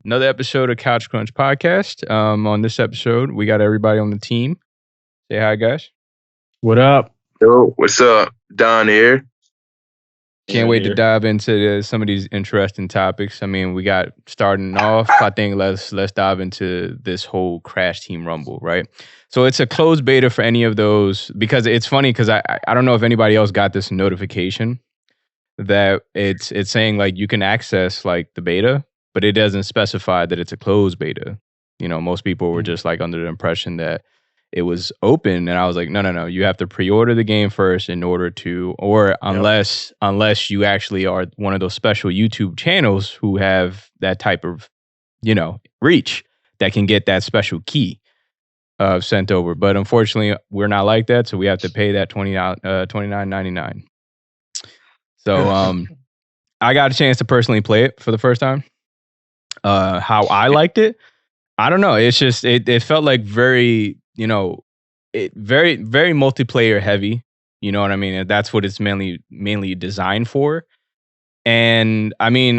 Another episode of Couch Crunch Podcast. On this episode, we got everybody on the team. Say hi, guys. What up? Yo, what's up? Don here. Can't wait to dive into some of these interesting topics. I mean, we got starting off. I think let's dive into this whole Crash Team Rumble, right? So it's a closed beta for any of those, because it's funny because I don't know if anybody else got this notification that it's saying like you can access like the beta, but it doesn't specify that it's a closed beta. You know, most people were just like under the impression that it was open, and I was like, no, you have to pre-order the game first in order to, or unless you actually are one of those special YouTube channels who have that type of, reach that can get that special key sent over. But unfortunately, we're not like that, so we have to pay that $29.99. So I got a chance to personally play it for the first time. How I liked it, I don't know. It's just it felt like very very multiplayer heavy. You know what I mean? And that's what it's mainly designed for. And I mean,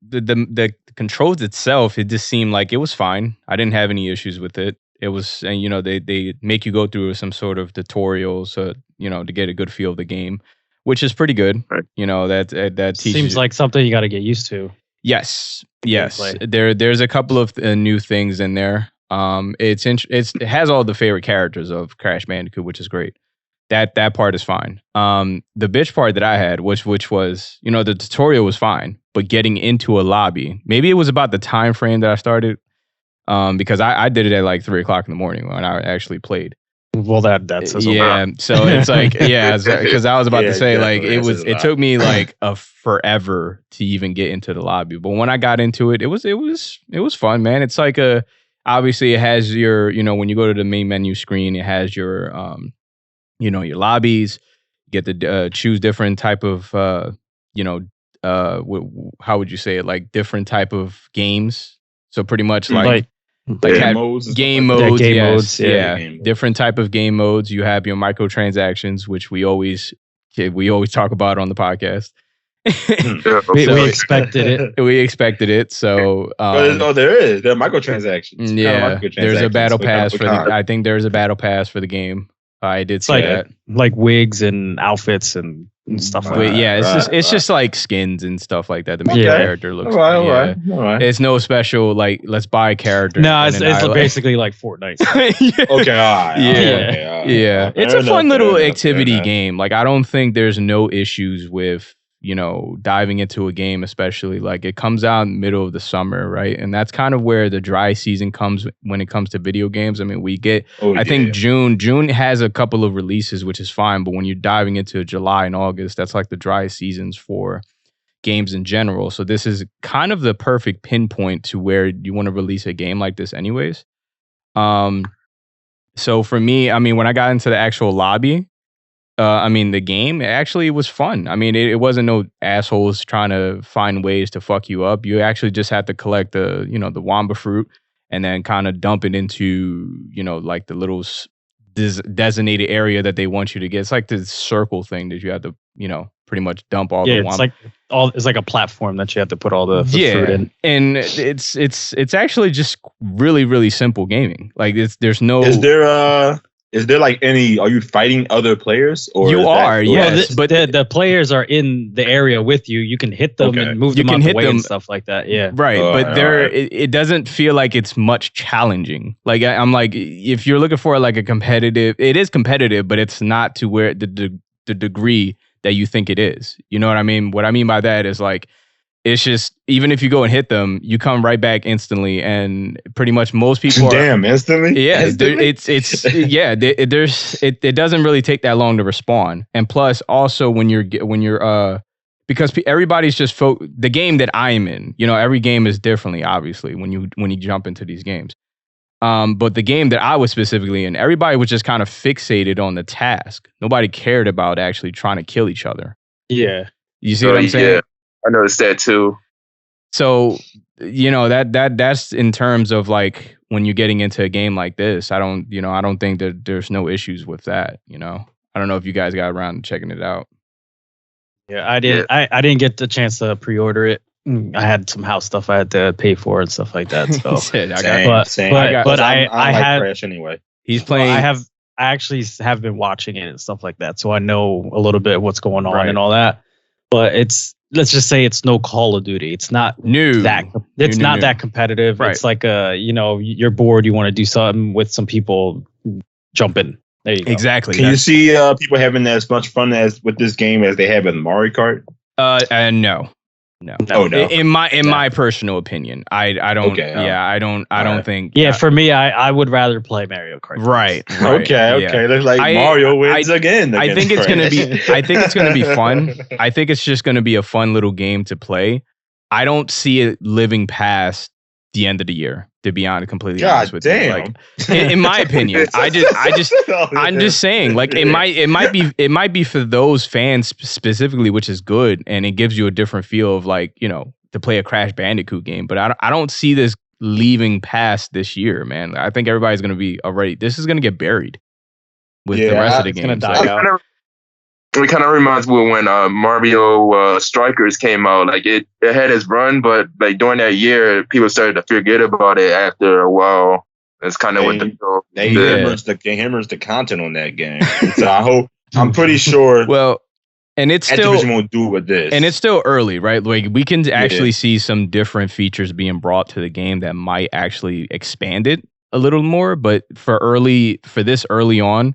the controls itself, it just seemed like it was fine. I didn't have any issues with it. It was, and they make you go through some sort of tutorials, to get a good feel of the game, which is pretty good. Right. That teaches seems like something you got to get used to. Yes. There's a couple of new things in there. It has all the favorite characters of Crash Bandicoot, which is great. That part is fine. The bitch part that I had, which was, the tutorial was fine, but getting into a lobby, maybe it was about the time frame that I started, because I did it at like 3:00 in the morning when I actually played. Well, that says a lot. So it's like, because I was about to say, like, it took me like a forever to even get into the lobby, but when I got into it, it was fun, man. It's like obviously it has your, when you go to the main menu screen, it has your, your lobbies. You get to choose different type of, how would you say it? Like different type of games. So pretty much like game modes. Game modes, different type of game modes. You have your microtransactions, which we always talk about on the podcast. We expected it. We expected it. So, there are microtransactions. Yeah, there's a battle pass I think there's a battle pass for the game. I did see that, like wigs and outfits and stuff like that. Yeah, it's just like skins and stuff like that. The main character looks. All right. It's no special like let's buy a character. No, it's basically like Fortnite. Yeah. It's a fun little activity game. Like I don't think there's no issues with diving into a game, especially like it comes out in the middle of the summer, right? And that's kind of where the dry season comes when it comes to video games. I mean, we get, I think June has a couple of releases, which is fine. But when you're diving into July and August, that's like the dry seasons for games in general. So this is kind of the perfect pinpoint to where you want to release a game like this anyways. So for me, I mean, when I got into the actual lobby, the game actually was fun. I mean, it wasn't no assholes trying to find ways to fuck you up. You actually just had to collect the wamba fruit and then kind of dump it into, like the little designated area that they want you to get. It's like this circle thing that you have to, pretty much dump all the wamba. It's like a platform that you have to put all the fruit in. And it's actually just really, really simple gaming. Like there's no. Is there like any? Are you fighting other players? Or you are, yes. But the players are in the area with you. You can hit them and move them out the way and stuff like that. Yeah, right. But it doesn't feel like it's much challenging. Like I'm like, if you're looking for like a competitive, it is competitive, but it's not to where the degree that you think it is. You know what I mean? What I mean by that is like, it's just, even if you go and hit them, you come right back instantly, and pretty much most people instantly. Yeah, instantly? It doesn't really take that long to respawn, and plus also when you're because everybody's just the game that I'm in. Every game is differently, obviously, when you jump into these games. But the game that I was specifically in, everybody was just kind of fixated on the task. Nobody cared about actually trying to kill each other. Yeah, you see what I'm saying? Yeah. I noticed that too. So, that's in terms of like when you're getting into a game like this, I don't think that there's no issues with that. I don't know if you guys got around to checking it out. Yeah, I did. I didn't get the chance to pre-order it. I had some house stuff I had to pay for and stuff like that. So, same. But I like had Crash anyway. He's playing. I actually have been watching it and stuff like that, so I know a little bit of what's going on and all that. But let's just say it's no Call of Duty. It's not that competitive. Right. It's like you're bored, you want to do something with some people, jump in. There you go. Exactly. Can you see people having as much fun as with this game as they have with Mario Kart? No. Oh no. In my personal opinion, I don't. Okay, I don't think. Yeah, for me, I would rather play Mario Kart. Right. Okay. Looks like Mario wins again. I think it's gonna be. I think it's gonna be fun. I think it's just gonna be a fun little game to play. I don't see it living past the end of the year. To be completely honest with you, like in my opinion, I'm just saying, like it might be for those fans specifically, which is good, and it gives you a different feel of like to play a Crash Bandicoot game. But I don't see this leaving past this year, man. I think everybody's gonna be already. This is gonna get buried with the rest of the game. It's gonna die out. It kind of reminds me of when Mario Strikers came out. Like it had its run, but like during that year, people started to forget about it after a while. That's kind of what they hammered the content on that game. So I'm pretty sure. Well, and it's still Activision won't do with this, and it's still early, right? Like we can actually see some different features being brought to the game that might actually expand it a little more. But for this early on.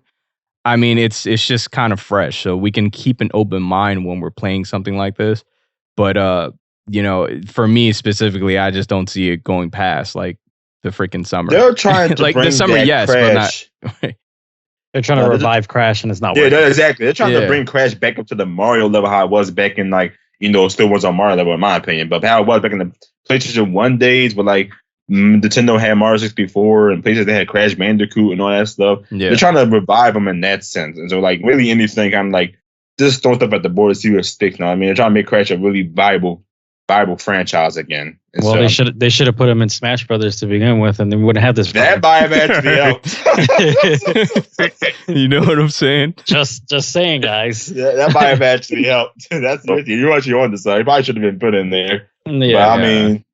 I mean, it's just kind of fresh, so we can keep an open mind when we're playing something like this. But for me specifically, I just don't see it going past like the freaking summer. They're trying to like bring the summer, yes, Crash. but not. They're trying to revive Crash, and it's not working. Yeah, exactly. They're trying to bring Crash back up to the Mario level how it was back in still was on Mario level in my opinion, but how it was back in the PlayStation 1 days, with like. Nintendo had Mario 64 and PlayStation they had Crash Bandicoot and all that stuff. Yeah. They're trying to revive them in that sense. And so like really anything I'm like just throw stuff at the board to see what sticks now. I mean they're trying to make Crash a really viable franchise again. And well they should have put him in Smash Brothers to begin with and then we wouldn't have this that vibe actually helped. You know what I'm saying? Just saying, guys. Yeah, that vibe actually helped. That's what you're actually on the side. You probably should have been put in there. Yeah. But, I mean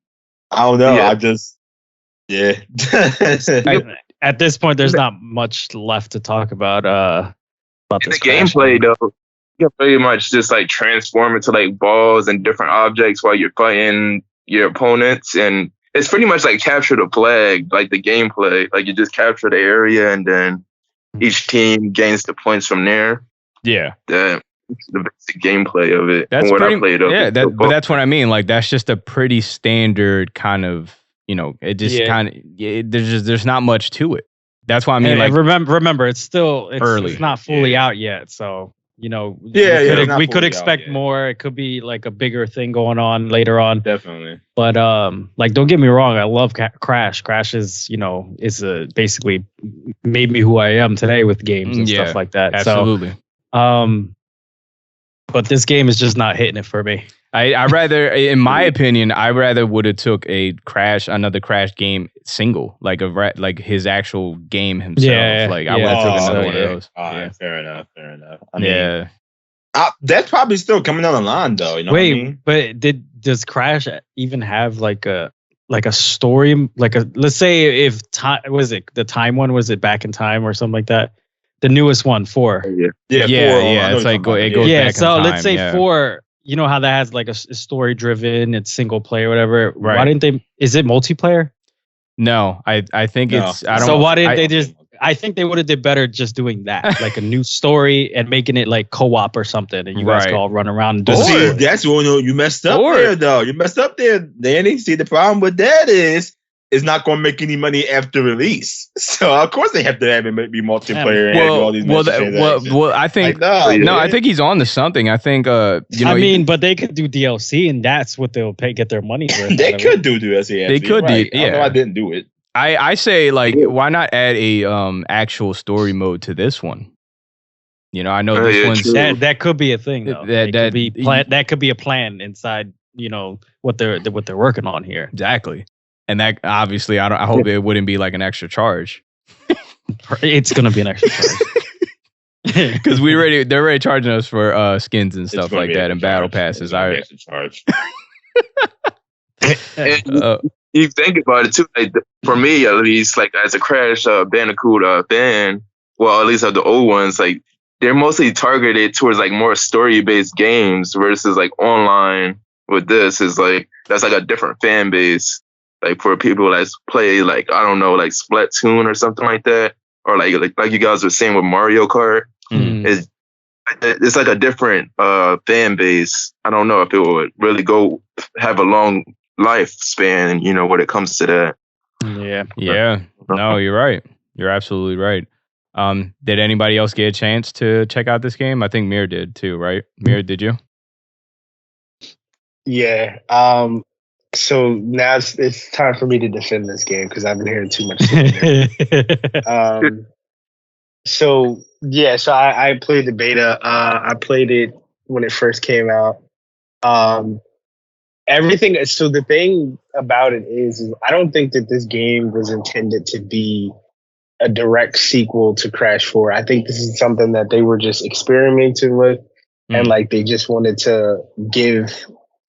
I don't know. I just at this point, there's not much left to talk about. The gameplay, though, you can pretty much just like transform into like balls and different objects while you're fighting your opponents, and it's pretty much like capture the flag, like the gameplay. Like you just capture the area, and then each team gains the points from there. Yeah. The basic gameplay of it. That's but that's what I mean. Like that's just a pretty standard kind of. It just kind of there's not much to it. That's why I mean, like remember, it's early. It's not fully out yet, so we could expect more. It could be like a bigger thing going on later on. Definitely. But like, don't get me wrong, I love Crash. Crash is basically made me who I am today with games and stuff like that. Absolutely. So, but this game is just not hitting it for me. I rather, in my opinion, I rather would have took another Crash game single, like his actual game himself. Yeah, like I would have took another one of those. Fair enough. I mean, that's probably still coming down the line, though. You know what I mean? But does Crash even have like a story? Let's say if time was it the time one? Was it Back in Time or something like that? The newest one, 4. Yeah. It's like it goes back in time. Let's say 4. You know how that has like a story driven, it's single player, whatever. Right. Why didn't they? Is it multiplayer? No, I think it's. I don't. So why didn't they just? I think they would have did better just doing that, like a new story and making it like co-op or something, and you guys can all run around and do it. That's when you messed up there, though. You messed up there, Danny. See, the problem with that is it's not going to make any money after release. So of course they have to have it be multiplayer and all these. Well, I think I think he's on to something. I think but they could do DLC, and that's what they'll get their money for. They could do DLC. They could do. Yeah, I didn't do it. I say why not add a actual story mode to this one? I know this one's that could be a thing though. That could be a plan inside. What they're working on here. Exactly. And that obviously, I hope it wouldn't be like an extra charge. It's gonna be an extra charge because they're already charging us for skins and stuff like that and battle passes. Extra charge. You think about it too. Like for me, at least, like as a Crash Bandicoot fan, well, at least of the old ones, like they're mostly targeted towards like more story-based games versus like online. With this is like that's like a different fan base. Like for people that play like I don't know like Splatoon or something like that, or like you guys were saying with Mario Kart, it's like a different fan base. I don't know if it would really go have a long lifespan, you know, when it comes to that. Yeah. No, you're right. You're absolutely right. Did anybody else get a chance to check out this game? I think Mir did too, right? Mir, did you? Yeah. So now it's time for me to defend this game because I've been hearing too much. So I played the beta. I played it when it first came out. Everything. So the thing about it is I don't think that this game was intended to be a direct sequel to Crash 4. I think this is something that they were just experimenting with, and like they just wanted to give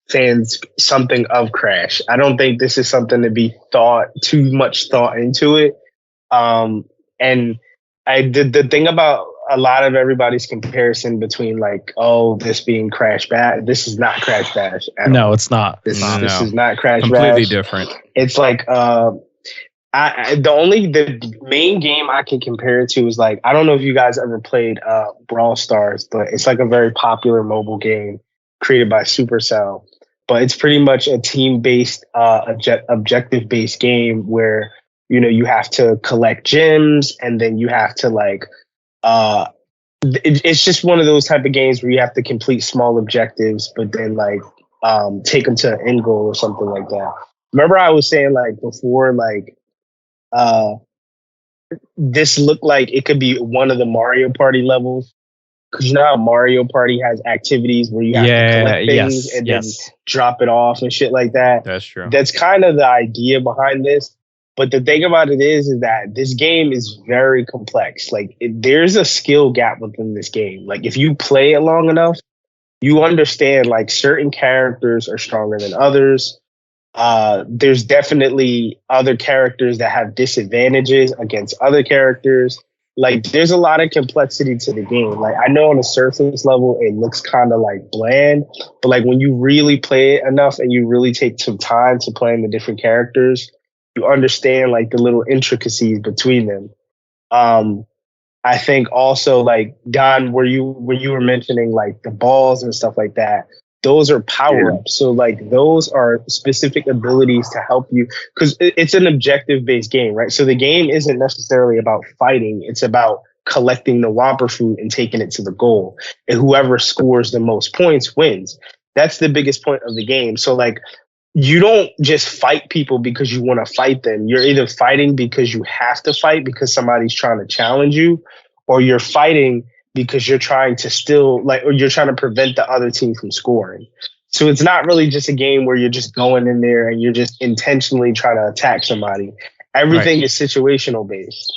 fans something of Crash. I don't think this is something to be too much thought into it. And I did the thing about a lot of everybody's comparison between like, oh, this being Crash Bash. This is not Crash Bash. No, it's not. This is not Crash Completely Bash. different. It's like the main game I can compare it to is like, I don't know if you guys ever played Brawl Stars, but it's like a very popular mobile game created by Supercell. But it's pretty much a team-based, objective-based game where, you know, you have to collect gems and then you have to like, it's just one of those type of games where you have to complete small objectives, but then like take them to an end goal or something like that. Remember I was saying like before, like this looked like it could be one of the Mario Party levels. Because you know how Mario Party has activities where you have to collect things and then drop it off and shit like that. That's true. That's kind of the idea behind this. But the thing about it is that this game is very complex. Like there's a skill gap within this game. Like if you play it long enough, you understand like certain characters are stronger than others. There's definitely other characters that have disadvantages against other characters. Like, there's a lot of complexity to the game. Like, I know on a surface level, it looks kind of like bland, but like when you really play it enough and you really take some time to playing the different characters, you understand like the little intricacies between them. I think also like Don, where you were mentioning like the balls and stuff like that, those are power-ups. So like those are specific abilities to help you, because it's an objective-based game, right? So the game isn't necessarily about fighting. It's about collecting the Whopper fruit and taking it to the goal. And whoever scores the most points wins. That's the biggest point of the game. So like you don't just fight people because you want to fight them. You're either fighting because you have to fight because somebody's trying to challenge you, or you're fighting because you're trying to or you're trying to prevent the other team from scoring. So it's not really just a game where you're just going in there and you're just intentionally trying to attack somebody. Everything is situational based.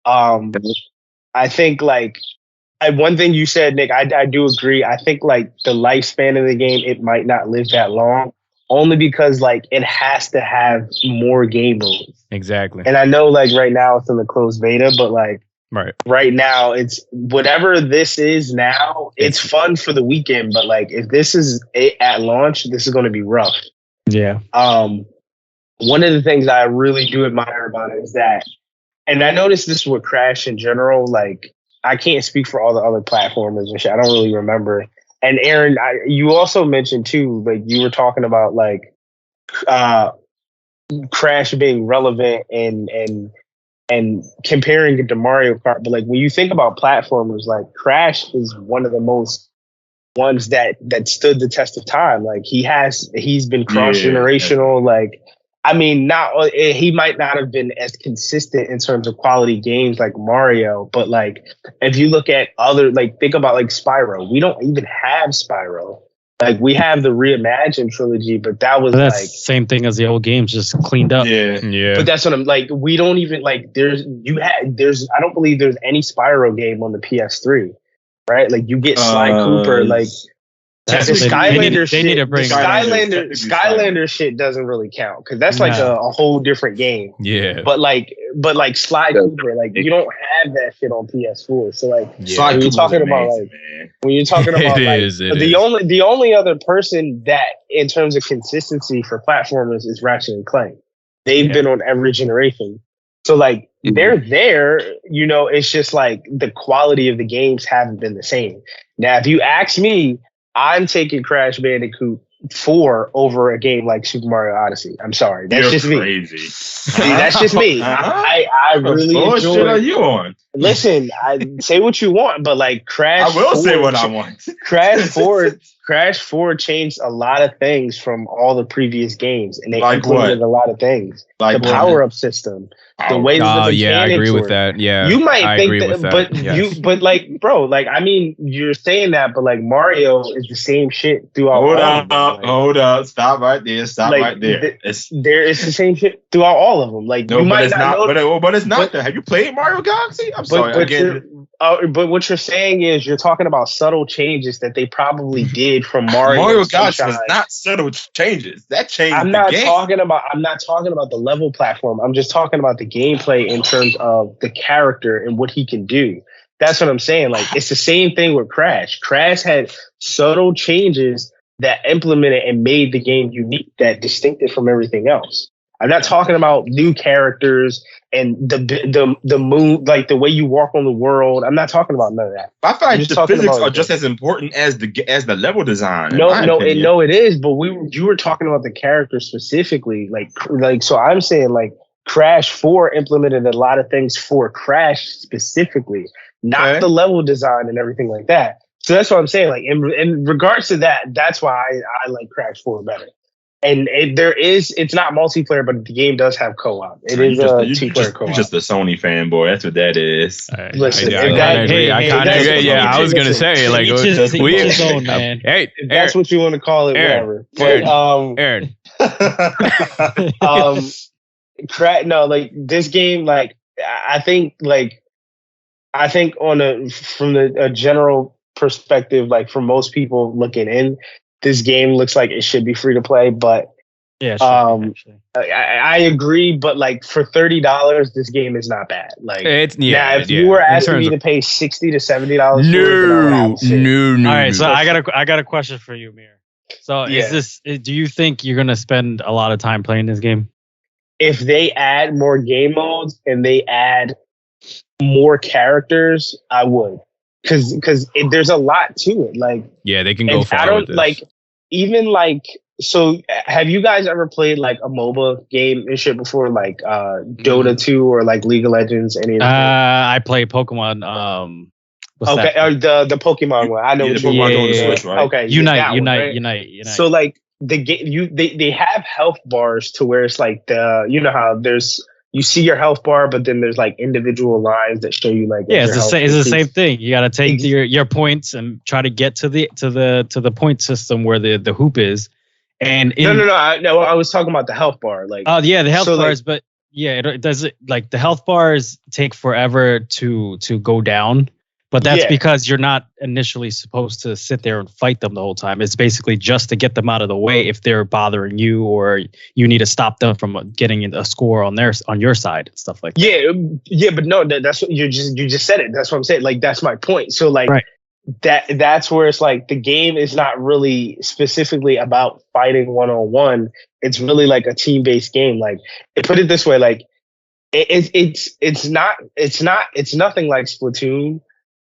I think like one thing you said, Nick, I do agree. I think like the lifespan of the game, it might not live that long, only because like it has to have more game modes. Exactly. And I know like right now it's in the closed beta, but like right now it's whatever this is now, it's fun for the weekend, but like if this is at launch, this is going to be rough. Yeah. One of the things I really do admire about it is that, and I noticed this with Crash in general, like I can't speak for all the other platformers and shit. I don't really remember. And Aaron, you also mentioned too, like you were talking about like Crash being relevant and comparing it to Mario Kart. But like when you think about platformers, like Crash is one of the most ones that stood the test of time. Like he's been cross-generational. Like, I mean, he might not have been as consistent in terms of quality games like Mario, but like if you look at other, like think about like Spyro. We don't even have Spyro. Like we have the Reimagined trilogy, but that was like same thing as the old games, just cleaned up. Yeah. But that's what I'm like. We don't even like. I don't believe there's any Spyro game on the PS3, right? Like you get Sly Cooper, like Skylander shit doesn't really count because that's like a whole different game. Yeah. But Sly Cooper, like you don't have that shit on PS4. So like when you're talking about the only other person that in terms of consistency for platformers is Ratchet and Clank. They've been on every generation. So like they're there, it's just like the quality of the games haven't been the same. Now, if you ask me, I'm taking Crash Bandicoot 4 over a game like Super Mario Odyssey. I'm sorry. That's just crazy. Me. See, that's just me. I really enjoy. What shit are you on? Listen, I say what you want, but like Crash. I will say what I want. Crash 4 changed a lot of things from all the previous games, and they implemented a lot of things. Like the power-up system, the way the mechanics I agree with work. that. Yeah, you might think that, bro, like I mean, you're saying that, but like Mario is the same shit throughout. Hold up, stop right there, right there. It's the same shit throughout all of them. Like no, but it's not. But it's not. Have you played Mario Galaxy? I'm sorry. But what you're saying is you're talking about subtle changes that they probably did from Mario. Mario Galaxy was not subtle changes. That changed. I'm not talking about the level platform. I'm just talking about the gameplay in terms of the character and what he can do. That's what I'm saying. Like it's the same thing with Crash. Crash had subtle changes that implemented and made the game unique, that distinctive from everything else. I'm not talking about new characters and the moon, like the way you walk on the world. I'm not talking about none of that. I feel like the physics are just as important as the level design. No, it is. But you were talking about the character specifically, like so. I'm saying like Crash 4 implemented a lot of things for Crash specifically, not the level design and everything like that. So that's what I'm saying. Like in regards to that, that's why I like Crash 4 better. And it's not multiplayer, but the game does have co-op. It is a 2-player co-op. You're just a Sony fanboy. That's what that is. Listen, I kind of agree. Yeah, I was gonna say like man. Hey, that's what you want to call it, whatever. Aaron. Like this game, like I think from a general perspective, like for most people looking in. This game looks like it should be free to play, but I agree. But like for $30, this game is not bad. Like if you were asking me to pay $60 to $70, no. All right, so I got a question for you, Mir. So do you think you're gonna spend a lot of time playing this game? If they add more game modes and they add more characters, I would. Because there's a lot to it. Like they can go far with this. So have you guys ever played like a MOBA game and shit before, like Dota 2 or like League of Legends? I play Pokemon. The Pokemon one. I know what you're on the Switch, right? Okay, Unite. So like the game, they have health bars to where it's like how there's. You see your health bar, but then there's like individual lines that show you like. It's the same thing. You got to take your points and try to get to the point system where the hoop is. And no. I was talking about the health bar. Like the health bars, but it does it like the health bars take forever to go down. But that's because you're not initially supposed to sit there and fight them the whole time. It's basically just to get them out of the way if they're bothering you or you need to stop them from getting a score on your side and stuff like that. Yeah, but no, that's what you just said it. That's what I'm saying. Like that's my point. So like that's where it's like the game is not really specifically about fighting one-on-one. It's really like a team-based game. Like put it this way, like it's nothing like Splatoon.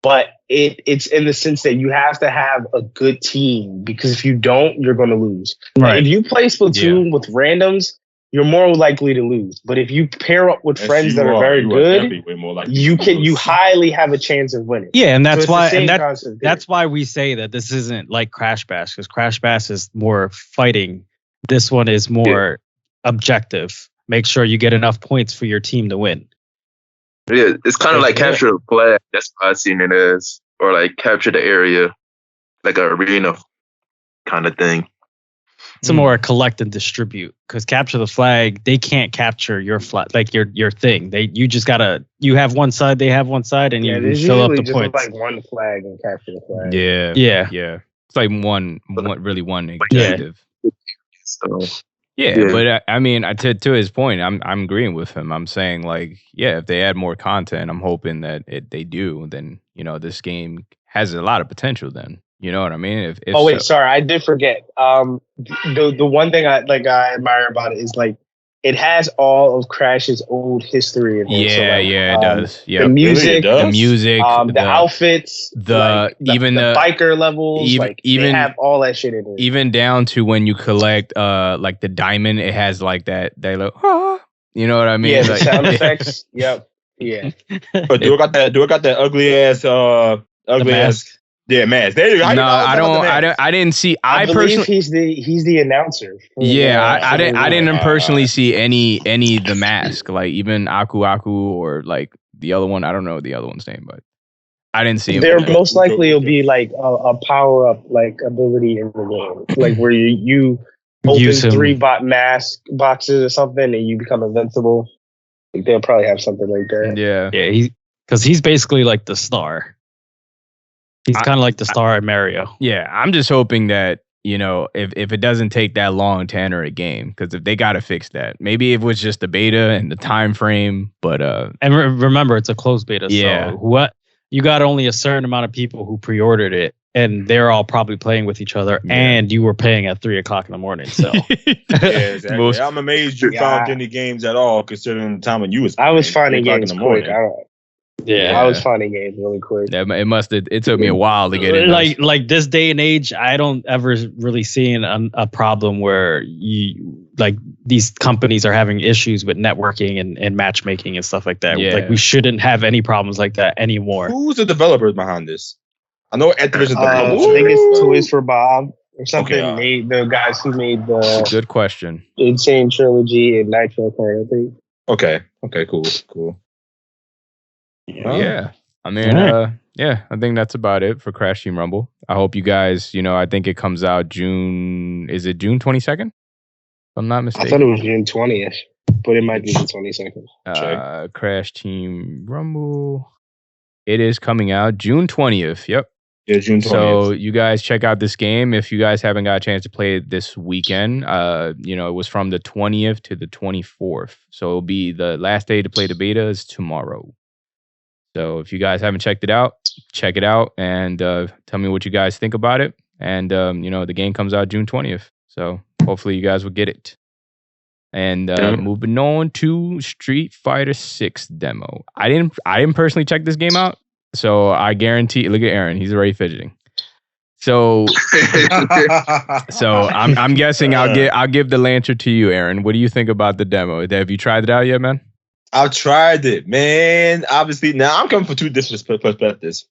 But it's in the sense that you have to have a good team, because if you don't, you're going to lose. Right. Like if you play Splatoon with randoms, you're more likely to lose. But if you pair up with friends that are very good, you highly have a chance of winning. Yeah, and that's that's why we say that this isn't like Crash Bash, because Crash Bash is more fighting. This one is more objective. Make sure you get enough points for your team to win. Yeah, it's kind of like capture the flag. That's what I've seen it as, or like capture the area, like an arena kind of thing. It's more collect and distribute, because capture the flag, they can't capture your flag, like your thing. You have one side, they have one side, and you fill up the points. Like one flag and capture the flag. Yeah. It's like one executive. So, but I mean, to his point, I'm agreeing with him. I'm saying like, if they add more content, I'm hoping that they do. Then this game has a lot of potential. Then you know what I mean? If sorry, I did forget. The one thing I admire about it is like it has all of Crash's old history in it. It does. Yeah, the music, the outfits, even the biker levels, they have all that shit in it. Even down to when you collect like the diamond, it has like that. They look, you know what I mean? Yeah, the sound effects. Yep. Yeah. But do it got that ugly ass mask? Yeah, mask. There you go. No, I didn't see. I believe he's the announcer. I didn't personally see any of the mask, like even Aku or like the other one. I don't know the other one's name, but I didn't see him. There most likely will be like a power up like ability in the game, like where you open 3 mask boxes or something and you become invincible. Like they'll probably have something like that. Yeah. Because he's basically like the star. He's kind of like the star at Mario. Yeah, I'm just hoping that, if it doesn't take that long to enter a game, because if they got to fix that. Maybe it was just the beta and the time frame, but... And remember, it's a closed beta, so you got only a certain amount of people who pre-ordered it, and they're all probably playing with each other, and you were paying at 3 o'clock in the morning, so... Exactly. I'm amazed you found any games at all, considering the time when you was... I was finding games quick. I was finding games really quick. It took me a while to get in. Like this day and age, I don't ever really see a problem where these companies are having issues with networking and matchmaking and stuff like that. Yeah. Like we shouldn't have any problems like that anymore. Who's the developers behind this? I know Activision. I think it's Toys for Bob or something. Okay. The guys who made the good question. Insane Trilogy and Nitro Card, I think. Okay, cool. Yeah. I mean, I think that's about it for Crash Team Rumble. I hope you guys, I think it comes out June 22nd? If I'm not mistaken. I thought it was June 20th, but it might be the 22nd. Crash Team Rumble. It is coming out June 20th. Yep. Yeah, June 20th. So you guys check out this game. If you guys haven't got a chance to play it this weekend, it was from the 20th to the 24th. So it'll be the last day to play the beta is tomorrow. So if you guys haven't checked it out, check it out and tell me what you guys think about it. And, the game comes out June 20th. So hopefully you guys will get it. And moving on to Street Fighter 6 demo. I didn't personally check this game out. So I guarantee, look at Aaron, he's already fidgeting. So I'm guessing I'll give the lantern to you, Aaron. What do you think about the demo? Have you tried it out yet, man? I've tried it, man. Obviously, now I'm coming from 2 different perspectives.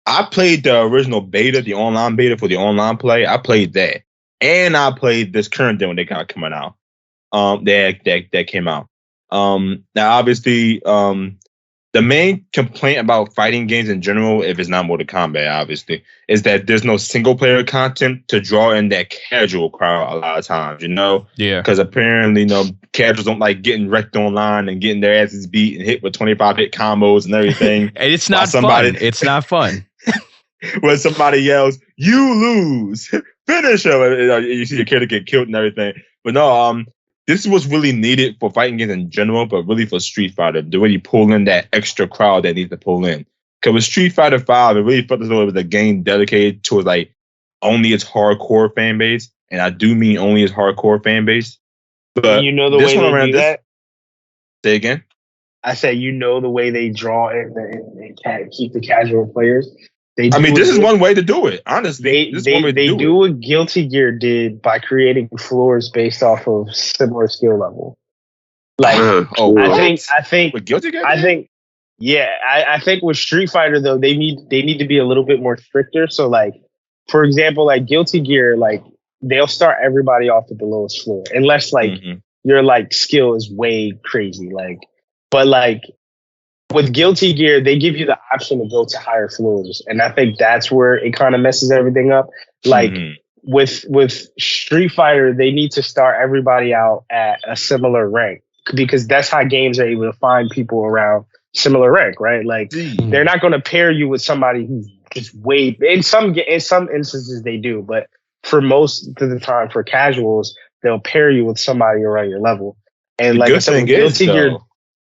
I played the original beta, the online beta for the online play. I played that, and I played this current demo that kind of coming out. That came out. Now, obviously, the main complaint about fighting games in general, if it's not Mortal Kombat, obviously, is that there's no single player content to draw in that casual crowd a lot of times, Yeah. Because apparently, casuals don't like getting wrecked online and getting their asses beat and hit with 25 hit combos and everything. And it's not fun. It's not fun. When somebody yells, "You lose, finish him," you see your character get killed and everything. But no, this was really needed for fighting games in general, but really for Street Fighter to really pull in that extra crowd that needs to pull in. Because with Street Fighter 5, it really felt as though it was a game dedicated towards only its hardcore fan base, and I do mean only its hardcore fan base. But the way they do that. Say again. I said, the way they draw and keep the casual players. This is one way to do it. Honestly, they do what Guilty Gear did by creating floors based off of similar skill level. I think with Guilty Gear. I think with Street Fighter though, they need to be a little bit more stricter. So for example, Guilty Gear, they'll start everybody off at the lowest floor unless your skill is way crazy. But with Guilty Gear, they give you the option to go to higher floors. And I think that's where it kind of messes everything up. With Street Fighter, they need to start everybody out at a similar rank because that's how games are able to find people around similar rank, right? They're not going to pair you with somebody who's just way in some instances they do, but for most of the time for casuals, they'll pair you with somebody around your level. And like I said, what Guilty Gear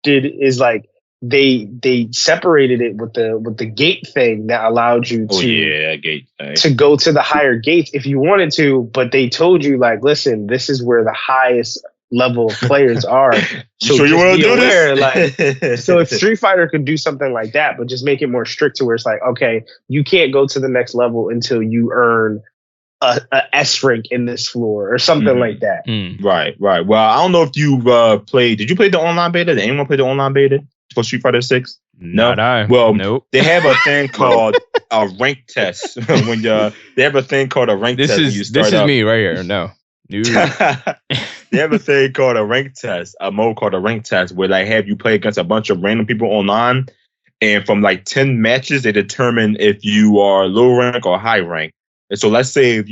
did is like they separated it with the gate thing that allowed you to go to the higher gates if you wanted to, but they told you like, listen, this is where the highest level of players are. So you want to do aware, this? So if Street Fighter could do something like that, but just make it more strict to where it's like, okay, you can't go to the next level until you earn a S rank in this floor or something like that. Right. Well, I don't know if you played. Did you play the online beta? Did anyone play the online beta for Street Fighter 6? No. Well, nope. They have a thing called a rank test. When they have a thing called a rank test. This is me right here. No. They have a thing called a rank test, a mode called a rank test, where they have you play against a bunch of random people online, and from like 10 matches, they determine if you are low rank or high rank. And so let's say if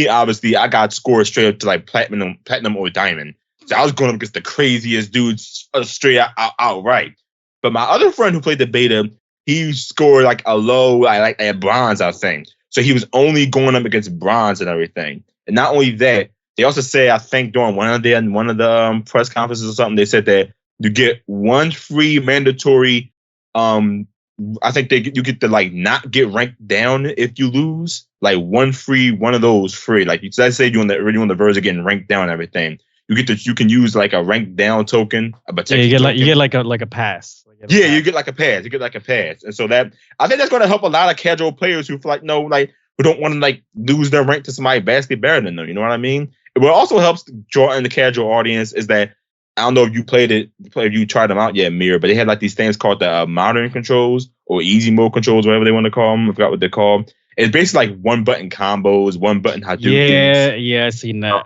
obviously, I got scored straight up to like platinum or diamond. So I was going up against the craziest dudes straight outright. But my other friend who played the beta, he scored like a low, like a bronze, I think. So he was only going up against bronze and everything. And not only that, they also say, I think during one of the press conferences or something, they said that you get one free mandatory. I think you get to like not get ranked down if you lose. Like one of those free. Like let's say you're on the verge of getting ranked down and everything. You can use like a rank down token. You get like a pass. You get like a pass. You get like a pass, and so that I think that's going to help a lot of casual players who feel like who don't want to like lose their rank to somebody vastly better than them. You know what I mean? What also helps draw in the casual audience is that I don't know if you played it, if you tried them out yet, Mir, but they had like these things called the modern controls or easy mode controls, whatever they want to call them. I forgot what they're called. It's basically like one button combos, one button Hadoukens. Yeah, I seen that.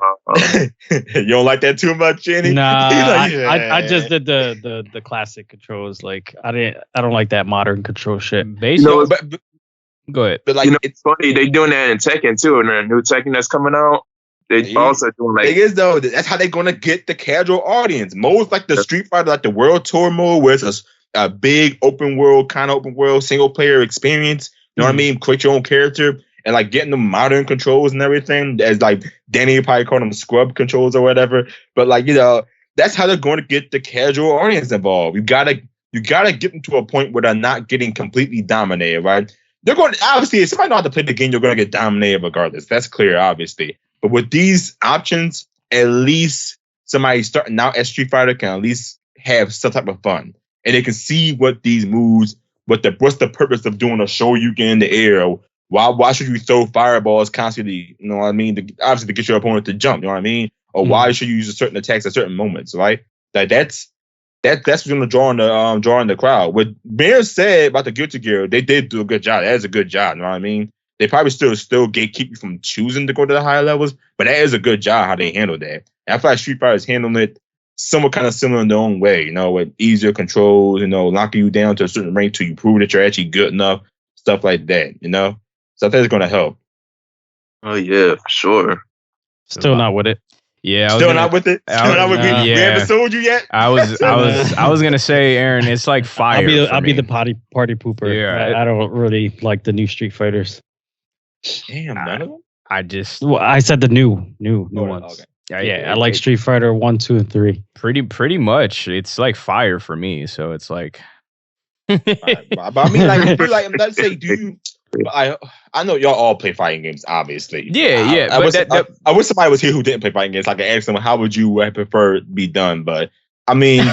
You don't like that too much, Jenny? Nah, I just did the classic controls. Like I don't like that modern control shit. Basically, but go ahead. But like, it's funny they doing that in Tekken too, and the new Tekken that's coming out. They also doing like. Thing is though, that's how they're gonna get the casual audience. Modes like the Street Fighter, like the World Tour mode, where it's a big open world single player experience. You know what I mean? Create your own character and like getting the modern controls and everything. As like Danny probably called them scrub controls or whatever. But like that's how they're going to get the casual audience involved. You gotta get them to a point where they're not getting completely dominated, right? They're going to, obviously, if somebody know how to play the game, you're going to get dominated regardless. That's clear, obviously. But with these options, at least somebody starting out at Street Fighter can at least have some type of fun. And they can see what these moves, what's the purpose of doing a Shoryuken in the air? Why should you throw fireballs constantly? You know what I mean? Obviously to get your opponent to jump, you know what I mean? Or why should you use certain attacks at certain moments, right? That's what's going to draw in the crowd. What Bear said about the Guilty Gear, they did do a good job. That is a good job, you know what I mean? They probably still gatekeep you from choosing to go to the higher levels, but that is a good job how they handled that. And I feel like Street Fighter is handling it somewhat kind of similar in their own way, with easier controls, locking you down to a certain rank till you prove that you're actually good enough, stuff like that, So I think it's going to help. Oh, yeah, for sure. Still not with it. Yeah, not with it. Still not with it. We haven't sold you yet. I was gonna say, Aaron, it's like fire. I'll be the party pooper. Yeah, I don't really like the new Street Fighters. Damn, none of them. I said the new ones. Okay. Yeah, I like Street Fighter 1, 2, and 3. Pretty much, it's like fire for me. So it's like. But I mean, like, let's say, do you? I know y'all all play fighting games, obviously. Yeah. I wish somebody was here who didn't play fighting games. I could ask them, how would you prefer it be done? But I mean,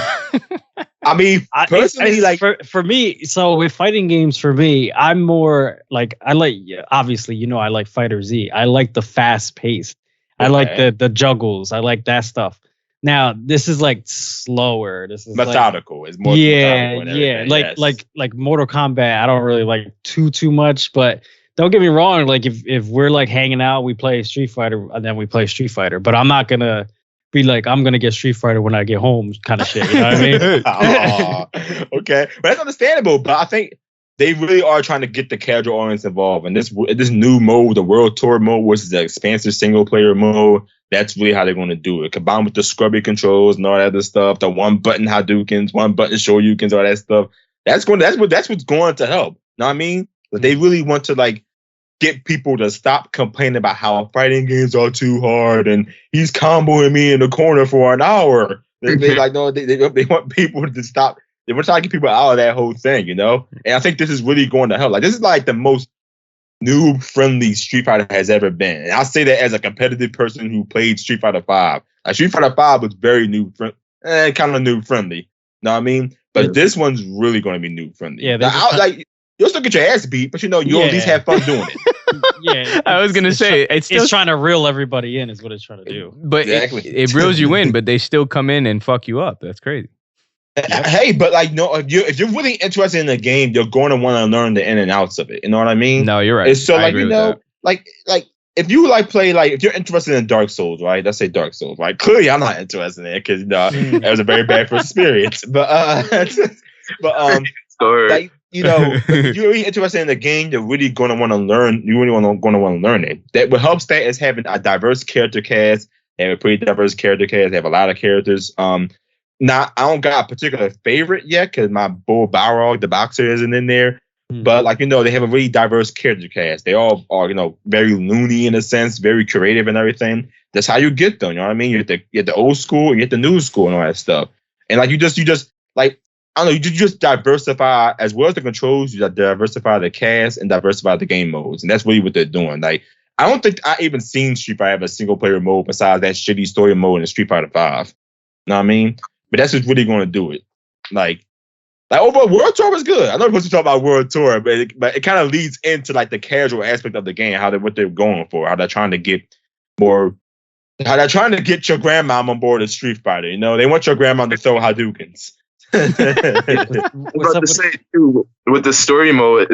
personally, like for me, so with fighting games, for me, I'm more like obviously, I like Fighter Z. I like the fast pace. I like the juggles. I like that stuff. Now this is like slower. This is methodical. It's more methodical. Like Mortal Kombat. I don't really like too much, but don't get me wrong. Like if we're like hanging out, we play Street Fighter, and then we play Street Fighter. But I'm not gonna be like, I'm gonna get Street Fighter when I get home, kind of shit. You know what I mean? Okay, but that's understandable. But I think they really are trying to get the casual audience involved. And this new mode, the World Tour mode, which is the expansive single player mode, that's really how they're going to do it. Combined with the scrubby controls and all that other stuff, the one button Hadoukens, one button Shoryukens, all that stuff. That's what's going to help. Know what I mean? But they really want to like get people to stop complaining about how fighting games are too hard and he's comboing me in the corner for an hour. They like no, they want people to stop. They want to try to get people out of that whole thing, you know. And I think this is really going to help. Like this is like the most noob-friendly Street Fighter has ever been. And I say that as a competitive person who played Street Fighter 5. Like Street Fighter 5 was very kind of noob-friendly. You know what I mean? But this one's really going to be noob-friendly. Yeah, like you'll still get your ass beat, but you'll at least have fun doing it. Yeah, I was gonna say it's trying to reel everybody in, is what it's trying to do. But exactly. it reels you in, but they still come in and fuck you up. That's crazy. Hey, but like, no, if you're really interested in the game, you're going to want to learn the in and outs of it. You know what I mean? No, you're right. And so, like, you know, like if you like play, like, if you're interested in Dark Souls, right? Let's say Dark Souls, right? Clearly, I'm not interested in it because it was a very bad first experience. But like, you know, if you're really interested in the game, you're really going to want to learn. You really going to want to learn it. That what helps that is having a diverse character cast. They have a pretty diverse character cast. They have a lot of characters. I don't got a particular favorite yet because my bull Balrog, the boxer, isn't in there. But like, you know, they have a really diverse character cast. They all are, you know, very loony in a sense, very creative and everything. That's how you get them. You know what I mean? You get the old school, you get the new school and all that stuff. And like you just like, I don't know, you just diversify as well as the controls. You diversify the cast and diversify the game modes, and that's really what they're doing. Like, I don't think I even seen Street Fighter have a single player mode besides that shitty story mode in Street Fighter 5. You know what I mean? But that's what's really going to do it. Like overall, World Tour was good. I know we're supposed to talk about World Tour, but it kind of leads into like the casual aspect of the game, what they're going for, how they're trying to get your grandma on board of Street Fighter. You know, they want your grandma to throw Hadoukens. About to say too, with the story mode,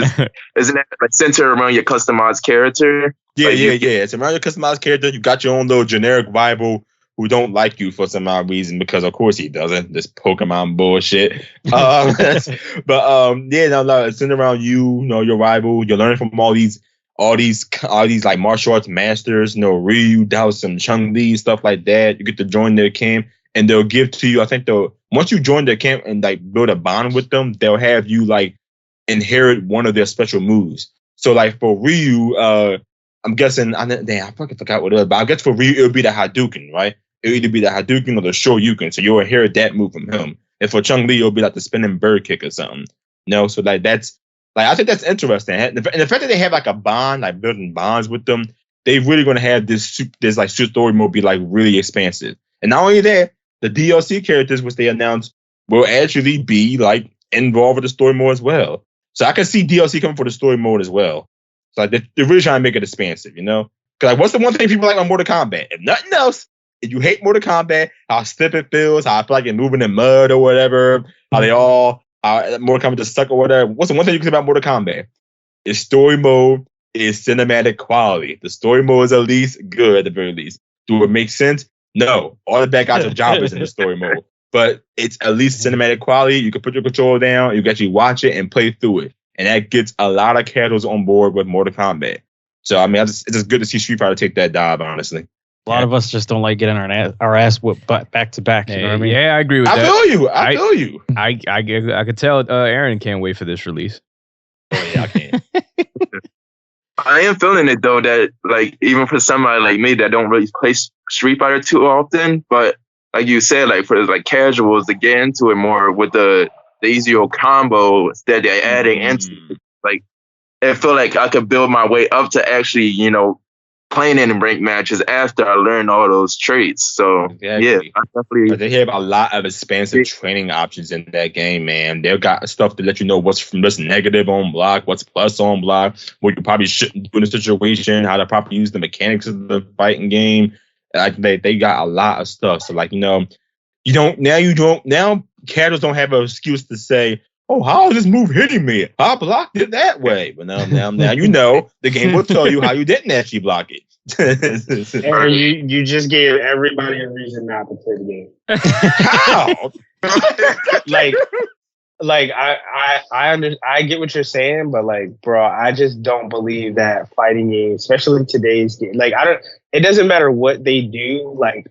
isn't that like centered around your customized character? Yeah. It's around your customized character. You got your own little generic rival who don't like you for some odd reason, because of course he doesn't. This Pokemon bullshit. But it's centered around you know, your rival. You're learning from all these like martial arts masters, you know, Ryu, Dhalsim, Chun-Li, stuff like that. You get to join their camp, and they'll give to you. I think once you join their camp and like build a bond with them, they'll have you like inherit one of their special moves. So like for Ryu, I'm guessing I fucking forgot what it was, but I guess for Ryu it'll be the Hadouken, right? It'll either be the Hadouken or the Shoryuken, so you'll inherit that move from him. And for Chun-Li, it'll be like the spinning bird kick or something. You know, so like that's like, I think that's interesting. And the fact that they have like a bond, like building bonds with them, they really gonna have this like story mode be like really expansive. And not only that, the DLC characters, which they announced, will actually be like involved with the story mode as well. So I can see DLC coming for the story mode as well. So like they're really trying to make it expansive, you know? Because like, what's the one thing people like on Mortal Kombat? If nothing else, if you hate Mortal Kombat, how stiff it feels, how I feel like you're moving in mud or whatever, how they all Mortal Kombat just suck or whatever. What's the one thing you can say about Mortal Kombat? Its story mode is cinematic quality. The story mode is at least good at the very least. Do it make sense? No. All the bad guys are jobbers in the story mode. But it's at least cinematic quality. You can put your controller down, you can actually watch it and play through it. And that gets a lot of characters on board with Mortal Kombat. So I mean, it's just good to see Street Fighter take that dive, honestly. A lot of us just don't like getting our ass whooped back to back. You know what I mean? Yeah, I agree with that. I feel you. I could tell Aaron can't wait for this release. Oh yeah, I can't. I am feeling it though, that like even for somebody like me that don't really play Street Fighter too often, but like you said, like for like casuals to get into it more with the easier combos that they're adding into, like I feel like I could build my way up to actually, you know, playing in ranked matches after I learned all those traits. So exactly. Yeah, I definitely. They have a lot of expansive training options in that game, man. They've got stuff to let you know what's negative on block, what's plus on block, what you probably shouldn't do in a situation, how to properly use the mechanics of the fighting game. Like they got a lot of stuff. So like, you know, now characters don't have an excuse to say, oh, how is this move hitting me? I blocked it that way. But now you know the game will tell you how you didn't actually block it. Aaron, you just gave everybody a reason not to play the game. How? I get what you're saying, but like, bro, I just don't believe that fighting games, especially today's game, like it doesn't matter what they do, like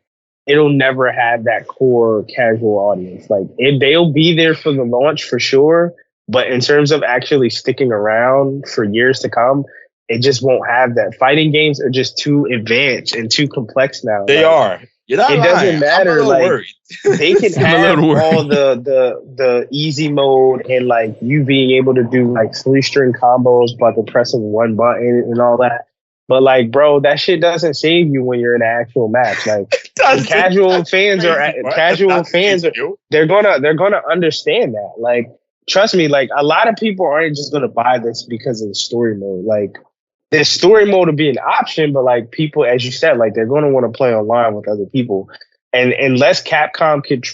it'll never have that core casual audience. Like they'll be there for the launch for sure, But in terms of actually sticking around for years to come, it just won't have that. Fighting games are just too advanced and too complex now. They are. You're not it lying. Doesn't matter. Like they can have all the easy mode and like you being able to do like 3-string combos by the pressing one button and all that. But like, bro, that shit doesn't save you when you're in an actual match. Like casual fans are they're gonna understand that. Like, trust me, like a lot of people aren't just gonna buy this because of the story mode. Like, the story mode will be an option, but like people, as you said, like they're gonna want to play online with other people. And unless Capcom could,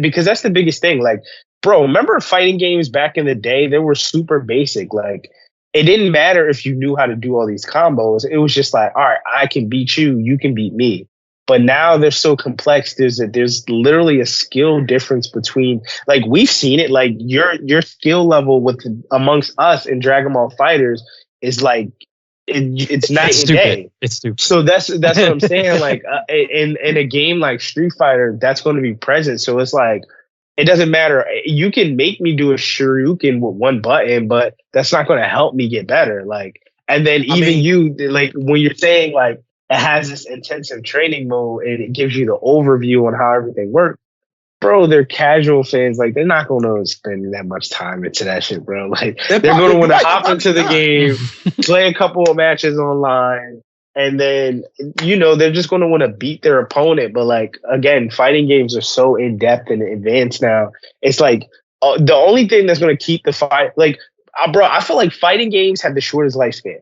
because that's the biggest thing. Like, bro, remember fighting games back in the day? They were super basic. Like, it didn't matter if you knew how to do all these combos. It was just like, all right, I can beat you, you can beat me. But now they're so complex. There's literally a skill difference between, like, we've seen it. Like your skill level amongst us in Dragon Ball Fighters is like it's night and day. It's stupid. So that's what I'm saying. Like in a game like Street Fighter, that's going to be present. So it's like, it doesn't matter. You can make me do a Shoryuken with one button, but that's not going to help me get better. Like, and then you, like, when you're saying like it has this intensive training mode and it gives you the overview on how everything works, bro, they're casual fans. Like, they're not going to spend that much time into that shit, bro. Like, they're going to want to hop into the game, play a couple of matches online, and then, you know, they're just going to want to beat their opponent. But, like, again, fighting games are so in-depth and advanced now. It's like the only thing that's going to keep the fight, like, bro, I feel like fighting games have the shortest lifespan.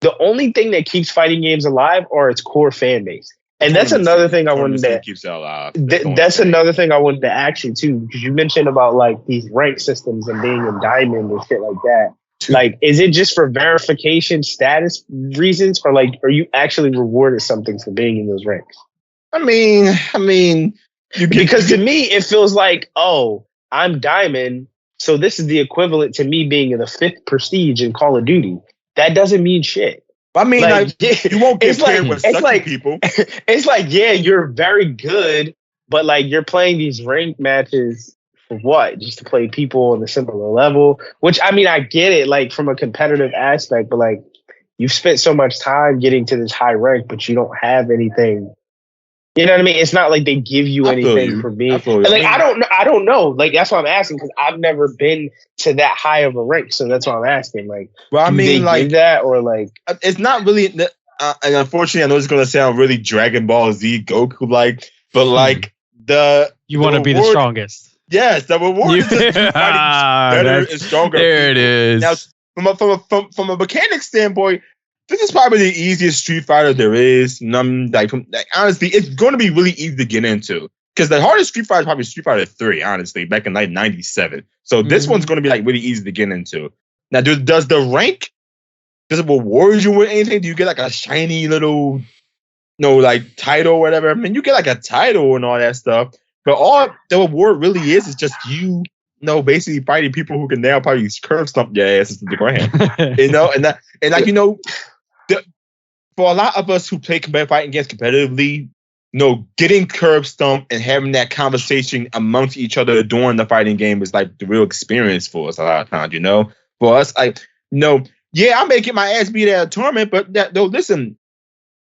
The only thing that keeps fighting games alive are its core fan base. And that's another thing I wanted to keeps it alive. That's another thing I wanted to ask you too, because you mentioned about like these rank systems and being in diamond and shit like that. Like, is it just for verification status reasons, or like, are you actually rewarded something for being in those ranks? I mean, because to me it feels like, oh, I'm diamond, so this is the equivalent to me being in the 5th prestige in Call of Duty. That doesn't mean shit. I mean, like, you won't get paired with such people. It's like, yeah, you're very good, but like you're playing these ranked matches for what? Just to play people on a similar level? Which, I mean, I get it, like from a competitive aspect, but like you've spent so much time getting to this high rank, but you don't have anything. You know what I mean? It's not like they give you anything for being. Like, I don't know. Like, that's why I'm asking, because I've never been to that high of a rank, so that's why I'm asking. Like, well, I mean, like give that, or like, it's not really. And unfortunately, I know it's going to sound really Dragon Ball Z Goku like, but like you want to be the strongest. Yes, the reward is just fighting better and stronger. There it is. Now, from a mechanic standpoint, this is probably the easiest Street Fighter there is. Honestly, it's going to be really easy to get into, because the hardest Street Fighter is probably Street Fighter 3, honestly, back in like 97. So this one's going to be like really easy to get into. Now, does the rank, does it reward you with anything? Do you get like a shiny little, like title or whatever? I mean, you get like a title and all that stuff, but all the reward really is just you, basically fighting people who can now probably curve stomp your asses to the ground. For a lot of us who play fighting games competitively, getting curb stomped and having that conversation amongst each other during the fighting game is like the real experience for us a lot of times, For us, I may get my ass beat at a tournament, but listen,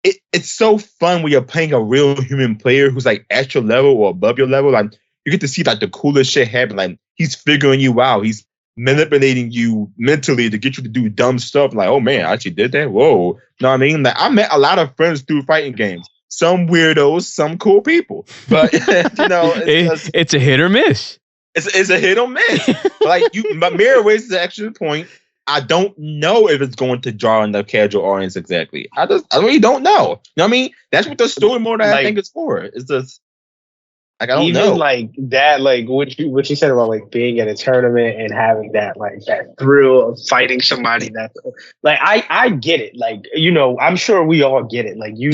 it's so fun when you're playing a real human player who's like at your level or above your level. Like, you get to see like the coolest shit happen. Like, he's figuring you out. He's manipulating you mentally to get you to do dumb stuff. Like, oh man, I actually did that. Whoa. Know what I mean? Like, I met a lot of friends through fighting games. Some weirdos, some cool people. But it's a hit or miss. It's a hit or miss. But Mirror Ways is actually the point. I don't know if it's going to draw in the casual audience exactly. I really don't know. You know what I mean? That's what the story mode I think is for. It's just, like, I don't know. Even like that, like what you said about like being at a tournament and having that like that thrill of fighting somebody, that like I get it. Like, I'm sure we all get it. Like you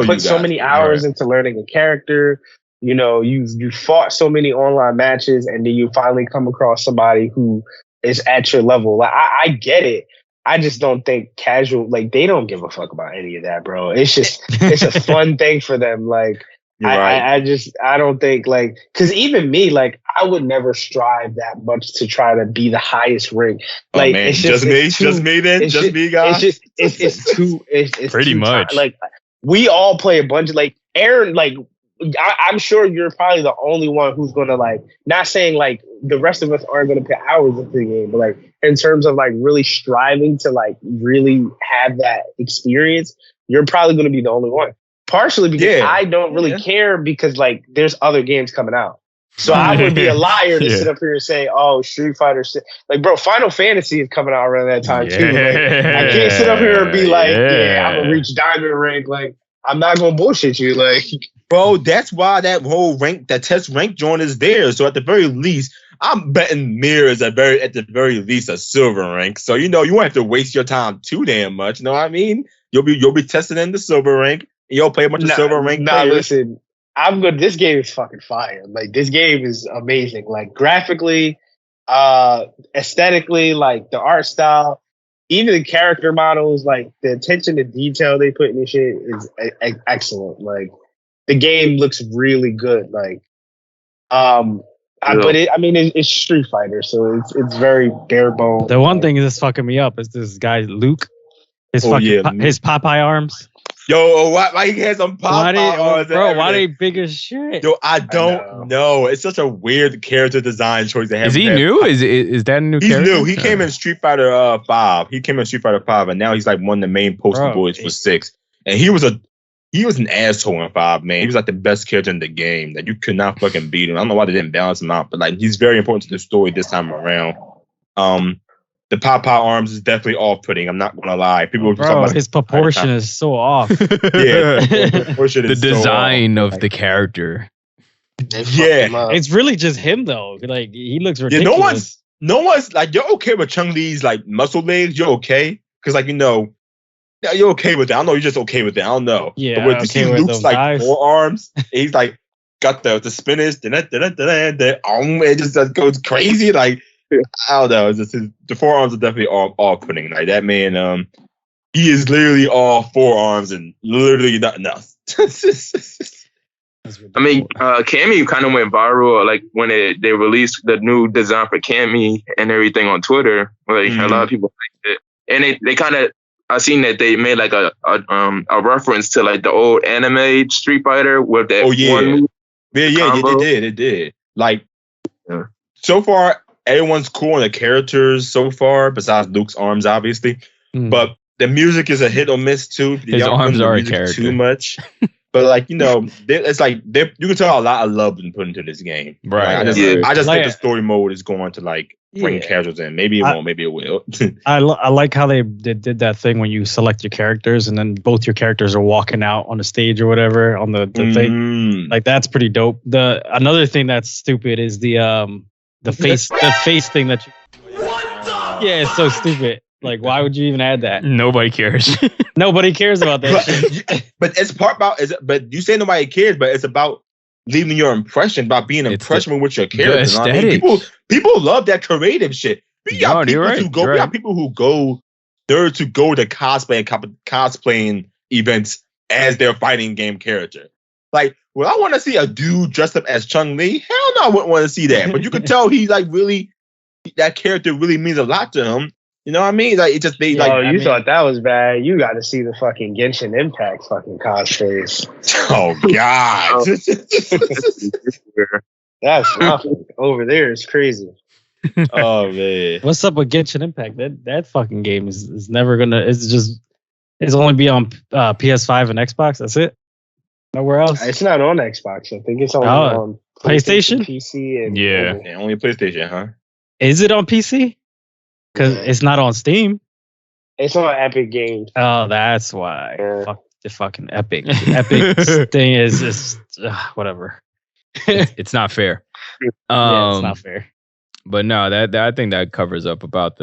put so many hours into learning a character. You fought so many online matches, and then you finally come across somebody who is at your level. Like, I get it. I just don't think casual, like, they don't give a fuck about any of that, bro. It's just it's a fun thing for them. Like, I don't think like, because even me, like, I would never strive that much to try to be the highest rank. Like, it's just me, guys. It's pretty too much. Like, we all play a bunch of, like, Aaron, like, I'm sure you're probably the only one who's gonna, like, not saying like the rest of us aren't gonna put hours into the game, but like in terms of like really striving to like really have that experience, you're probably gonna be the only one. Partially because I don't really care, because like there's other games coming out. So I would be a liar to sit up here and say, "Oh, Street Fighter 6." Like, bro, Final Fantasy is coming out around that time too. Like, I can't sit up here and be like, I'm gonna reach diamond rank. Like, I'm not gonna bullshit you. Like, bro, that's why that whole that test rank joint is there. So at the very least, I'm betting Mir is at the very least a silver rank. So you won't have to waste your time too damn much. You know what I mean? You'll be testing in the silver rank. You'll play a bunch of silver rank players. Listen, I'm good. This game is fucking fire. Like, this game is amazing. Like, graphically, aesthetically, like the art style, even the character models, like the attention to detail they put in this shit is excellent. Like, the game looks really good. Like, but it's Street Fighter, so it's very bare bones. The one thing that's fucking me up is this guy Luke. His Popeye arms. Yo, why he has some Popeye arms? Bro, why they big as shit? Yo, I don't know. It's such a weird character design choice to have. Is he new? Is that a new character? He's new. He came in Street Fighter 5. He came in Street Fighter 5, and now he's like one of the main poster boys for 6. And he was an asshole in 5, man. He was like the best character in the game. That you could not fucking beat him. I don't know why they didn't balance him out, but like he's very important to the story this time around. The Popeye arms is definitely off-putting. I'm not gonna lie. People were talking about his proportion is so off. The design of the character. It's really just him though. Like, he looks ridiculous. No one's like, you're okay with Chun-Li's like muscle legs. You're okay because like you're okay with it. I don't know. You're just okay with it. I don't know. Yeah. But when you see Luke's like forearms, he's like got the spinners. It just goes crazy. Like, I don't know. It's just the forearms are definitely all putting. Like, that man, he is literally all forearms and literally nothing else. I mean, Cammy kind of went viral, like when they released the new design for Cammy and everything on Twitter. Like, a lot of people liked it, and they kind of, I seen that they made like a reference to like the old anime Street Fighter with that one. It did. Like, so far, everyone's cool on the characters so far, besides Luke's arms, obviously. But the music is a hit or miss too. His arms are a character too much. But like, it's like you can tell a lot of love been put into this game. Right. I just think the story mode is going to like bring characters in. Maybe it won't. Maybe it will. I like how they did that thing when you select your characters and then both your characters are walking out on the stage or whatever on the thing. Like, that's pretty dope. Another thing that's stupid is the face thing that you. Yeah, it's so stupid. Like, why would you even add that? Nobody cares. Nobody cares about that. But it's part about but you say nobody cares, but it's about leaving your impression, about being impressionable with your character. I mean, people love that creative shit. We got people who go there to go to cosplaying events as their fighting game character. Like, well, I want to see a dude dressed up as Chun-Li. Hell no, I wouldn't want to see that. But you could tell he's like really, that character really means a lot to him. You know what I mean? Like, it just thought that was bad. You got to see the fucking Genshin Impact fucking cosplays. Oh God, that's nothing. Over there is crazy. Oh man, what's up with Genshin Impact? That fucking game is never gonna. It's only be on PS5 and Xbox. That's it. Nowhere else. It's not on Xbox. I think it's only on PlayStation, PC, and only PlayStation, huh? Is it on PC? Because it's not on Steam. It's on Epic Games. Oh, that's why. Fuck the fucking Epic. Epic thing is whatever. It's not fair. It's not fair. But no, that I think that covers up about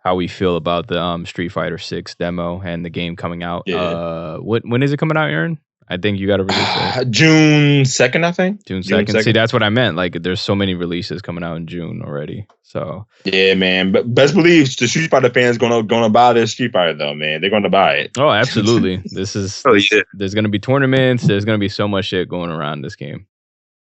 how we feel about the Street Fighter 6 demo and the game coming out. Yeah. When is it coming out, Aaron? I think you got to release that. June 2nd, I think. June 2nd. See, that's what I meant. Like, there's so many releases coming out in June already. So yeah, man. But best believe the Street Fighter fans gonna buy this Street Fighter though, man. They're gonna buy it. Oh, absolutely. There's gonna be tournaments. There's gonna be so much shit going around this game.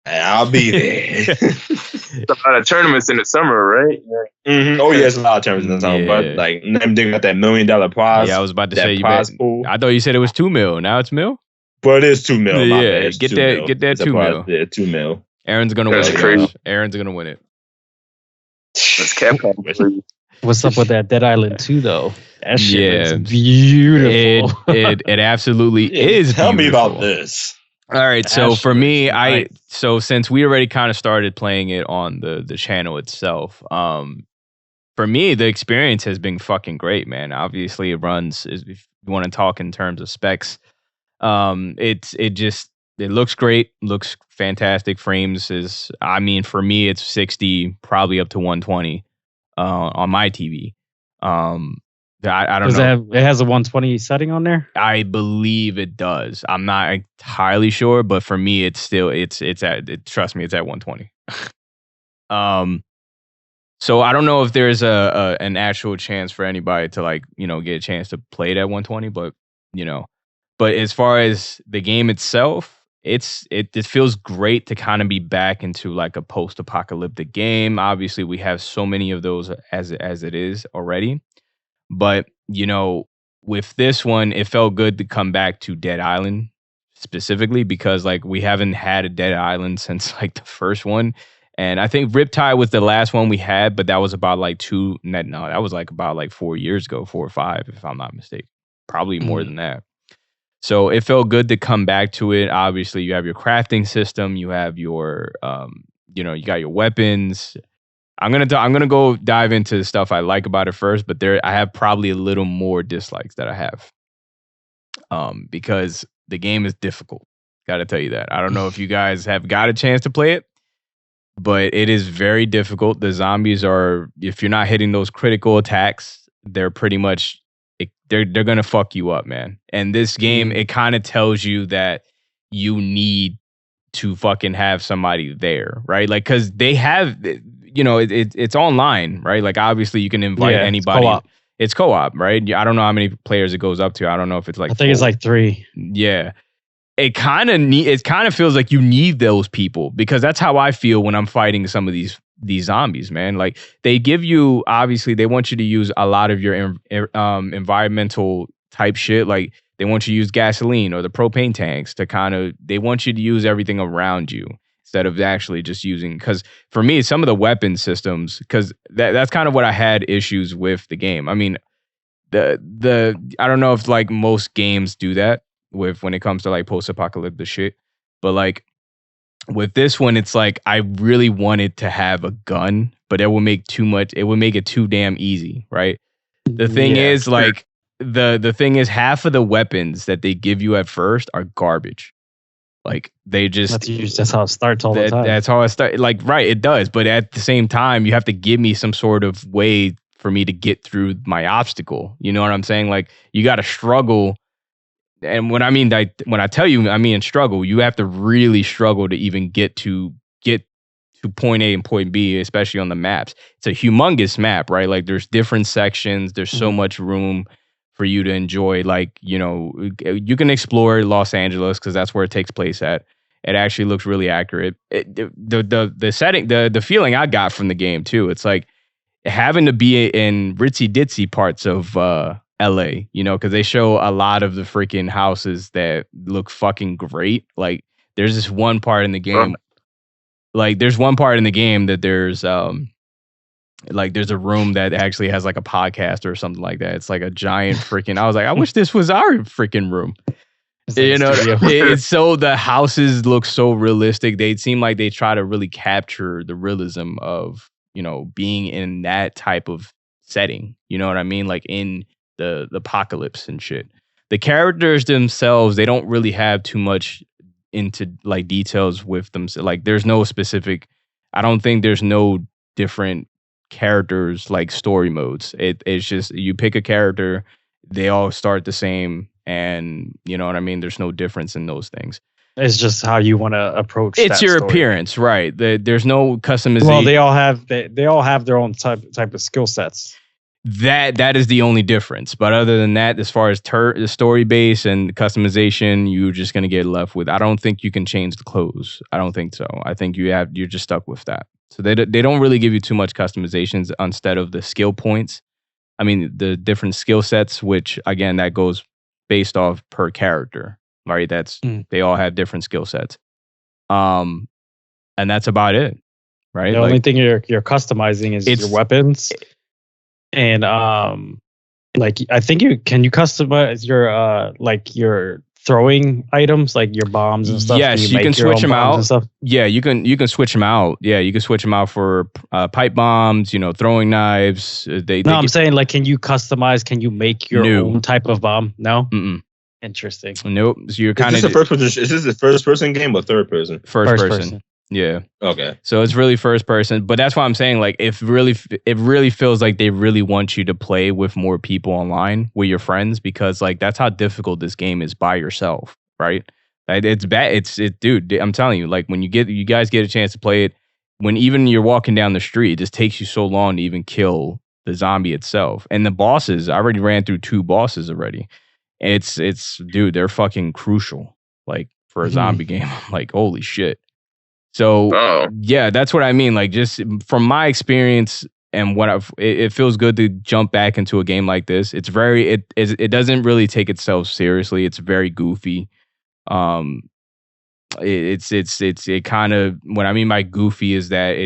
I'll be there. A lot of tournaments in the summer, right? Mm-hmm. Oh, yeah, it's a lot of tournaments in the summer. But like, they got that $1 million prize. Yeah, I was about to say I thought you said it was $2 million. Now it's $1 million. But it is $2 million. Yeah, get that $2 million. Yeah, $2 million. Aaron's gonna win it. Aaron's gonna win it. That's Capcom. What's up with that Dead Island 2 though? That shit is beautiful. It absolutely is. Tell beautiful. me about this. All right, so for me, so since we already kind of started playing it on the channel itself, for me the experience has been fucking great, man. Obviously, it runs. If you want to talk in terms of specs, it looks great, looks fantastic. Frames is, I mean, for me, it's 60, probably up to 120 on my TV. I don't know. It has a 120 setting on there? I believe it does. I'm not entirely sure, but for me, it's still trust me, it's at 120. So I don't know if there's an actual chance for anybody to get a chance to play it at 120, but but as far as the game itself, it feels great to kind of be back into like a post-apocalyptic game. Obviously, we have so many of those as it is already. But, with this one, it felt good to come back to Dead Island specifically because, we haven't had a Dead Island since, the first one. And I think Riptide was the last one we had, but that was about, that was, about 4 years ago, 4 or 5, if I'm not mistaken. Probably more than that. So it felt good to come back to it. Obviously, you have your crafting system. You have your, you got your weapons. I'm gonna go dive into the stuff I like about it first, but I have probably a little more dislikes that I have, because the game is difficult. Got to tell you that. I don't know if you guys have got a chance to play it, but it is very difficult. The zombies are, if you're not hitting those critical attacks, they're pretty much they're gonna fuck you up, man. And this game, it kind of tells you that you need to fucking have somebody there, right? Because they have. It's online, right? Obviously you can invite anybody. It's co-op, right? I don't know how many players it goes up to. I don't know if it's I think it's 3. Yeah. It kind of feels like you need those people because that's how I feel when I'm fighting some of these zombies, man. They give you, obviously they want you to use a lot of your environmental type shit. They want you to use gasoline or the propane tanks they want you to use everything around you, instead of actually just using, because for me, some of the weapon systems, because that's kind of what I had issues with the game. I mean, I don't know if most games do that when it comes to post-apocalyptic shit, but with this one, it's I really wanted to have a gun, but it would make it too damn easy, right? The thing is, the thing is, half of the weapons that they give you at first are garbage. They just that's how it starts all the time. That's how it starts. Right, it does. But at the same time, you have to give me some sort of way for me to get through my obstacle. You know what I'm saying? You got to struggle. And when I tell you, I mean struggle. You have to really struggle to even get to point A and point B, especially on the maps. It's a humongous map, right? There's different sections. There's so much room for you to enjoy. You can explore Los Angeles because that's where it takes place at. It actually looks really accurate. The setting, the feeling I got from the game too, it's having to be in ritzy ditzy parts of LA, because they show a lot of the freaking houses that look fucking great. There's this one part in the game, there's one part in the game that there's there's a room that actually has a podcast or something like that. It's a giant freaking, I was I wish this was our freaking room. It's so, the houses look so realistic. They seem like they try to really capture the realism of, being in that type of setting. You know what I mean? In the apocalypse and shit. The characters themselves, they don't really have too much into details with them. There's no specific, I don't think there's no different characters story modes. It's just you pick a character, they all start the same, and you know what I mean. There's no difference in those things. It's just how you want to approach. It's your story. appearance, right? There's no customization. Well, they all have their own type of skill sets. That is the only difference. But other than that, as far as the story base and customization, you're just gonna get left with. I don't think you can change the clothes. I don't think so. I think you're just stuck with that. So they don't really give you too much customizations instead of the skill points. I mean, the different skill sets, which again, that goes based off per character, right? They all have different skill sets. And that's about it, right? The only thing you're customizing is your weapons. And like I think you customize your throwing items, like your bombs and stuff. Yes, you can switch them out. Yeah, you can switch them out. Yeah, you can switch them out for pipe bombs, throwing knives. I'm saying, like, can you customize? Can you make your own type of bomb? No. Mm-mm. Interesting. Nope. So you're kind of is this a first person game or third person? First person. Yeah. Okay. So it's really first person, but that's why I'm saying, like, it really feels like they really want you to play with more people online with your friends, because like that's how difficult this game is by yourself, right? It's bad. Dude, I'm telling you, like when you guys get a chance to play it, when even you're walking down the street, it just takes you so long to even kill the zombie itself. And the bosses, I already ran through 2 bosses already. It's dude, they're fucking crucial, like for a zombie game. Like, holy shit. So yeah, that's what I mean. Like, just from my experience and it feels good to jump back into a game like this. It's it doesn't really take itself seriously. It's very goofy. It kind of, what I mean by goofy is that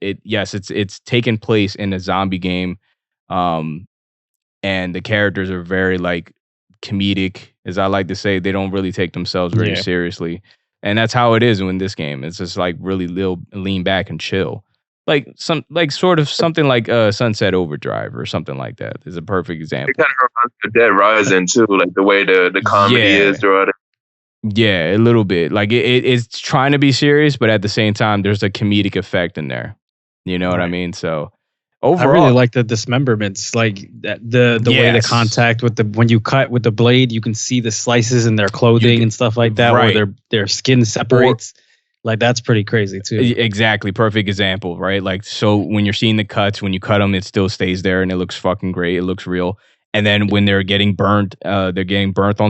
it's taken place in a zombie game, and the characters are very like comedic, as I like to say. They don't really take themselves very seriously. And that's how it is in this game. It's just like really lean back and chill. Like sort of something like Sunset Overdrive or something like that is a perfect example. It kind of reminds me of Dead Rising too, like the way the comedy is throughout it. Yeah, a little bit. Like it's trying to be serious, but at the same time, there's a comedic effect in there. You know what I mean? So overall, I really like the dismemberments, like the way the contact when you cut with the blade, you can see the slices in their clothing and stuff like that, where their skin separates. Like, that's pretty crazy too. Exactly, perfect example, right? Like, so when you're seeing the cuts, when you cut them, it still stays there and it looks fucking great. It looks real. And then when they're getting burnt, on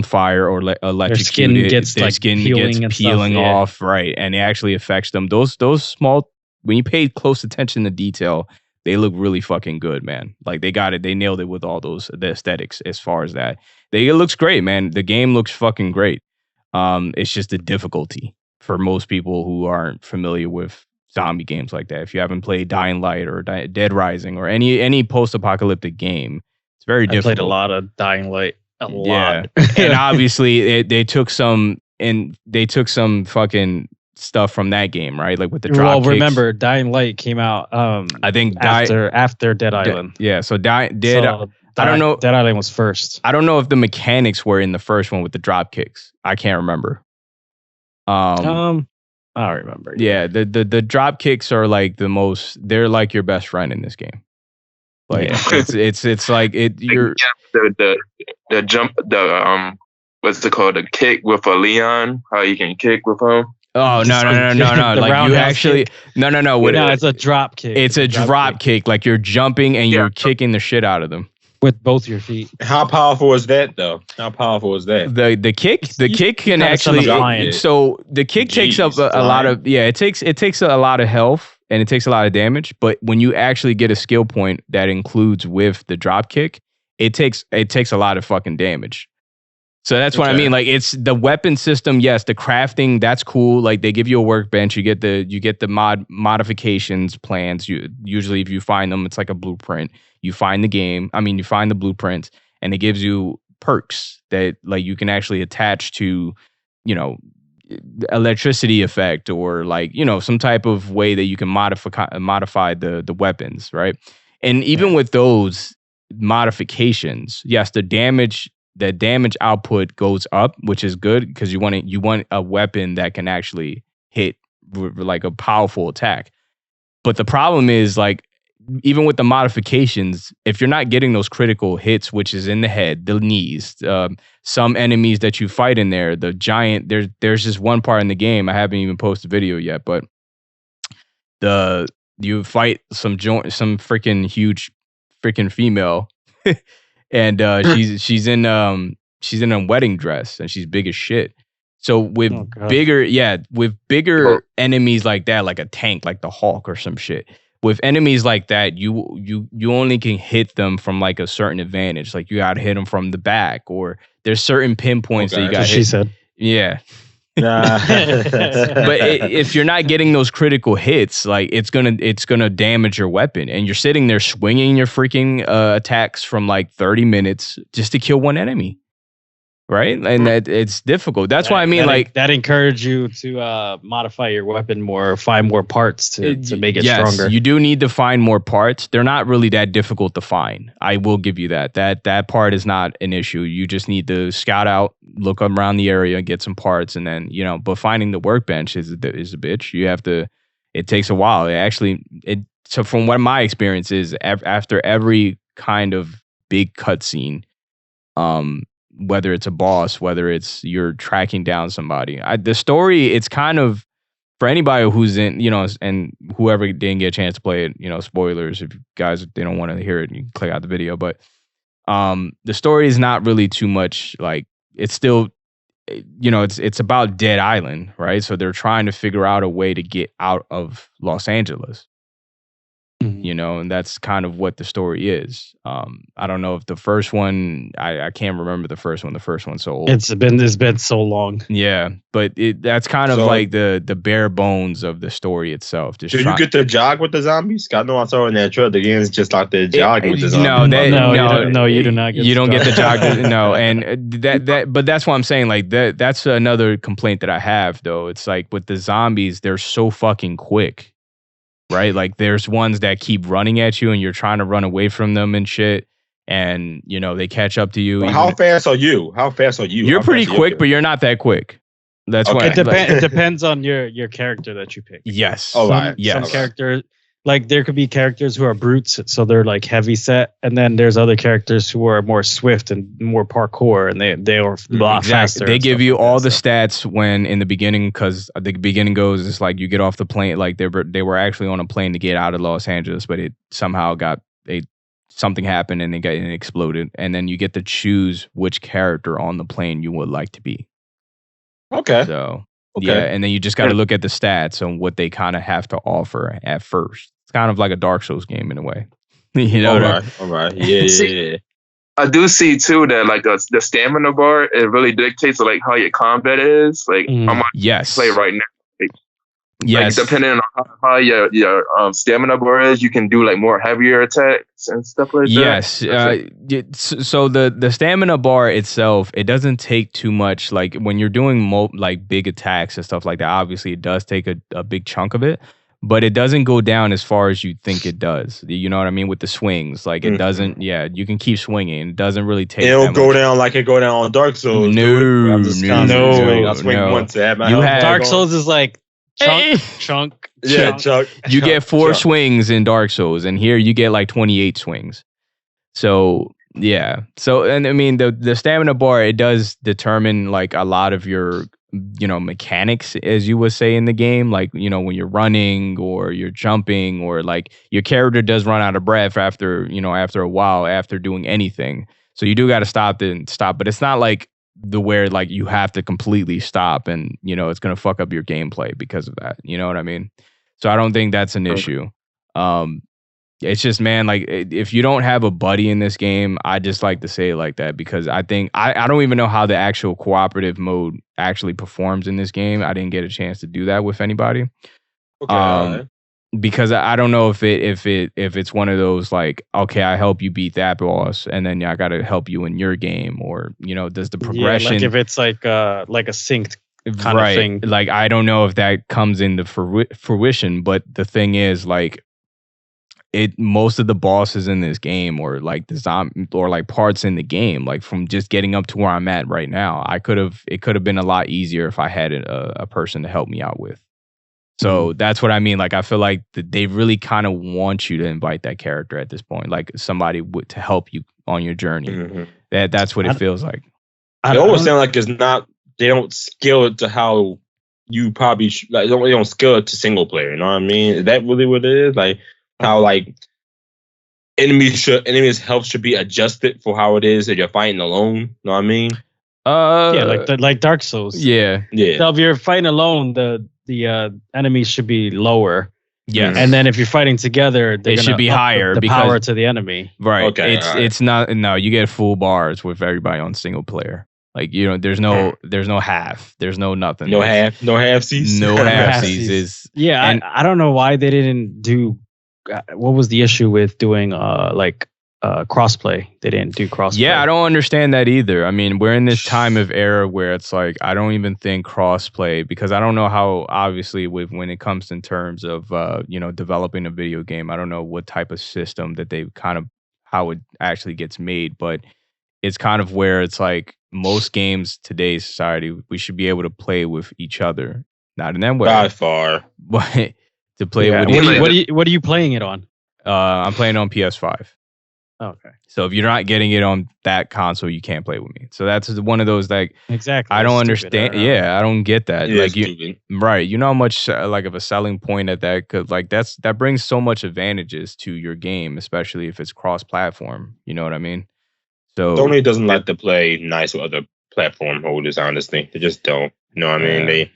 fire or electrocuted, their skin gets peeling off, right? And it actually affects them. Those small, when you pay close attention to detail, they look really fucking good, man. Like, they got it. They nailed it with all the aesthetics as far as that. It looks great, man. The game looks fucking great. It's just the difficulty for most people who aren't familiar with zombie games like that. If you haven't played Dying Light or Dead Rising or any post-apocalyptic game, it's very difficult. I played a lot of Dying Light. A lot. And obviously they took some fucking stuff from that game, right? Like with the drop kicks. Remember, Dying Light came out I think after Dead Island. So I don't know. Dead Island was first. I don't know if the mechanics were in the first one with the drop kicks. I can't remember. I don't remember. Yeah, the drop kicks are like they're like your best friend in this game. Like it's like it. You're the jump, what's it called? The kick with a Leon. How you can kick with him. Oh no! Like, you actually no. It's a drop kick. It's a drop kick. Like, you're jumping and you're kicking the shit out of them with both your feet. How powerful is that, though? How powerful is that? The kick can actually. So the kick takes up a lot of. Yeah, it takes a lot of health and it takes a lot of damage. But when you actually get a skill point that includes with the drop kick, it takes a lot of fucking damage. So that's what I mean. Like, it's the weapon system. Yes, the crafting, that's cool. Like, they give you a workbench. You get the modifications plans. Usually, if you find them, it's like a blueprint. You find you find the blueprints, and it gives you perks that, like, you can actually attach to, electricity effect or, like, some type of way that you can modify the weapons, right? And even with those modifications, yes, the damage output goes up, which is good because you want a weapon that can actually hit like a powerful attack. But the problem is, like, even with the modifications, if you're not getting those critical hits, which is in the head, the knees, some enemies that you fight in there, the giant, there's just one part in the game, I haven't even posted a video yet, but you fight some freaking huge freaking female and she's in a wedding dress and she's big as shit. So with bigger enemies like that, like a tank, like the Hulk or some shit, with enemies like that, you only can hit them from like a certain advantage. Like you got to hit them from the back, or there's certain pinpoints that you got to hit. She said, yeah. But if you're not getting those critical hits, like it's gonna damage your weapon, and you're sitting there swinging your freaking attacks from like 30 minutes just to kill one enemy. Right, and that it's difficult. That's why I mean, that encourage you to modify your weapon more, find more parts to make it stronger. You do need to find more parts. They're not really that difficult to find. I will give you that. That part is not an issue. You just need to scout out, look around the area, get some parts, and then But finding the workbench is a bitch. You have to. It takes a while. So from what my experience is, after every kind of big cutscene, whether it's a boss, whether it's you're tracking down somebody. The story, it's kind of, for anybody who's in, and whoever didn't get a chance to play it, spoilers, if you guys, they don't want to hear it, you can click out the video. But the story is not really too much, like, it's still, it's about Dead Island, right? So they're trying to figure out a way to get out of Los Angeles. And that's kind of what the story is. I don't know if the first one, I can't remember the first one. The first one's so old. It's been so long. Yeah, but that's kind of like the bare bones of the story itself. Do you get to jog with the zombies? I know I saw in that trailer the game's just like the jogging with the zombies. No, you do not. You don't get the jog. No, and but that's what I'm saying. Like that's another complaint that I have, though. It's like with the zombies, they're so fucking quick. Right? Like there's ones that keep running at you and you're trying to run away from them and shit. And, they catch up to you. Well, how fast are you? You're pretty quick, but you're not that quick. That's why. It depends on your character that you pick. Yes. Some characters, like there could be characters who are brutes, so they're like heavy set. And then there's other characters who are more swift and more parkour, and they are a lot faster. They give you all the stats when in the beginning, because the beginning goes, it's like you get off the plane, like they were actually on a plane to get out of Los Angeles, but it somehow something happened and it exploded. And then you get to choose which character on the plane you would like to be. Okay. So yeah, and then you just got to look at the stats and what they kind of have to offer at first. It's kind of like a Dark Souls game in a way. All right. Yeah. I do see too that like the stamina bar, it really dictates like how your combat is. Like how much play right now. Like, depending on how your stamina bar is, you can do like more heavier attacks and stuff like that. Yes. So the stamina bar itself, it doesn't take too much. Like when you're doing like big attacks and stuff like that, obviously it does take a big chunk of it, but it doesn't go down as far as you think it does. You know what I mean? With the swings, like it doesn't. Yeah, you can keep swinging. It doesn't really take. It'll go down like it go down on Dark Souls. No. I swing once. Dark Souls is like. Chunk. You get 4 swings in Dark Souls, and here you get like 28 swings. So yeah. So and I mean the stamina bar, it does determine like a lot of your mechanics, as you would say in the game. Like when you're running or you're jumping, or like your character does run out of breath after a while after doing anything. So you do got to stop, but it's not like where like you have to completely stop and it's going to fuck up your gameplay because of that. You know what I mean? So I don't think that's an issue. It's just, man, like if you don't have a buddy in this game, I just like to say it like that, because I think I don't even know how the actual cooperative mode actually performs in this game. I didn't get a chance to do that with anybody. Okay. Because I don't know if it's one of those like, okay, I help you beat that boss, and then I got to help you in your game, or does the progression? Like if it's like a synced kind of thing. Like I don't know if that comes into fruition, but the thing is, like most of the bosses in this game, or like the zombie, or like parts in the game, like from just getting up to where I'm at right now, it could have been a lot easier if I had a person to help me out with. So that's what I mean. Like, I feel like they really kind of want you to invite that character at this point, like somebody to help you on your journey. Mm-hmm. That's what it feels like. It almost sounds like it's not. They don't scale it to how you probably like. They don't scale it to single player. You know what I mean? Is that really what it is? Like how like enemies' health should be adjusted for how it is if you're fighting alone. You know what I mean? Yeah, like Dark Souls. Yeah. So if you're fighting alone, the enemies should be lower. Yes. And then if you're fighting together, they should be higher the power to the enemy. Right. Okay. It's not. No, you get full bars with everybody on single player. Like, you know, there's no half. There's no nothing. No halfsies. No halfsies is. Yeah, and I don't know why they didn't do. What was the issue with doing crossplay? They didn't do crossplay. Yeah, I don't understand that either. I mean, we're in this time of era where it's like I don't even think crossplay, because I don't know how, obviously, when it comes in terms of developing a video game, I don't know what type of system that they kind of how it actually gets made, but it's kind of where it's like most games today's society, we should be able to play with each other, not in that way By far, but to play with. What are you playing it on? I'm playing on PS5. Okay. So if you're not getting it on that console, you can't play with me. So that's one of those, like, exactly. I don't understand. I don't get that. Yeah, like right. You know how much like of a selling point at that, because like that brings so much advantages to your game, especially if it's cross-platform. You know what I mean? So Sony doesn't like to play nice with other platform holders. Honestly, they just don't. You know what I mean?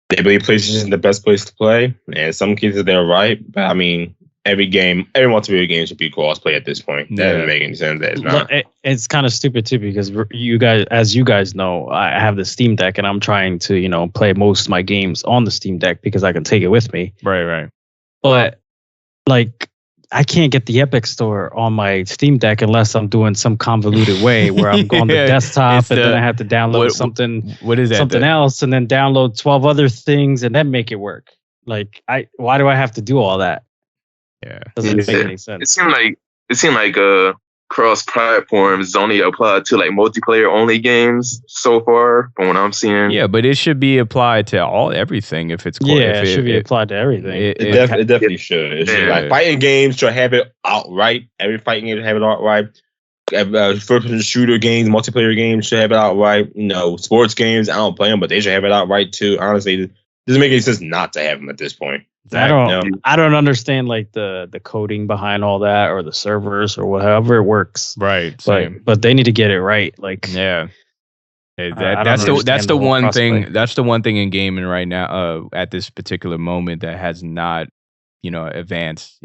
They believe PlayStation is the best place to play, and in some cases they're right. But I mean, every multiplayer game should be crossplay at this point. That doesn't make any sense. That it's not. It's kind of stupid too, because as you guys know, I have the Steam Deck, and I'm trying to play most of my games on the Steam Deck because I can take it with me. Right. But like, I can't get the Epic Store on my Steam Deck unless I'm doing some convoluted way where I'm on the desktop and then I have to download something else and then download 12 other things and then make it work. Like, why do I have to do all that? Yeah, doesn't make any sense. It seemed like cross platforms only apply to like multiplayer only games so far from what I'm seeing. Yeah, but it should be applied to everything if it's it should be applied to everything. It definitely should. It should. Like, fighting games should have it outright. Every fighting game should have it outright. First-person shooter games, multiplayer games should have it outright. Sports games, I don't play them, but they should have it outright too. Honestly, it doesn't make any sense not to have them at this point. I don't understand like the coding behind all that, or the servers, or however it works. Right. But they need to get it right. Like, yeah. That's the one thing. That's the one thing in gaming right now. At this particular moment, that has not, advanced.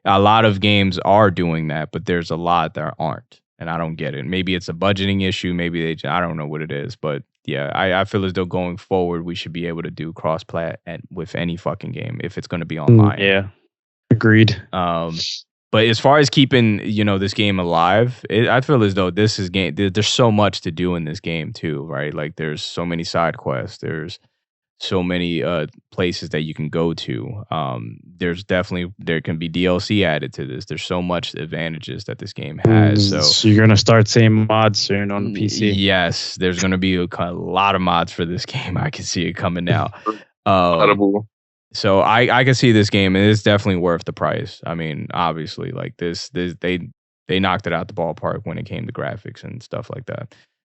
A lot of games are doing that, but there's a lot that aren't, and I don't get it. Maybe it's a budgeting issue. Maybe I don't know what it is, but. Yeah, I feel as though going forward, we should be able to do cross-plat with any fucking game if it's going to be online. Yeah, agreed. But as far as keeping, this game alive, I feel as though this is game. There's so much to do in this game too, right? Like, there's so many side quests. There's so many places that you can go to. There can be DLC added to this. There's so much advantages that this game has. So you're gonna start seeing mods soon on the PC. Yes, there's gonna be a lot of mods for this game. I can see it coming now. So I can see this game, and it's definitely worth the price. I mean, obviously, like this they knocked it out the ballpark when it came to graphics and stuff like that.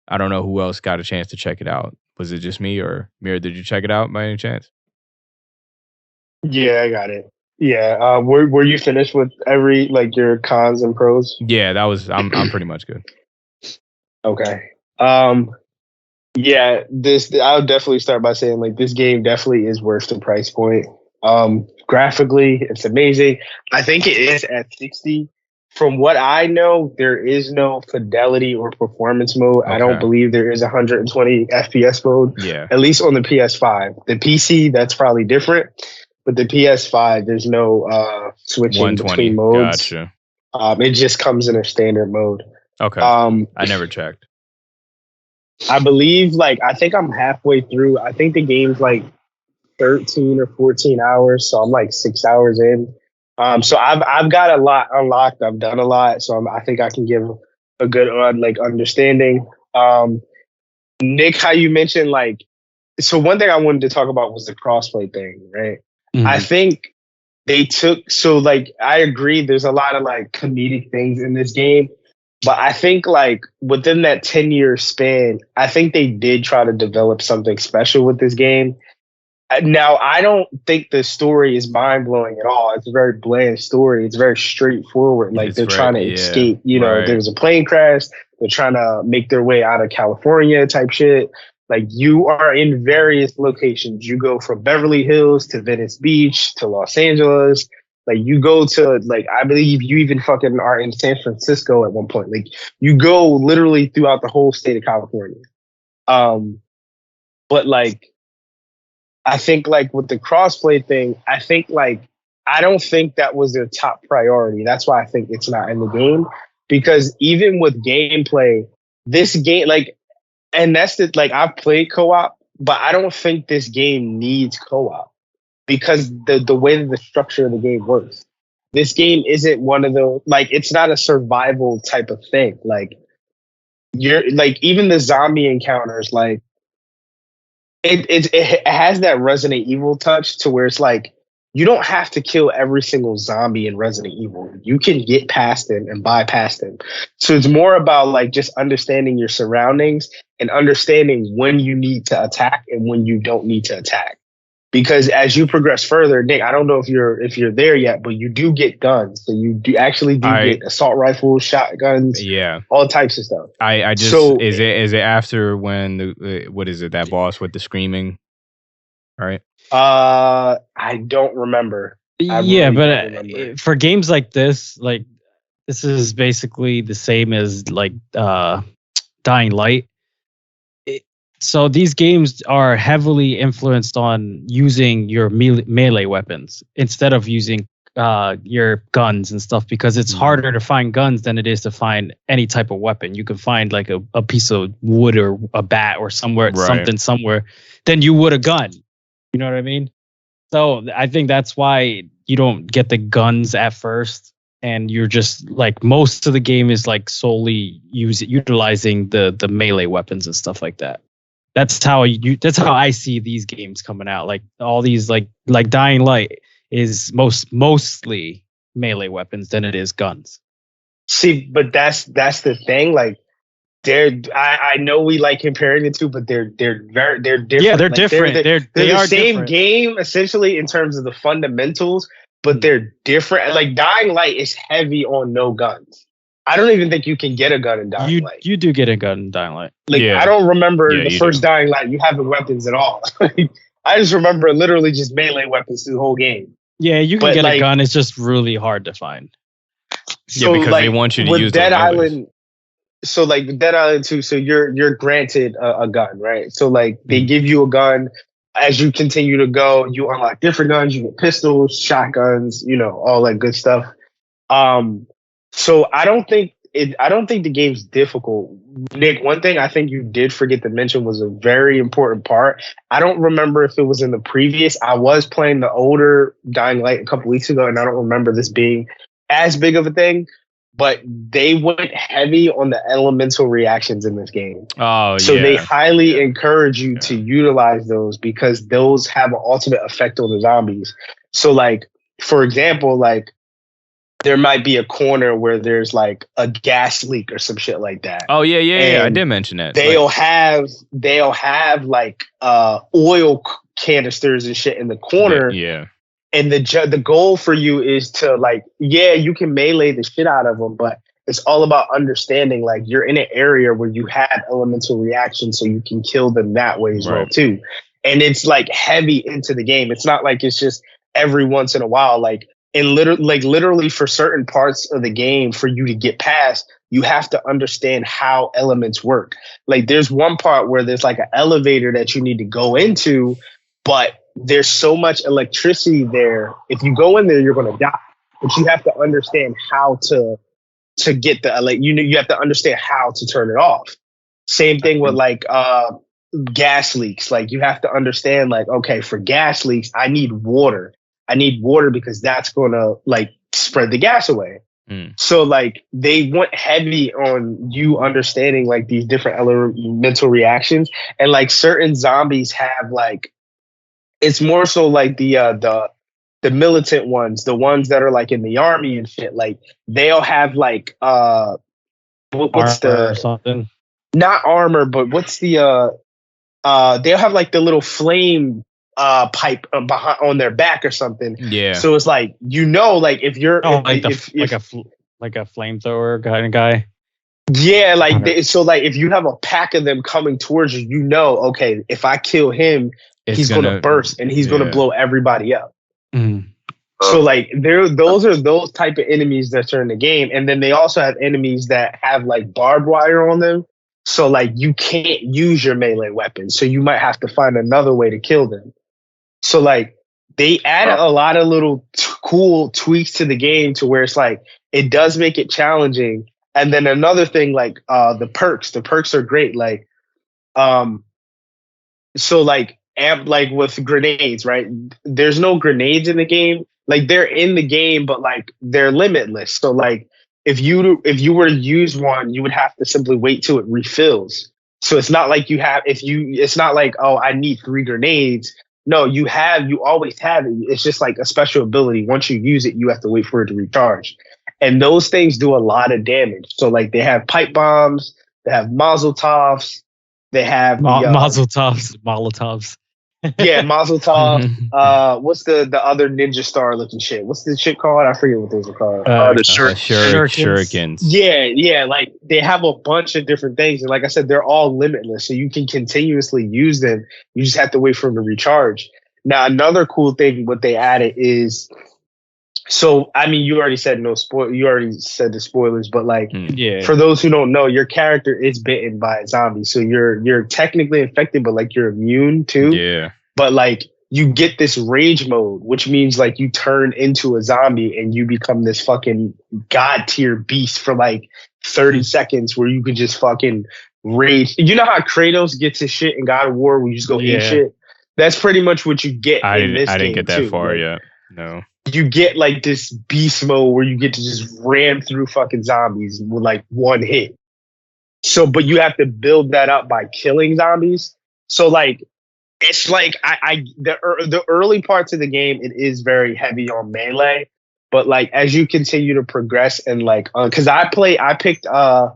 I don't know who else got a chance to check it out. Was it just me, or Mira? Did you check it out by any chance? Yeah, I got it. Yeah, were you finished with every your cons and pros? Yeah, that was. I'm pretty much good. Okay. Yeah, I'll definitely start by saying this game definitely is worth the price point. Graphically, it's amazing. I think it is at 60. From what I know, there is no fidelity or performance mode. Okay. I don't believe there is 120 FPS mode. Yeah. At least on the PS5. The PC, that's probably different. But the PS5, there's no switching between modes. Gotcha. It just comes in a standard mode. Okay. I never checked. I believe, I think I'm halfway through. I think the game's 13 or 14 hours. So I'm 6 hours in. So I've got a lot unlocked. I've done a lot, so I think I can give a good understanding. Nick, how you mentioned so one thing I wanted to talk about was the crossplay thing, right? I think they took, so like, I agree, there's a lot of like comedic things in this game, but I think like within that 10-year span, I think they did try to develop something special with this game. Now, I don't think the story is mind blowing at all. It's a very bland story. It's very straightforward. Like they're trying to escape. You know, there was a plane crash. They're trying to make their way out of California type shit. Like you are in various locations. You go from Beverly Hills to Venice Beach to Los Angeles. Like you go to, like, I believe you even fucking are in San Francisco at one point. Like you go literally throughout the whole state of California. But like, I think like with the crossplay thing, I think like, I don't think that was their top priority. That's why I think it's not in the game, because even with gameplay, this game, like, and that's the, like, I've played co-op, but I don't think this game needs co-op because the way that the structure of the game works. This game isn't one of the, like, it's not a survival type of thing. Like, you're like, even the zombie encounters, like, it has that Resident Evil touch to where it's like, you don't have to kill every single zombie in Resident Evil. You can get past them and bypass them. So it's more about like just understanding your surroundings and understanding when you need to attack and when you don't need to attack. Because as you progress further, Nick, I don't know if you're there yet, but you do get guns. So you do get assault rifles, shotguns, all types of stuff. I just, so, is it after when what is it, that boss with the screaming? All right. I don't remember. For games like this is basically the same as like Dying Light. So these games are heavily influenced on using your melee weapons instead of using your guns and stuff, because it's harder to find guns than it is to find any type of weapon. You can find like a piece of wood or a bat or somewhere than you would a gun. You know what I mean? So I think that's why you don't get the guns at first, and you're just like, most of the game is like solely utilizing the melee weapons and stuff like that. That's how I see these games coming out. Like all these like Dying Light is mostly melee weapons than it is guns. See, but that's the thing. Like I know we like comparing the two, but they're different. Yeah, they're different. They're the same game essentially in terms of the fundamentals, but they're different. Like Dying Light is heavy on no guns. I don't even think you can get a gun in Dying Light. You do get a gun in Dying Light. Like I don't remember the first Dying Light. You having weapons at all. I just remember literally just melee weapons through the whole game. Yeah, you can get a gun. It's just really hard to find. So because they want you to use Dead Island. So like Dead Island 2, so you're granted a gun, right? So like they give you a gun. As you continue to go, you unlock different guns. You get pistols, shotguns, all that good stuff. So I don't think the game's difficult. Nick, one thing I think you did forget to mention was a very important part. I don't remember if it was in the previous. I was playing the older Dying Light a couple weeks ago, and I don't remember this being as big of a thing. But they went heavy on the elemental reactions in this game. So they highly encourage you to utilize those because those have an ultimate effect on the zombies. So like, for example, like there might be a corner where there's like a gas leak or some shit like that. Oh yeah. I did mention that. They'll have like oil canisters and shit in the corner. Yeah. And the goal for you is to like, you can melee the shit out of them, but it's all about understanding like you're in an area where you have elemental reactions, so you can kill them that way as well too. And it's like heavy into the game. It's not like it's just every once in a while. Like literally for certain parts of the game, for you to get past, you have to understand how elements work. Like there's one part where there's like an elevator that you need to go into, but there's so much electricity there. If you go in there, you're going to die. But you have to understand how to get you have to understand how to turn it off. Same thing with like gas leaks. Like you have to understand like, okay, for gas leaks, I need water. I need water because that's going to like spread the gas away. So like they went heavy on you understanding like these different elemental reactions, and like certain zombies have like, it's more so like the the militant ones, the ones that are like in the army and shit, like they'll have like what's armor or something? Not armor, but what's the they'll have like the little flame pipe behind on their back or something. Yeah. So it's like, like if you're like a flamethrower kind of guy. Yeah, like so like if you have a pack of them coming towards you, okay, if I kill him, he's gonna burst and he's gonna blow everybody up. Mm. So like those are those type of enemies that are in the game, and then they also have enemies that have like barbed wire on them. So like you can't use your melee weapon, so you might have to find another way to kill them. So like they added a lot of little cool tweaks to the game to where it's like it does make it challenging. And then another thing, like the perks are great. Like so like like with grenades, right? There's no grenades in the game. Like they're in the game, but like they're limitless. So like if you were to use one, you would have to simply wait till it refills. So it's not like it's not like, oh, I need 3 grenades. No, you always have it. It's just like a special ability. Once you use it, you have to wait for it to recharge. And those things do a lot of damage. So like they have pipe bombs, they have Mazel Tovs, they have Molotovs. Yeah, Mazel Tov. What's the other ninja star looking shit? What's the shit called? I forget what those are called. The shurikens. Yeah. Like they have a bunch of different things, and like I said, they're all limitless, so you can continuously use them. You just have to wait for them to recharge. Now, another cool thing what they added is, so I mean, you already said no spoil. You already said the spoilers, but like, for those who don't know, your character is bitten by a zombie, so you're technically infected, but like you're immune too. Yeah. But like you get this rage mode, which means like you turn into a zombie and you become this fucking god tier beast for like 30 seconds, where you could just fucking rage. You know how Kratos gets his shit in God of War, where you just go eat shit. That's pretty much what you get. I didn't get that far yet. No. You get like this beast mode where you get to just ram through fucking zombies with like one hit. So, but you have to build that up by killing zombies. So like, it's like the early parts of the game, it is very heavy on melee, but like as you continue to progress and like, cause I picked I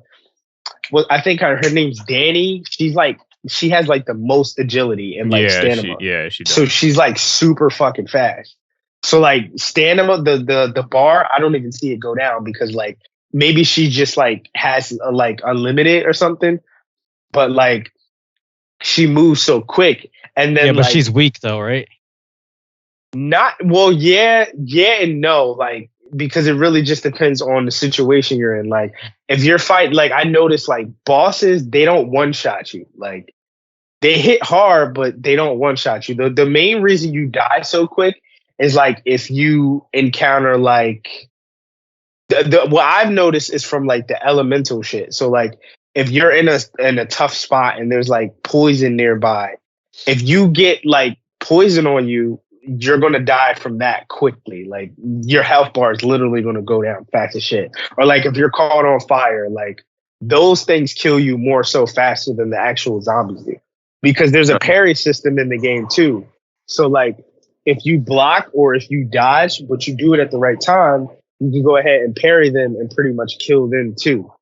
think her name's Danny. She has like the most agility and like stamina. She does. So she's like super fucking fast. So like stamina, the bar, I don't even see it go down, because like maybe she just like has like unlimited or something, but like she moves so quick. And then but she's weak though, right? Yeah and no, like, because it really just depends on the situation you're in. Like if you're fighting, like I noticed like bosses, they don't one shot you. Like they hit hard, but they don't one shot you. The main reason you die so quick is like if you encounter like what I've noticed is from like the elemental shit. So like if you're in a tough spot and there's like poison nearby, if you get like poison on you, you're gonna die from that quickly. Like your health bar is literally gonna go down fast as shit. Or like if you're caught on fire, like those things kill you more so faster than the actual zombies do. Because there's a parry system in the game too. So like if you block or if you dodge, but you do it at the right time, you can go ahead and parry them and pretty much kill them too.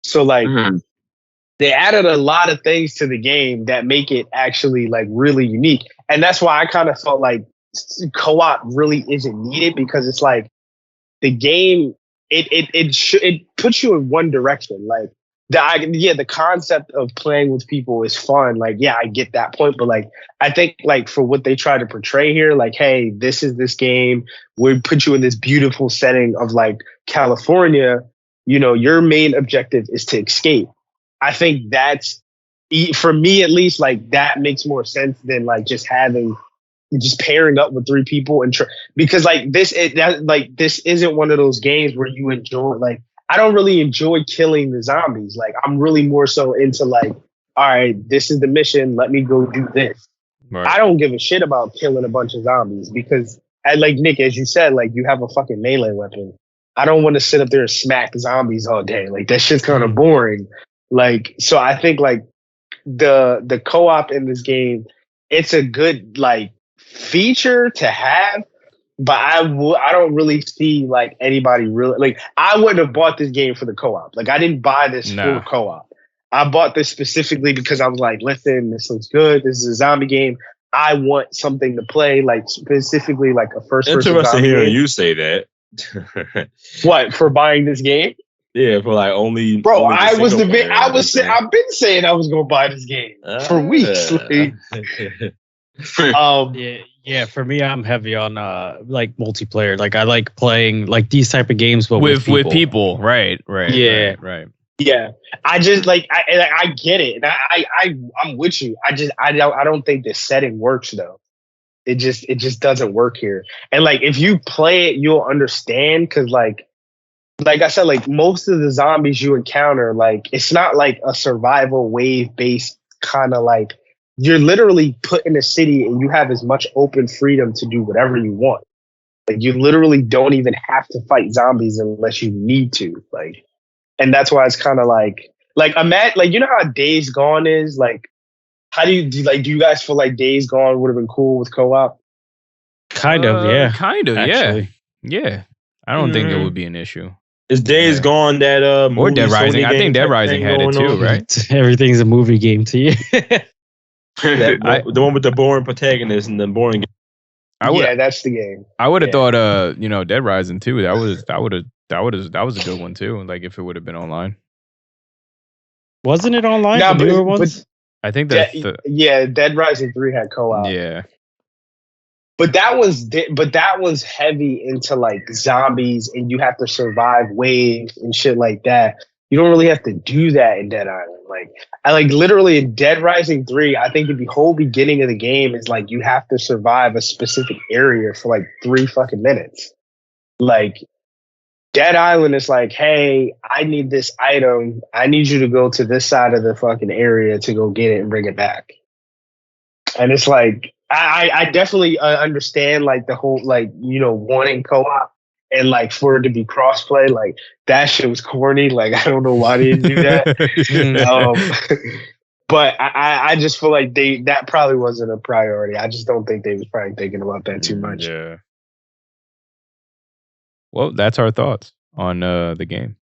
So like they added a lot of things to the game that make it actually like really unique. And that's why I kind of felt like co-op really isn't needed, because it's like the game, it puts you in one direction. Like the concept of playing with people is fun. Like, yeah, I get that point. But like, I think like for what they try to portray here, like, hey, this is this game. We put you in this beautiful setting of like California. You know, your main objective is to escape. I think that's, for me at least, like that makes more sense than like just pairing up with 3 people and because like this isn't one of those games where you enjoy, like, I don't really enjoy killing the zombies. Like I'm really more so into like, all right, this is the mission. Let me go do this. Right. I don't give a shit about killing a bunch of zombies, because like Nick, as you said, like you have a fucking melee weapon. I don't want to sit up there and smack zombies all day. Like that shit's kind of boring. Like, so I think like the co-op in this game, it's a good like feature to have, But I don't really see like anybody really like. I wouldn't have bought this game for the co-op. Like I didn't buy this for co-op. I bought this specifically because I was like, listen, this looks good. This is a zombie game. I want something to play, like specifically like a first-person. Interesting hearing you say that. What, for buying this game? Yeah, for like only. Bro, only I've been saying I was gonna buy this game for weeks. Like, yeah. For me, I'm heavy on like multiplayer. Like I like playing like these type of games, but with people. Right. Yeah. Right. Yeah, I just like I get it, and I'm with you. I don't think the setting works though. It just doesn't work here. And like if you play it, you'll understand because like I said, like most of the zombies you encounter, like it's not like a survival wave based kind of like you're literally put in a city and you have as much open freedom to do whatever you want. Like you literally don't even have to fight zombies unless you need to. Like, and that's why it's kind of like imagine, like you know how Days Gone is. Like, how do you guys feel like Days Gone would have been cool with co-op? Kind of, yeah. Kind of, actually. Yeah. I don't think it would be an issue. Is Days Gone that or Dead Rising? I think Dead Rising had it too, right? Everything's a movie game to you. The one with the boring protagonist and the boring game. Yeah, that's the game. I would have thought Dead Rising too. That was a good one too. Like if it would have been online. Wasn't it online? No, the newer ones? I think that Dead Rising 3 had co-op. Yeah. But that was heavy into like zombies and you have to survive waves and shit like that. You don't really have to do that in Dead Island. Like I like literally in Dead Rising 3, I think the whole beginning of the game is like you have to survive a specific area for like 3 fucking minutes. Like Dead Island is like, hey, I need this item. I need you to go to this side of the fucking area to go get it and bring it back. And it's like, I definitely understand like the whole, like, wanting co-op and like for it to be crossplay. Like that shit was corny. Like, I don't know why they didn't do that. But I just feel like that probably wasn't a priority. I just don't think they was probably thinking about that too much. Yeah. Well, that's our thoughts on the game.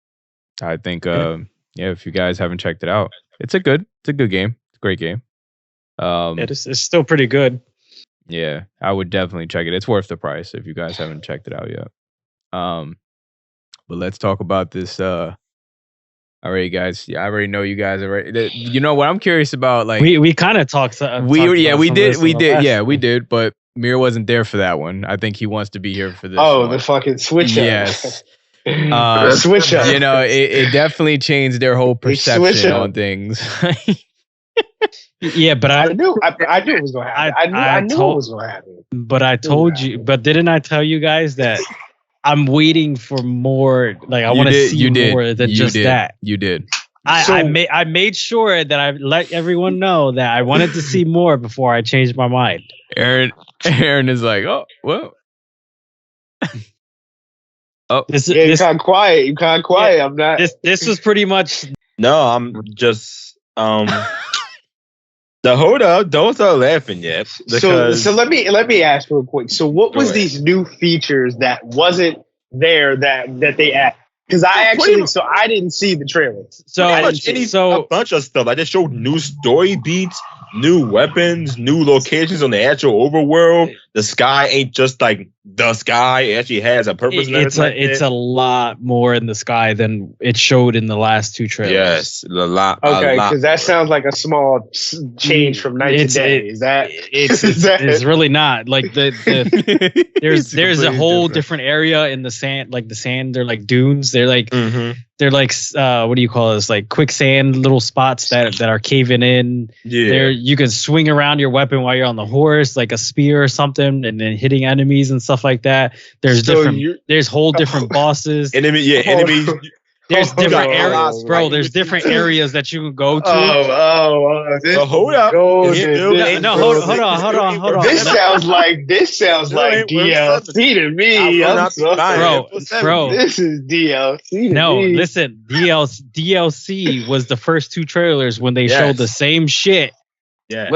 I think, if you guys haven't checked it out, it's a good game. It's a great game. It's still pretty good. Yeah, I would definitely check it. It's worth the price if you guys haven't checked it out yet. But let's talk about this. All right, guys. Yeah, I already know you guys already. You know what I'm curious about? Like we kind of talked. We did. But Mir wasn't there for that one. I think he wants to be here for this. Oh, one. The fucking switch up. Yes. Switch up. It definitely changed their whole perception on things. Yeah, but I knew it was going to happen. I knew it was going to happen. But I told you. But didn't I tell you guys that I'm waiting for more? Like I want to see more than just that. You did. I made sure that I let everyone know that I wanted to see more before I changed my mind. Aaron is like, oh well. You kind of quiet. Yeah, I'm not. This was pretty much. No, I'm just. Hold up! Don't start laughing yet. So let me ask real quick. So what was these new features that wasn't there that they added? Because I didn't see the trailers. So a bunch of stuff. I just showed new story beats, new weapons, new locations on the actual overworld. The sky ain't just like the sky. It actually has a purpose. It's a lot more in the sky than it showed in the last 2 trailers. Yes, a lot. Okay, because that sounds like a small change from night to day. It's really not. Like there's a whole different area in the sand. Like the sand, they're like dunes. They're like they're like what do you call this? Like quicksand little spots that are caving in. Yeah, you can swing around your weapon while you're on the horse, like a spear or something, and then hitting enemies and stuff like that. There's whole different bosses. Enemies. There's different areas, bro. There's different areas that you can go to. Hold up. Hold on. This sounds like DLC to me. Bro. This is DLC. No, listen. DLC was the first 2 trailers when they showed the same shit. Yeah.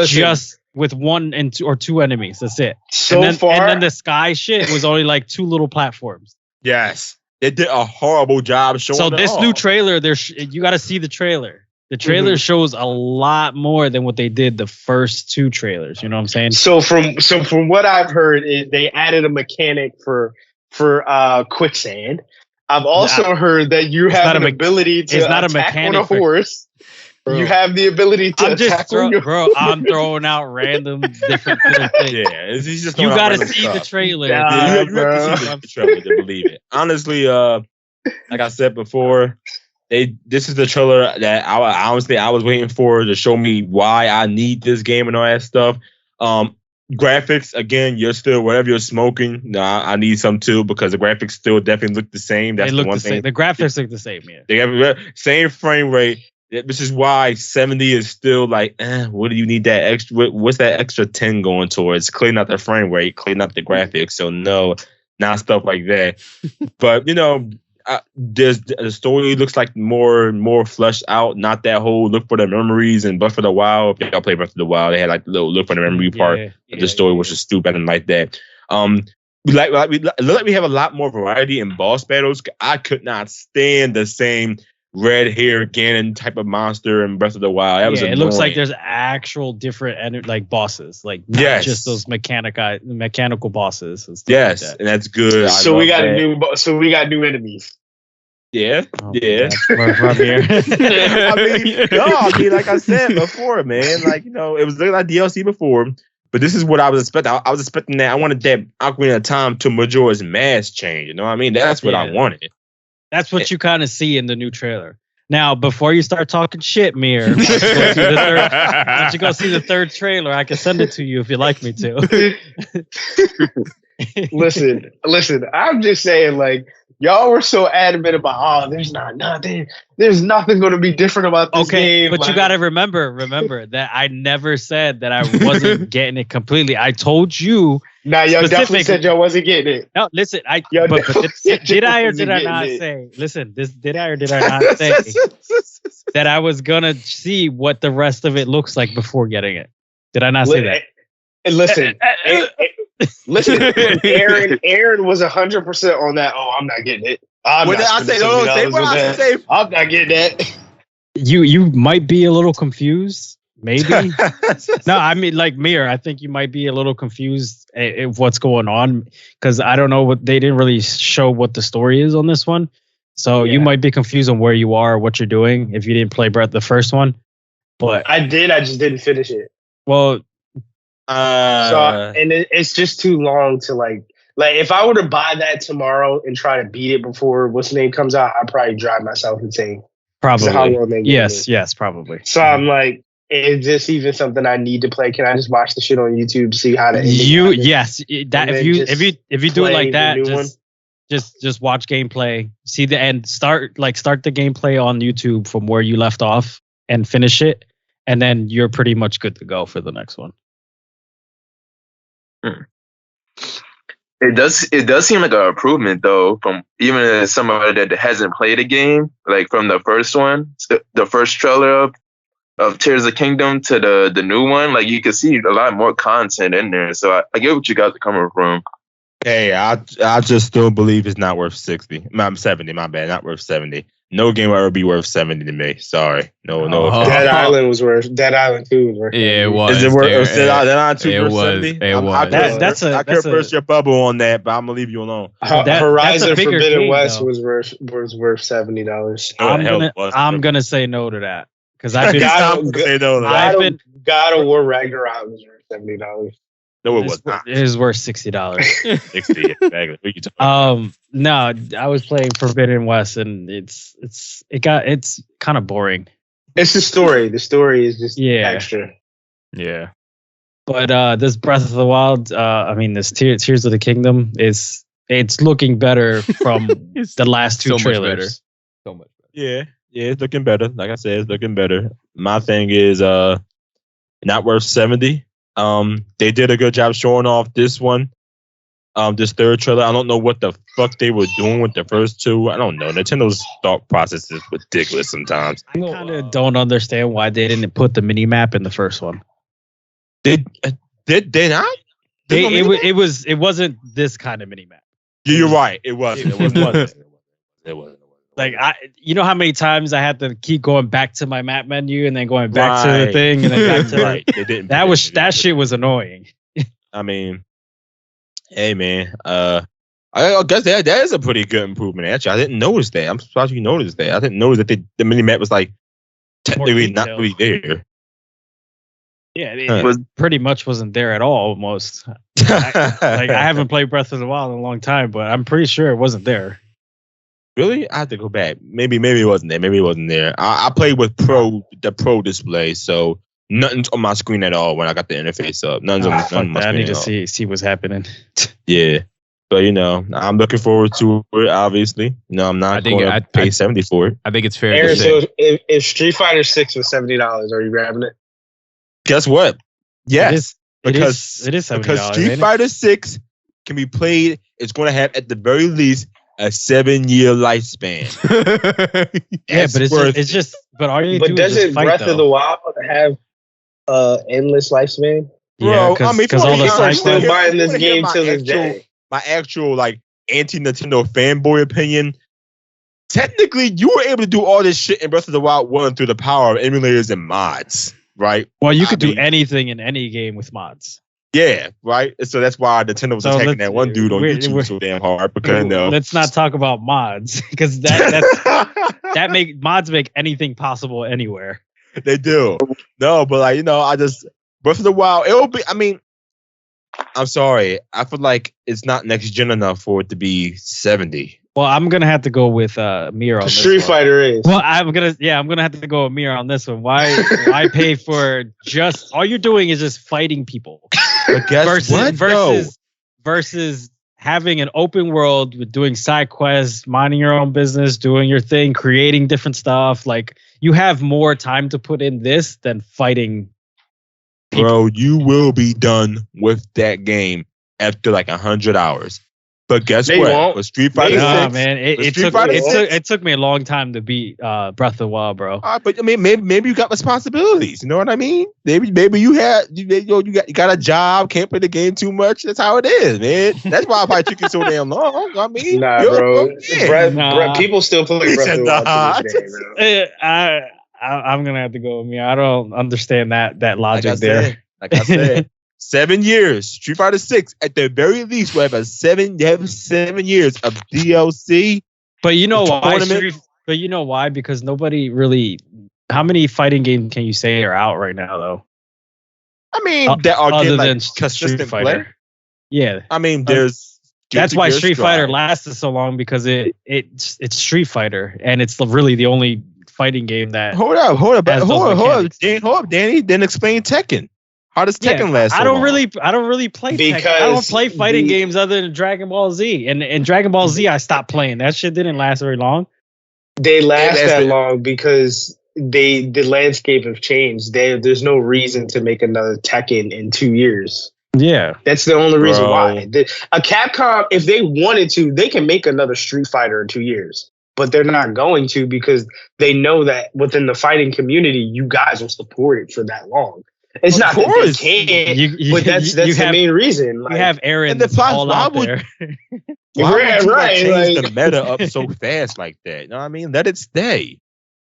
with one and two or two enemies. That's it. So and far, then the sky shit was only like two little platforms. Yes, they did a horrible job showing. So this new trailer, you got to see the trailer. The trailer shows a lot more than what they did the first two trailers. You know what I'm saying? So from what I've heard, they added a mechanic for quicksand. I've also heard that you have an ability to attack on a horse. Bro. You have the ability to attack on your bro. I'm throwing out random different little things. Yeah, he's just you got to see the trailer. You have to see the trailer to believe it. Honestly, like I said before, this is the trailer that I was waiting for to show me why I need this game and all that stuff. Graphics, again, you're still whatever you're smoking. No, I need some too because the graphics still definitely look the same. That's the one thing. The graphics look the same. Yeah, they have same frame rate. This is why 70 is still like, what do you need that extra? What's that extra 10 going towards? Clearing out the frame rate, clearing out the graphics. So no, not stuff like that. But the story looks like more fleshed out. Not that whole look for the memories and Breath of the Wild. If y'all play Breath of the Wild, they had like the little look for the memory part of the story, which is stupid and like that. We have a lot more variety in boss battles. I could not stand the same red hair Ganon type of monster in Breath of the Wild. That was annoying. It looks like there's actual different like bosses, like not just those mechanical bosses. And stuff like that. And that's good. So we got new enemies. Yeah, from I here. mean, like I said before, man, like it was looking like DLC before, but this is what I was expecting. I was expecting that. I wanted that Ocarina of Time to Majora's Mask change. You know what I mean? That's what I wanted. That's what you kind of see in the new trailer. Now, before you start talking shit, Mir, why don't you go see the third trailer? I can send it to you if you'd like me to. Listen. I'm just saying, like, y'all were so adamant about, there's nothing going to be different about this game. But you got to remember that I never said that I wasn't getting it completely. I told you. Now, y'all definitely said y'all wasn't getting it. No, listen, did I or did I not say? Listen, did I or did I not say that I was gonna see what the rest of it looks like before getting it? Did I not say that? Listen, Aaron was 100% on that. Oh, I'm not getting it. I'm not getting that. You might be a little confused. Maybe. No, I mean, like Mir, I think you might be a little confused at what's going on because I don't know what they didn't really show what the story is on this one. So you might be confused on where you are, what you're doing if you didn't play the first one. But I did. I just didn't finish it. Well, it's just too long to like if I were to buy that tomorrow and try to beat it before what's the name comes out, I'd probably drive myself insane. Probably. Yes, probably. So I'm like, is this even something I need to play? Can I just watch the shit on YouTube to see how to? If you do it like that, just watch gameplay, see the end, start the gameplay on YouTube from where you left off and finish it, and then you're pretty much good to go for the next one. It does seem like an improvement though, from even as somebody that hasn't played a game, like from the first one, the first trailer of Tears of the Kingdom to the new one. Like you can see a lot more content in there. So I get what you guys are coming from. Hey, I just still believe it's not worth 60. I'm 70, my bad, not worth 70. No game will ever be worth 70 to me. Sorry. No. Dead Island was worth. Dead Island 2 was worth. Yeah, it was. Is it worth? Dead Island 2 worth 70? It was. I could burst your bubble on that, but I'm gonna leave you alone. Horizon Forbidden West was worth $70. I'm gonna say no to that because God of War Ragnarok was worth $70. No, it was not. It was worth $60. 60, exactly. What you talking no, I was playing Forbidden West, and it's kind of boring. It's the story. The story is just extra. Yeah. But this Breath of the Wild, this Tears of the Kingdom it's looking better from the last two trailers. So much better. Yeah, it's looking better. Like I said, it's looking better. My thing is not worth 70. They did a good job showing off this one. This third trailer. I don't know what the fuck they were doing with the first two. I don't know. Nintendo's thought process is ridiculous sometimes. I kind of don't understand why they didn't put the mini map in the first one. Did they not? It wasn't this kind of mini map. You're right. It wasn't. It wasn't. Like you know how many times I had to keep going back to my map menu and then going back to the thing and then back to They didn't. that shit was annoying. I mean, hey man, I guess that is a pretty good improvement. Actually, I didn't notice that. I'm surprised you noticed that. I didn't notice that the mini map was like technically not really there. Yeah, it was pretty much wasn't there at all. Almost. I haven't played Breath of the Wild in a long time, but I'm pretty sure it wasn't there. Really? I have to go back. Maybe it wasn't there. Maybe it wasn't there. I played with the Pro display, so nothing's on my screen at all when I got the interface up. Nothing's on my screen. I need to see what's happening. Yeah. But I'm looking forward to it. Obviously, I'm not going to pay $70 for it. I think it's fair. Aaron, so if Street Fighter 6 was $70, are you grabbing it? Guess what? Yes, it is $70. Because Street Fighter 6 can be played. It's going to have at the very least a 7-year lifespan. Yeah, but it's just. But all you do doesn't Breath of the Wild have endless lifespan? Yeah, because all the people are still buying this game till this day. My actual anti-Nintendo fanboy opinion. Technically, you were able to do all this shit in Breath of the Wild 1 through the power of emulators and mods, right? Well, you could do anything in any game with mods. Yeah, right. So that's why Nintendo was attacking that one dude on YouTube so damn hard. Because let's not talk about mods because mods make anything possible anywhere. They do. No, but I just Breath of the Wild. It will be. I mean. I'm sorry. I feel like it's not next gen enough for it to be 70. Well, I'm gonna have to go with Mir on this Street Fighter is. Well, I'm gonna have to go with Mir on this one. Why pay for just all you're doing is just fighting people? But guess versus having an open world with doing side quests, minding your own business, doing your thing, creating different stuff. Like you have more time to put in this than fighting. Bro, you will be done with that game after 100 hours. But guess what? With Street Fighter 6, man, it took me a long time to beat Breath of the Wild, bro. But I mean, maybe you got responsibilities. You know what I mean? Maybe you got a job, can't play the game too much. That's how it is, man. That's why it probably took you so damn long. I mean, bro. People still play Breath of the Wild to this day, bro. I'm gonna have to go with me. I don't understand that logic there. Like I said, 7 years. Street Fighter 6 at the very least will have 7 years of DLC. But you know why? Because nobody really. How many fighting games can you say are out right now, though? I mean, that are other than consistent Street Fighter. play. Yeah, I mean, there's. That's why Street Fighter lasted so long because it's Street Fighter and it's really the only fighting game that. Hold up, Danny. Then explain Tekken. How does Tekken last? I don't really play Tekken. I don't play fighting games other than Dragon Ball Z. And Dragon Ball Z, I stopped playing. That shit didn't last very long. They last that long because the landscape have changed. There's no reason to make another Tekken in 2 years. Yeah, that's the only reason why. A Capcom, if they wanted to, they can make another Street Fighter in 2 years. But they're not going to because they know that within the fighting community, you guys will support it for that long. It's not that they can't, but that's the main reason. You have Aaron all out there. Why would you change the meta up so fast like that? You know what I mean? Let it stay.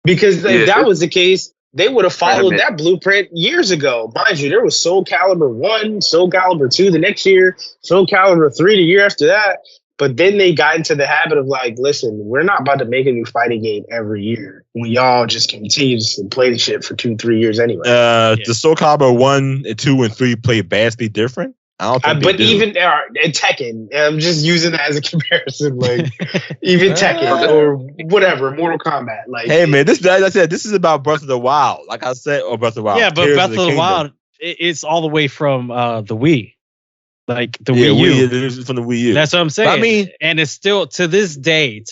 Because if that was the case, they would have followed that blueprint years ago. Mind you, there was Soul Calibur 1, Soul Calibur 2 the next year, Soul Calibur 3 the year after that. But then they got into the habit of listen, we're not about to make a new fighting game every year. We all just continue to play the shit for 2-3 years anyway. The Soul Calibur 1, 2, and 3 play vastly different. I don't think but even in Tekken, I'm just using that as a comparison. Even Tekken or whatever, Mortal Kombat. Hey man, as I said, this is about Breath of the Wild. Like I said, or Breath of the Wild. Yeah, but Breath of the Wild, it's all the way from the Wii. Like the Wii U. It is from the Wii U. That's what I'm saying. I mean, and it's still till this day,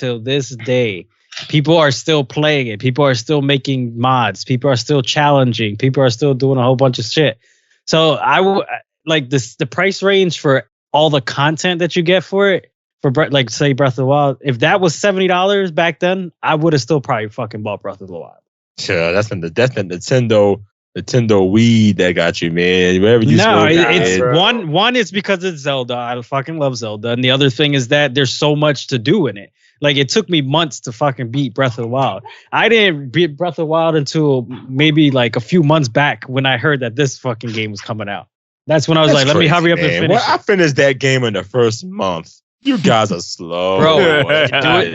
people are still playing it. People are still making mods. People are still challenging. People are still doing a whole bunch of shit. So I would like this. The price range for all the content that you get for it, for say Breath of the Wild. If that was $70 back then, I would have still probably fucking bought Breath of the Wild. Sure, that's been Nintendo. Nintendo weed that got you, man. Wherever you no, it's one is because it's Zelda. I fucking love Zelda, and the other thing is that there's so much to do in it. Like it took me months to fucking beat Breath of the Wild. I didn't beat Breath of the Wild until maybe like a few months back when I heard that this fucking game was coming out. That's when I was like, let me hurry up and finish. I finished that game in the first month. You guys are slow, bro.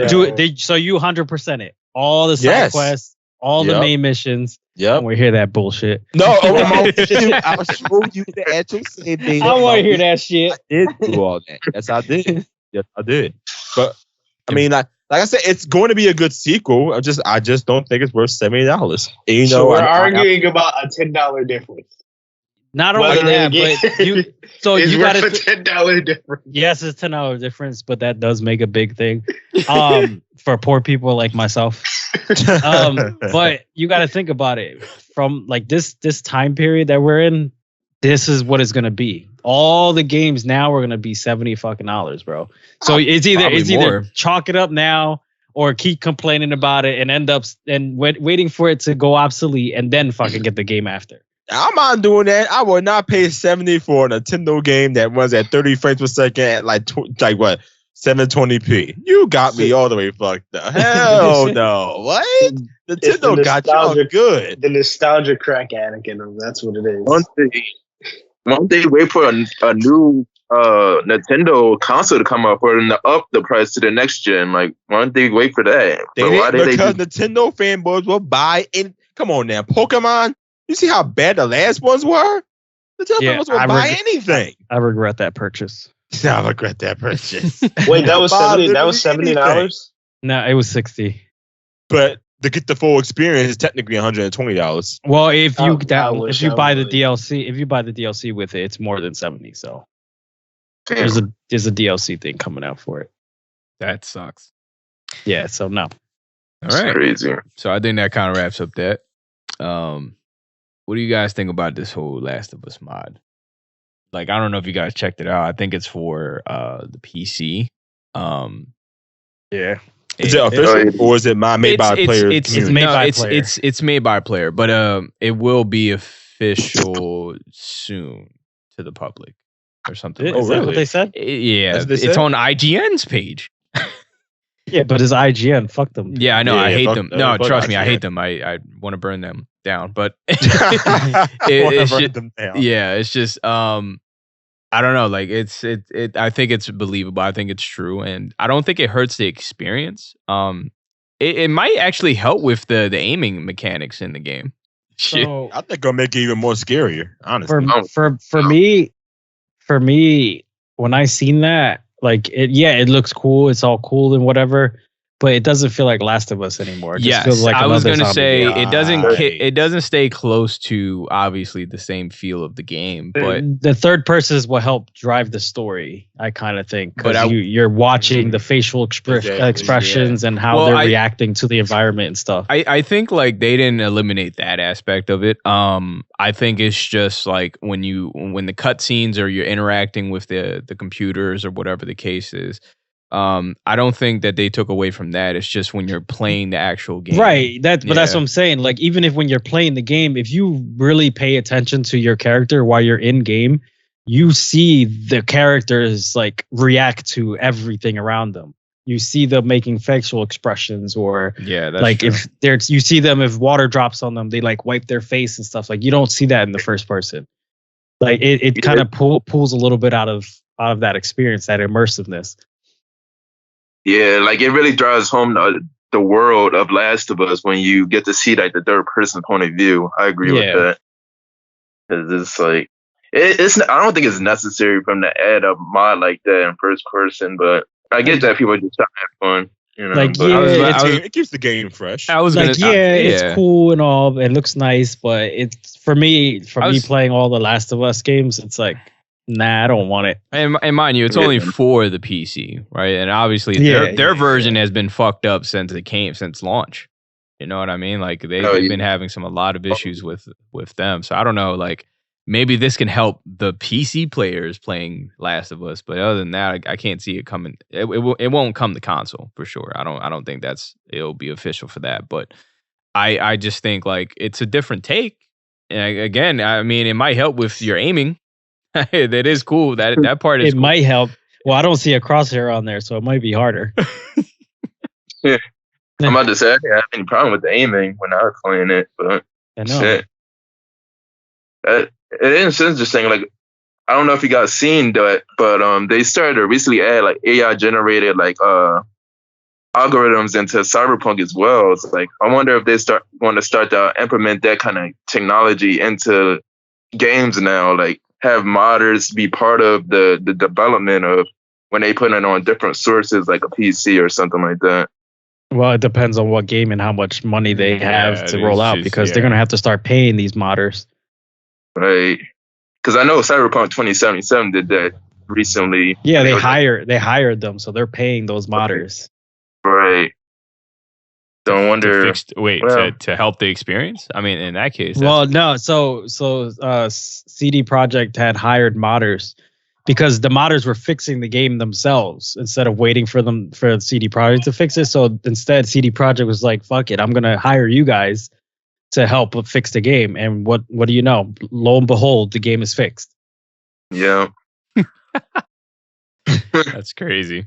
Do it. So you 100% it. All the side quests, all the main missions. Yep. We hear that bullshit. No, I'll show you the actual save data. I want to hear that shit. I did do all that. Yes, I did. Yes, I did. But I mean, like I said, it's going to be a good sequel. I just don't think it's worth $70. You know, so we're arguing about a $10 difference. Not only that, but you got a $10 difference. Yes, it's $10 difference, but that does make a big thing for poor people like myself. But you got to think about it from like this time period that we're in. This is what it's gonna be. All the games now are gonna be $70 bro. So it's either chalk it up now or keep complaining about it and end up waiting for it to go obsolete and then fucking get the game after. I'm not doing that. I will not pay $70 for a Nintendo game that runs at 30 frames per second at like what 720p. You got me all the way fucked up. Hell no. What? Nintendo got you good. The nostalgia crack addict in them. That's what it is. Won't they wait for a new Nintendo console to come out for them to up the price to the next gen? Like, why don't they wait for that? Because Nintendo fanboys will buy in. Come on now, Pokemon. You see how bad the last ones were? Nintendo fanboys will buy anything. I regret that purchase. I regret that purchase. Wait, that was $70. That was $70. No, it was $60. But to get the full experience is technically $120. Well, if you buy the DLC with it, it's more than $70. So there's a DLC thing coming out for it. That sucks. Yeah. So no. All right. Crazy. So I think that kind of wraps up that. What do you guys think about this whole Last of Us mod? Like, I don't know if you guys checked it out. I think it's for the PC. Yeah. Is it official or is it made by a player? It's made by a player. It's made by a player, but it will be official soon to the public or something. Is that what they said? Yeah, it's on IGN's page. Yeah, but it's IGN. Fuck them. Yeah, I know. I hate them. No, trust me, I hate them. I want to burn them down. But it's just I don't know. Like I think it's believable. I think it's true, and I don't think it hurts the experience. It might actually help with the aiming mechanics in the game. So, I think it'll make it even more scarier. Honestly, for me, when I seen that, like it looks cool. It's all cool and whatever. But it doesn't feel like Last of Us anymore. It just feels like I was gonna say game. it doesn't stay close to obviously the same feel of the game. But the third person is what helped drive the story. I kind of think because you're watching the facial expressions and how they're reacting to the environment and stuff. I think like they didn't eliminate that aspect of it. I think it's just like when the cutscenes or you're interacting with the computers or whatever the case is. I don't think that they took away from that. It's just when you're playing the actual game. Right. That's what I'm saying. Like, even if when you're playing the game, if you really pay attention to your character while you're in game, you see the characters like react to everything around them. You see them making facial expressions or that's like true. you see them if water drops on them, they like wipe their face and stuff. Like you don't see that in the first person. Like it kind of pulls a little bit out of that experience, that immersiveness. Yeah, like it really drives home the world of Last of Us when you get to see like the third person point of view. I agree with that. It's like I don't think it's necessary for them to add a mod like that in first person, but I get that people just try to have fun. You know, like it keeps the game fresh. It's cool and all, it looks nice, but it's for me playing all the Last of Us games, it's like. Nah, I don't want it. And mind you, it's only for the PC, right? And obviously, their version has been fucked up since launch. You know what I mean? Like they've been having a lot of issues with them. So I don't know. Like maybe this can help the PC players playing Last of Us, but other than that, I can't see it coming. It won't come to console for sure. I don't think it'll be official for that. But I just think like it's a different take. again, I mean, it might help with your aiming. That is cool. That part is It might help. Well, I don't see a crosshair on there, so it might be harder. Yeah. I'm about to say I didn't have any problem with the aiming when I was playing it, but I know. shit. It is interesting. Like, I don't know if you guys seen that, but they started to recently add like AI generated like algorithms into Cyberpunk as well. It's like I wonder if they want to start to implement that kind of technology into games now. Like have modders be part of the development of when they put it on different sources like a PC or something like that. Well, it depends on what game and how much money they have to roll out because they're gonna have to start paying these modders. Right. Because I know Cyberpunk 2077 did that recently. Yeah, they hired them, so they're paying those modders. Right. Don't wonder. To help the experience? I mean, in that case. Well, no. So CD Projekt had hired modders because the modders were fixing the game themselves instead of waiting for CD Projekt to fix it. So instead, CD Projekt was like, "Fuck it, I'm gonna hire you guys to help fix the game." And what do you know? Lo and behold, the game is fixed. Yeah. That's crazy.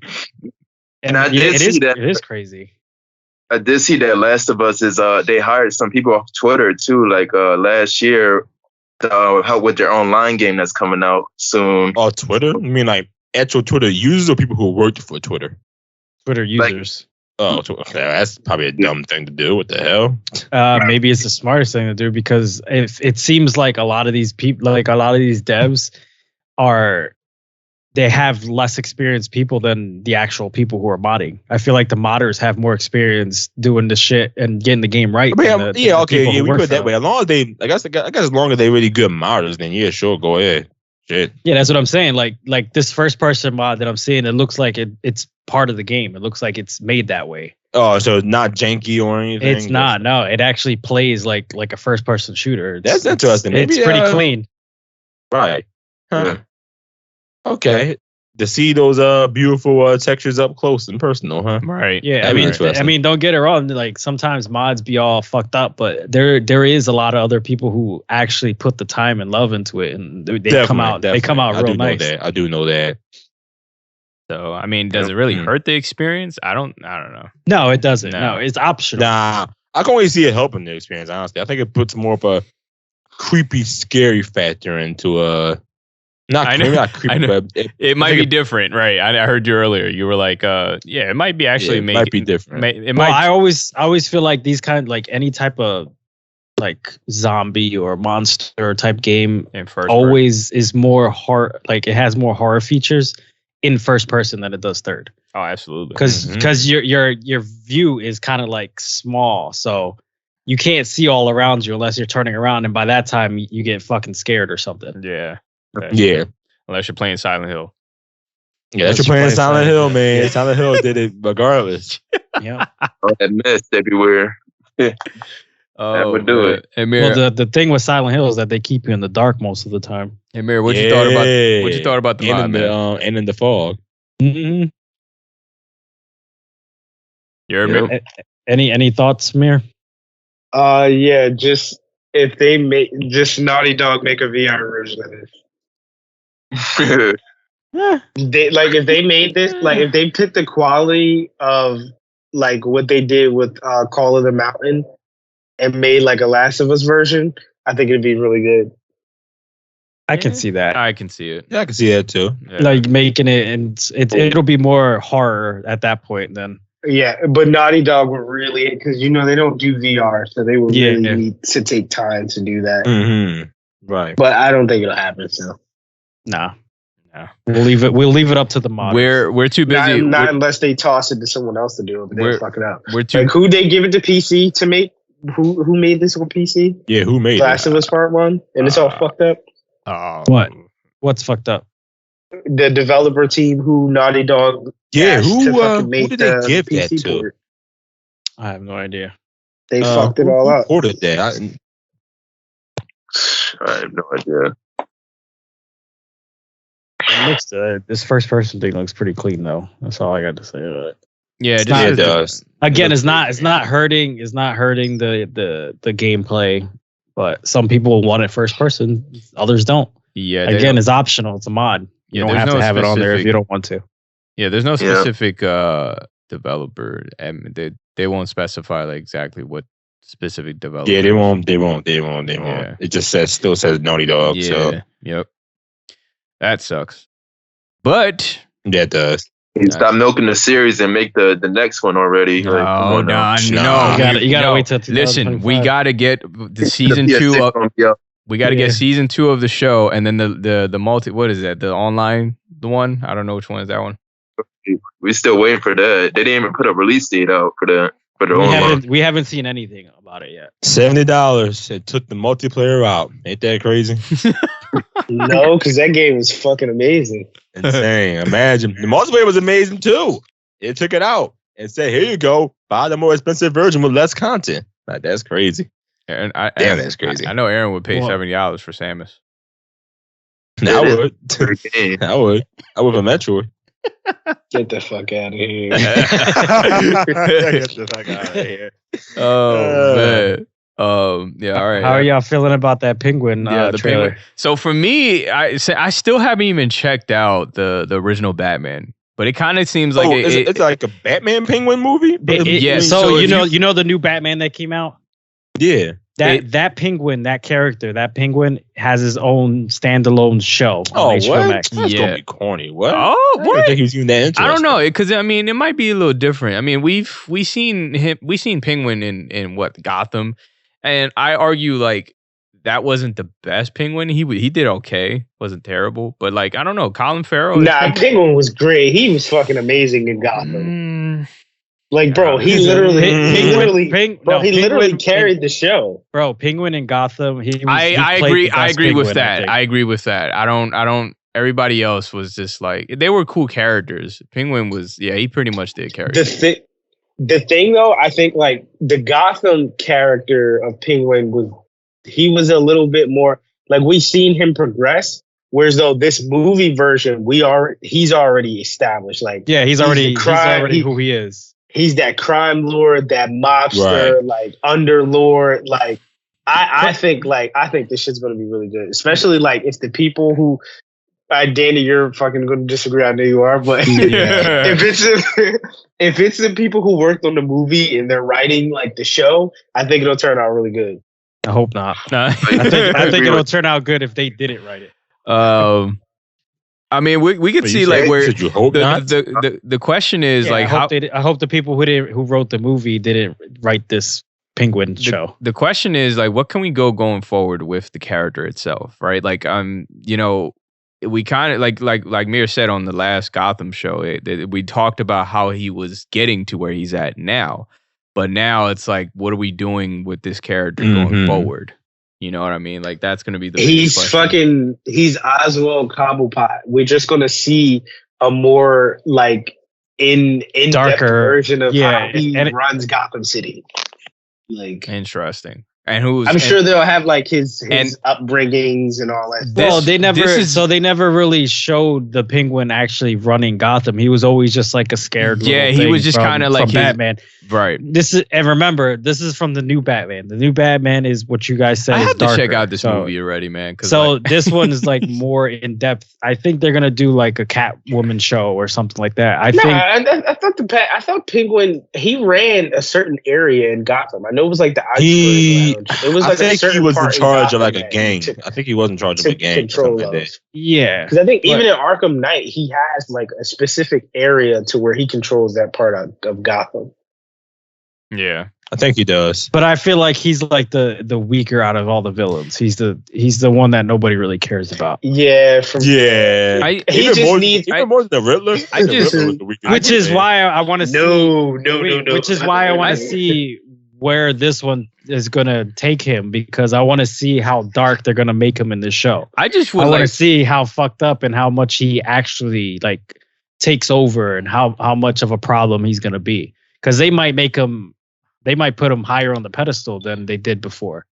And I did see that. It is crazy. I did see that Last of Us is they hired some people off Twitter too, like last year to help with their online game that's coming out soon. Oh, Twitter? You mean like actual Twitter users or people who worked for Twitter? Twitter users. Okay, that's probably a dumb thing to do. What the hell? Maybe it's the smartest thing to do because if it seems like a lot of these people, like a lot of these devs, they have less experienced people than the actual people who are modding. I feel like the modders have more experience doing the shit and getting the game right. We put it that way. As long as they, I guess as long as they're really good modders, then yeah, sure, go ahead. Shit. Yeah, that's what I'm saying. Like this first person mod that I'm seeing, it looks like it's part of the game. It looks like it's made that way. Oh, so it's not janky or anything? It's not. No, it actually plays like a first person shooter. That's interesting. It's pretty clean. Right. Huh. Yeah. Okay. To see those beautiful textures up close and personal, huh? Right. Yeah. I mean, don't get it wrong. Like sometimes mods be all fucked up, but there is a lot of other people who actually put the time and love into it, and they come out real nice. I do know that. So I mean, does it really hurt the experience? I don't know. No, it doesn't. No, it's optional. Nah, I can only see it helping the experience. Honestly, I think it puts more of a creepy, scary factor into Not creepy, but it might be different, right? I heard you earlier. You were like, it might be actually might be different. I always feel like these kind of like any type of like zombie or monster type game always is more horror. Like it has more horror features in first person than it does third. Oh, absolutely. Because your view is kind of like small, so you can't see all around you unless you're turning around, and by that time you get fucking scared or something. Yeah. Yeah. Unless you're playing Silent Hill. Yeah, unless you're playing Silent Hill, man. Yeah. Silent Hill did it regardless. Yeah. That mist everywhere. That would do it. Hey, Mir, well, the thing with Silent Hill is that they keep you in the dark most of the time. Hey, Mir, what you thought about the mod, man? And in the fog. Mm-hmm. You're Mir? Any thoughts, Mir? Yeah, just if they Naughty Dog make a VR version of this. If they made this, like if they took the quality of like what they did with Call of the Mountain and made like a Last of Us version, I think it'd be really good. I can see that. I can see it. Yeah, I can see that too. Yeah. Like making it, and it'll be more horror at that point then. Yeah, but Naughty Dog would really, because they don't do VR, so they would really need to take time to do that. Mm-hmm. Right. But I don't think it'll happen. So. No. We'll leave it up to the modders. We're too busy. Not unless they toss it to someone else to do it, but they'll fuck it up. Like who they give it to PC to make? Who made this on PC? Yeah, who made Last of Us Part 1? And it's all fucked up? What? What's fucked up? The developer team who Naughty Dog who did they give that to? Port. I have no idea. They fucked it all up. Who ported that? I have no idea. This first person thing looks pretty clean though. That's all I got to say about it. Yeah, it does. Again, it's not hurting the gameplay But some people want it first person, others don't. Yeah. Again, it's optional. It's a mod. You don't have to have it on there if you don't want to. Yeah, there's no specific developer. They won't specify like exactly what specific developer. Yeah, they won't. Yeah. It just still says Naughty Dog. Yeah. So. Yep. That sucks. But that does. Stop milking the series and make the next one already. No. You gotta wait till. Listen, we gotta get the season 2. We gotta get season 2 of the show, and then the multi. What is that? The online, the one. I don't know which one is that one. We're still waiting for that. They didn't even put a release date out for the online. We haven't seen anything about it yet. $70. It took the multiplayer out. Ain't that crazy? No, because that game was fucking amazing. Insane. Imagine. The multiplayer was amazing too. It took it out and said, here you go. Buy the more expensive version with less content. Like, that's crazy. Damn, that's crazy. I know Aaron would pay $70 for Samus. I would. I would for Metroid. Get the fuck out of here. Get the fuck out of here. Oh, man. Yeah, all right. How are y'all feeling about that Penguin the trailer? Penguin. So for me, I still haven't even checked out the original Batman, but it kind of seems like it's like a Batman Penguin movie. So you know the new Batman that came out. Yeah. That Penguin, that character, that Penguin has his own standalone show. On HBO what? Max. That's gonna be corny. What? Oh, what? I think he's even that interesting. I don't know, because I mean, it might be a little different. I mean, we seen Penguin in what, Gotham, and I argue like that wasn't the best Penguin. He did okay, wasn't terrible, but like I don't know, Colin Farrell. Nah, Penguin was great. He was fucking amazing in Gotham. Like, bro, he literally carried the show. Bro, Penguin in Gotham. I agree with that. I agree with that. I don't. Everybody else was just like, they were cool characters. Penguin was, he pretty much did character. The thing though, I think like the Gotham character of Penguin was a little bit more like, we've seen him progress. Whereas though this movie version, he's already established. Like, yeah, he's already who he is. He's that crime lord, that mobster, like underlord. Like, I think this shit's gonna be really good. Especially like if the people who, Danny, you're fucking gonna disagree. I know you are, but if it's the people who worked on the movie and they're writing like the show, I think it'll turn out really good. I hope not. I think it'll turn out good if they didn't write it. I mean, we could see like where you hope not? The question is like I hope the people who wrote the movie didn't write this Penguin show. The question is like, what can we going forward with the character itself, right? Like, we kind of like Mir said on the last Gotham show, we talked about how he was getting to where he's at now, but now it's like, what are we doing with this character going forward? You know what I mean? Like, that's going to be the he's Oswald Cobblepot. We're just going to see a more like in darker version of how he runs Gotham City. Like, interesting. I'm sure they'll have like his upbringings and all that. Well, they never really showed the Penguin actually running Gotham. He was always just like a scared little he was just kind of like Batman. Right. Remember, this is from the new Batman. The new Batman is what you guys said. I have to check out this movie already, man. This one is like more in depth. I think they're gonna do like a Catwoman show or something like that. I thought Penguin, he ran a certain area in Gotham. I know it was like the Iceberg Lounge. It was like I think he was in charge of like a gang. I think he was in charge of a gang. Yeah, because I think even in Arkham Knight, he has like a specific area to where he controls that part of Gotham. Yeah, I think he does. But I feel like he's like the weaker out of all the villains. He's the one that nobody really cares about. Yeah, even more than the Riddler. Which is why I want to see. No. Which is why I want to see where this one is gonna take him, because I want to see how dark they're gonna make him in this show. I want to see how fucked up and how much he actually like takes over and how much of a problem he's gonna be. Because they might put him higher on the pedestal than they did before.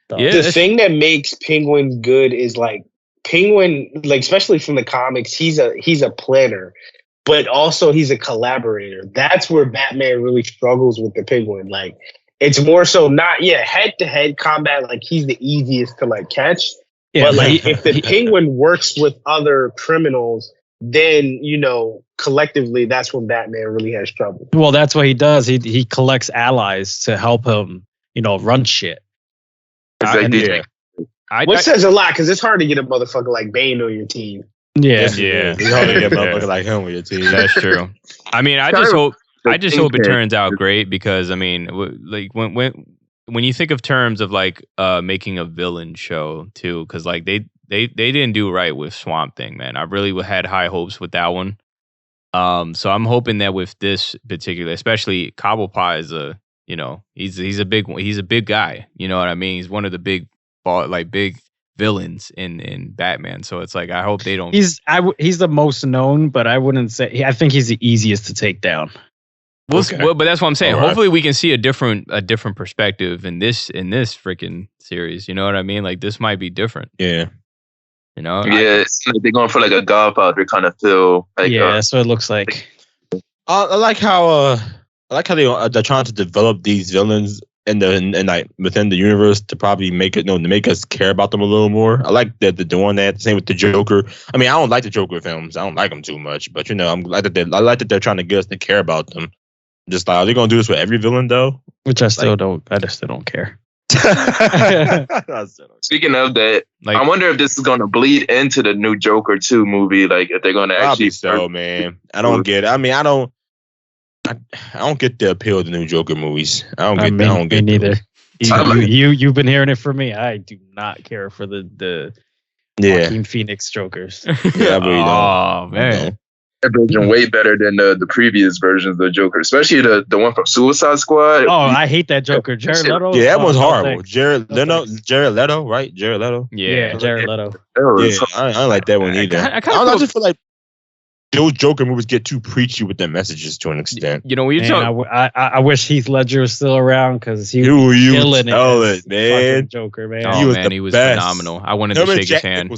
The thing that makes Penguin good is like Penguin, like especially from the comics, he's a planner, but also he's a collaborator. That's where Batman really struggles with the Penguin. Like It's more so not head-to-head combat. Like he's the easiest to like catch. Yeah, but like if the Penguin works with other criminals, then collectively that's when Batman really has trouble. Well, that's what he does. He collects allies to help him, run shit. Which says a lot because it's hard to get a motherfucker like Bane on your team. Yeah. It's hard to get a motherfucker like him on your team. That's true. I mean, I just hope it turns out great because I mean, like when you think of terms of like making a villain show too, because like they didn't do right with Swamp Thing, man. I really had high hopes with that one. So I'm hoping that with this particular, especially Cobblepot is he's a big guy. You know what I mean? He's one of the big villains in Batman. So it's like I hope they don't. He's the most known, but I wouldn't say. I think he's the easiest to take down. Well, but that's what I'm saying. Right. Hopefully, we can see a different perspective in this freaking series. You know what I mean? Like this might be different. Yeah. It's like they're going for like a Godfather kind of feel. Like, that's what it looks like. I like how they're trying to develop these villains and like within the universe to probably make it to make us care about them a little more. I like that they're doing that. Same with the Joker. I mean, I don't like the Joker films. I don't like them too much, but I like that they're trying to get us to care about them. Just like, are they gonna do this with every villain though? Which I still don't care. Speaking of that, I wonder if this is going to bleed into the new Joker 2 movie. Like, if they're going to actually. So, man, I don't get it. I mean, I don't get the appeal of the new Joker movies. I don't get it neither. You've been hearing it from me. I do not care for the Joaquin Phoenix Jokers. Yeah, I really don't. Oh man. That version way better than the previous versions of the Joker, especially the one from Suicide Squad. Oh, I hate that Joker. Jared Leto. Yeah, that was horrible. Jared Leto, right? Jared Leto. Yeah, Jared Leto. Yeah, I don't like that one either. I just feel like those Joker movies get too preachy with their messages to an extent. When you're talking, I wish Heath Ledger was still around because he was killing it, man. Joker, man. Oh, he was phenomenal. I wanted to shake his hand.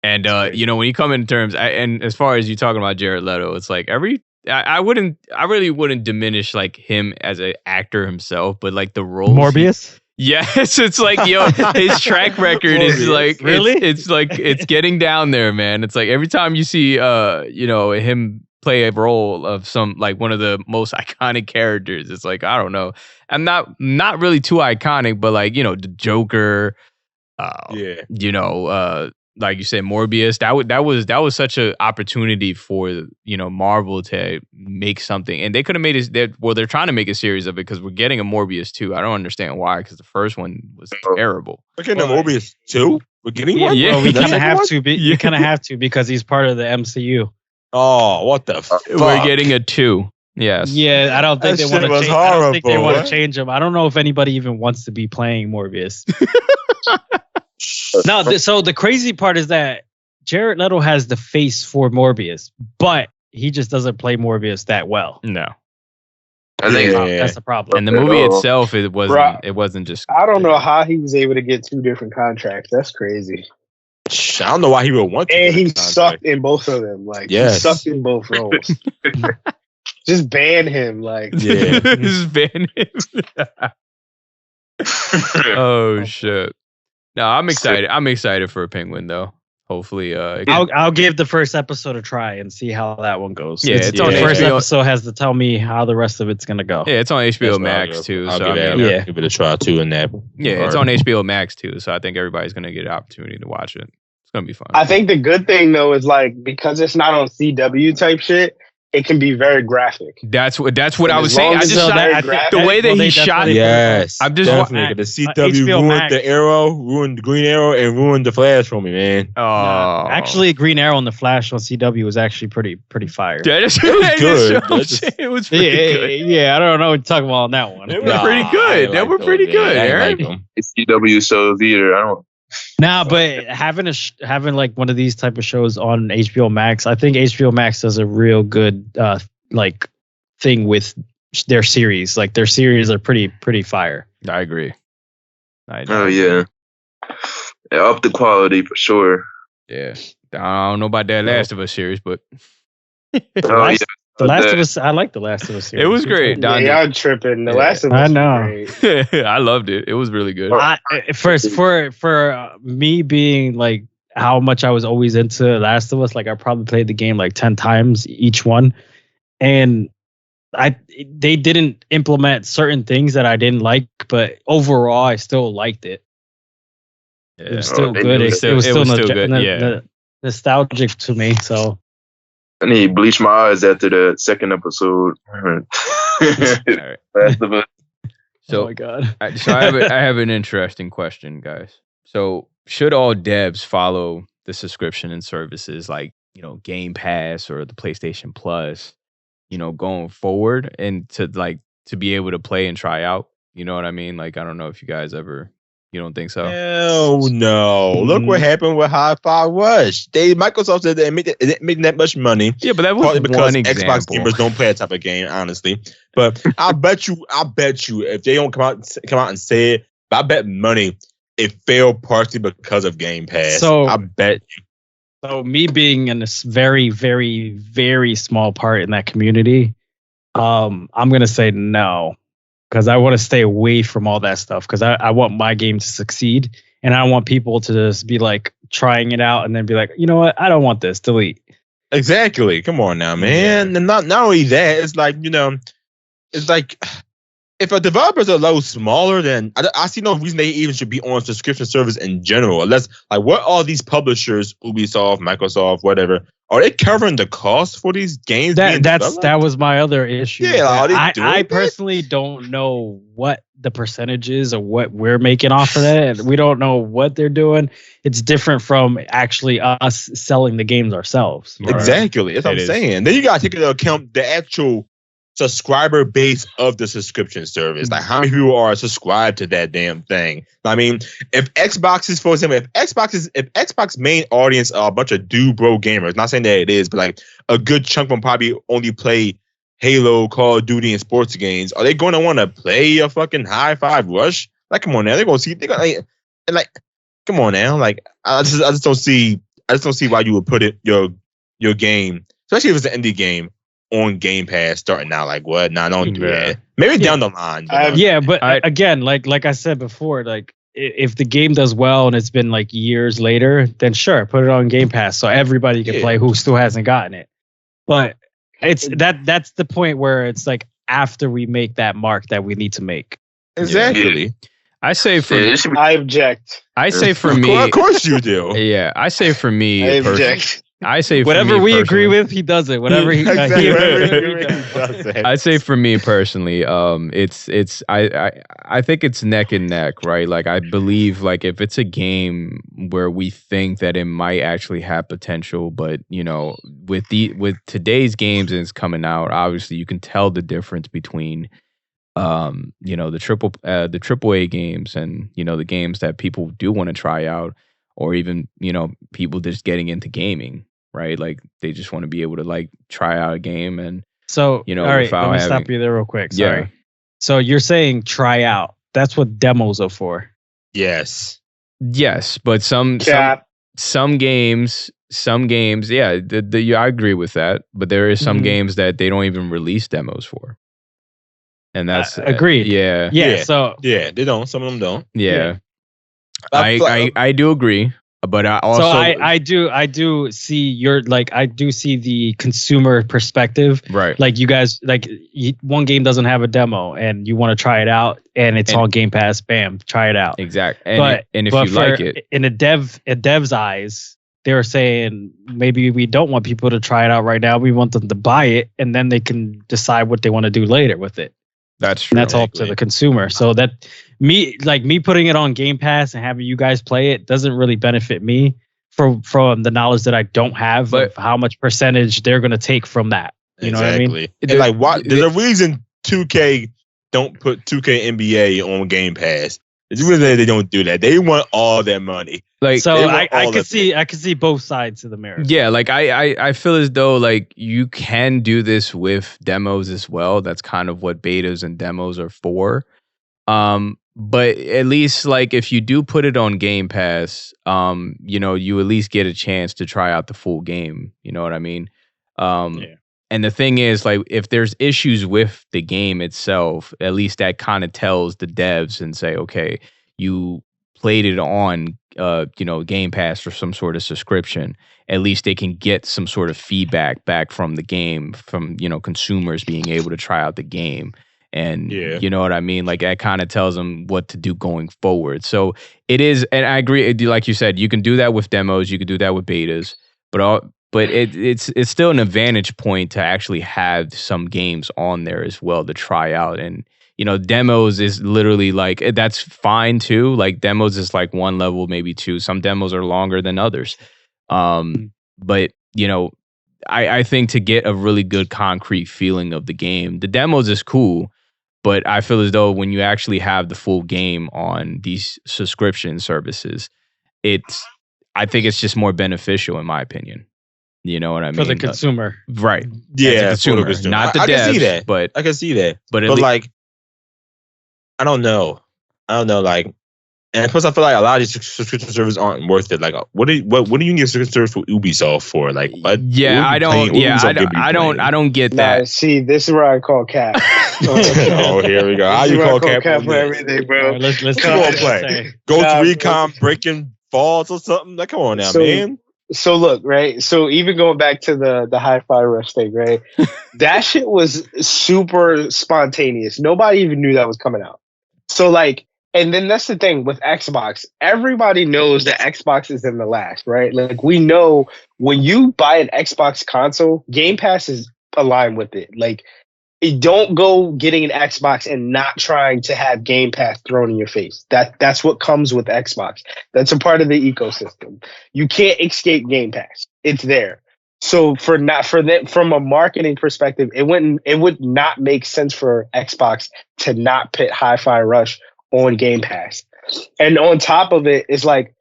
And when you come in terms, and as far as you talking about Jared Leto, it's like I really wouldn't diminish like him as an actor himself, but like the role. Morbius. Yes, it's like his track record is like really. It's like it's getting down there, man. It's like every time you see him play a role of some like one of the most iconic characters, it's like I don't know. I'm not really too iconic, but like the Joker. Like you said, Morbius. That was such an opportunity for Marvel to make something, and they could have made it. They're trying to make a series of it because we're getting a Morbius 2. I don't understand why, because the first one was terrible. We're getting a Morbius 2. We're getting one. Yeah, well, we kind of have to. You kind of have to because he's part of the MCU. Oh, what the fuck? We're getting a 2. Yes. Yeah, I don't think they want to change. I don't think they want to change him. I don't know if anybody even wants to be playing Morbius. No, so the crazy part is that Jared Leto has the face for Morbius, but he just doesn't play Morbius that well. No, I think that's the problem. And the movie itself, it wasn't just. I don't know how he was able to get 2 different contracts. That's crazy. I don't know why he would want to. And he sucked in both of them. Like he sucked in both roles. Just ban him. Like just ban him. Oh shit. No, I'm excited. I'm excited for a Penguin though. Hopefully, I'll give the first episode a try and see how that one goes. Yeah, it's on the HBO. First episode has to tell me how the rest of it's gonna go. Yeah, it's on HBO Max too. I'll so give it a try too in that. Yeah, it's on HBO Max too. So I think everybody's gonna get an opportunity to watch it. It's gonna be fun. I think the good thing though is like because it's not on CW type shit. It can be very graphic. That's what I was saying. The way that he shot it. Yes, I'm just definitely the CW ruined the Arrow, ruined the Green Arrow, and ruined the Flash for me, man. Oh, actually, Green Arrow and the Flash on CW was actually pretty fire. Yeah, it was good. It was pretty good. Yeah, I don't know what you're talking about on that one. It was pretty good. They were pretty good, Aaron. CW shows either. I don't. Nah, but having like one of these type of shows on HBO Max, I think HBO Max does a real good like thing with their series. Like their series are pretty fire. I agree. Oh yeah, up the quality for sure. Yeah, I don't know about that Last of Us series, but oh yeah, The Last of Us. I like The Last of Us series. It was great. Yeah, y'all tripping. The Last of Us. I know. Was great. I loved it. It was really good. For me being like how much I was always into Last of Us, like I probably played the game like 10 times each one, and they didn't implement certain things that I didn't like, but overall I still liked it. Yeah. It was still good. It was still good. Nostalgic to me. So I need to bleach my eyes after the second episode. Last of Us. So, oh my god. So I have an interesting question, guys. So should all devs follow the subscription and services like, Game Pass or the PlayStation Plus, going forward and to be able to play and try out? You know what I mean? Like, I don't know if you guys ever, you don't think so? Hell no. Look what happened with Hi-Fi Rush. Microsoft said they didn't make that much money. Yeah, but that was because one example. Xbox gamers don't play that type of game, honestly. But I bet you, if they don't come out and say it, I bet money it failed partially because of Game Pass. So I bet you. So me being in this very, very, very small part in that community, I'm gonna say no, because I want to stay away from all that stuff. Because I want my game to succeed, and I want people to just be like trying it out and then be like, you know what, I don't want this. Delete. Exactly. Come on now, man. Yeah. And not only that, it's like it's like. If a developer's a little smaller, then I see no reason they even should be on subscription service in general. Unless, like, what are these publishers, Ubisoft, Microsoft, whatever, are they covering the cost for these games? That was my other issue. Yeah, I personally don't know what the percentage is or what we're making off of that. We don't know what they're doing. It's different from actually us selling the games ourselves. Right? Exactly. That's what I'm saying. Then you got to take into account the actual subscriber base of the subscription service. Like, how many people are subscribed to that damn thing? I mean, if Xbox is, for example, if Xbox main audience are a bunch of bro gamers, not saying that it is, but like a good chunk of them probably only play Halo, Call of Duty, and sports games, are they going to want to play a fucking Hi-Fi Rush? Like, come on now, they're going to see, come on now, like, I just don't see why you would put it your game, especially if it's an indie game, on Game Pass starting out. Like, what? Nah, don't do that. Maybe down the line. But again, like I said before, like if the game does well and it's been like years later, then sure, put it on Game Pass so everybody can play who still hasn't gotten it. But it's that's the point where it's like after we make that mark that we need to make. Exactly. Yeah. I say for I object. I say for me. Of course you do. Yeah, I say for me. I object. I say for whatever me we agree with, he does it. Whatever he does it. I say for me personally, it's I think it's neck and neck, right? Like I believe like if it's a game where we think that it might actually have potential, but with today's games and it's coming out, obviously you can tell the difference between the AAA games and the games that people do want to try out. Or even, people just getting into gaming, right? Like they just want to be able to like try out a game and all right, let me stop you there real quick. Sorry. Yeah. So you're saying try out. That's what demos are for. Yes. Yes, but some games, yeah, I agree with that. But there is some games that they don't even release demos for. And that's agreed. Yeah. So they don't. Some of them don't. Yeah. I do agree, but I also I do see I do see the consumer perspective, right? Like you guys, one game doesn't have a demo and you want to try it out, and it's on Game Pass. Bam, try it out. Exactly. And if you like it, in a dev's eyes, they're saying maybe we don't want people to try it out right now. We want them to buy it, and then they can decide what they want to do later with it. That's true. And that's all up to the consumer. So that me putting it on Game Pass and having you guys play it doesn't really benefit me from the knowledge that I don't have of how much percentage they're going to take from that. You know what I mean? And there's a reason 2K don't put 2K NBA on Game Pass. It's really they don't do that. They want all their money. I could see both sides of the mirror. Yeah, like I feel as though like you can do this with demos as well. That's kind of what betas and demos are for. But at least like if you do put it on Game Pass, you at least get a chance to try out the full game. You know what I mean? And the thing is, like, if there's issues with the game itself, at least that kind of tells the devs and say, okay, you played it on, Game Pass or some sort of subscription. At least they can get some sort of feedback back from the game, from, consumers being able to try out the game. And you know what I mean? Like, that kind of tells them what to do going forward. So it is, and I agree, like you said, you can do that with demos, you can do that with betas, but it's still an advantage point to actually have some games on there as well to try out. And, demos is literally like, that's fine too. Like, demos is like one level, maybe two. Some demos are longer than others. But, I think to get a really good concrete feeling of the game, the demos is cool. But I feel as though when you actually have the full game on these subscription services, I think it's just more beneficial, in my opinion. You know what I mean? For the consumer. Right. Yeah, consumer, for the consumer. not the I devs, can see that. But I can see that. But like, I don't know. Like, and plus I feel like a lot of these subscription services aren't worth it. Like, what do you need a subscription service for Ubisoft for? Like, I don't get that. Nah, see, this is where I call cap. Oh, here we go. How you call cap for everything, bro? Right, let's come on, play. Ghost Recon breaking balls or something. Like, come on now, man. So look, right? So even going back to the Hi-Fi Rush thing, right? That shit was super spontaneous. Nobody even knew that was coming out. So like, and then that's the thing with Xbox. Everybody knows that Xbox is in the last, right? Like, we know when you buy an Xbox console, Game Pass is aligned with it. Like, don't go getting an Xbox and not trying to have Game Pass thrown in your face. That's what comes with Xbox. That's a part of the ecosystem. You can't escape Game Pass. It's there. So from a marketing perspective, it would not make sense for Xbox to not put Hi-Fi Rush on Game Pass. And on top of it, it's like,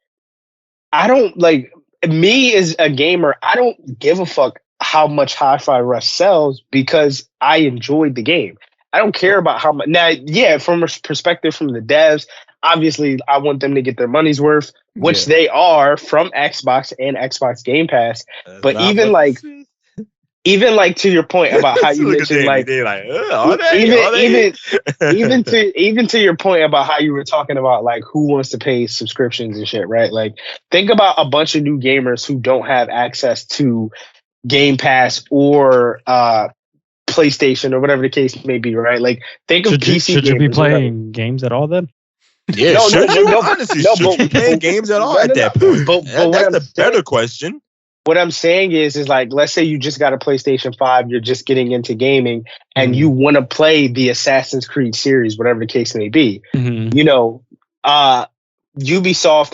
I don't, like, me as a gamer, I don't give a fuck how much Hi-Fi Rush sells because I enjoyed the game. I don't care about how much. Now, yeah, from a perspective from the devs, obviously I want them to get their money's worth, which they are from Xbox and Xbox Game Pass. But even to your point about how you mentioned, like, even to your point about how you were talking about, like, who wants to pay subscriptions and shit, right? Like, think about a bunch of new gamers who don't have access to Game Pass or PlayStation or whatever the case may be, right? Like, think of PC. Should you be playing games at all then? Yeah, should you play games at all at that point? But that's the better question. What I'm saying is like, let's say you just got a PlayStation 5, you're just getting into gaming, and you want to play the Assassin's Creed series, whatever the case may be. Ubisoft,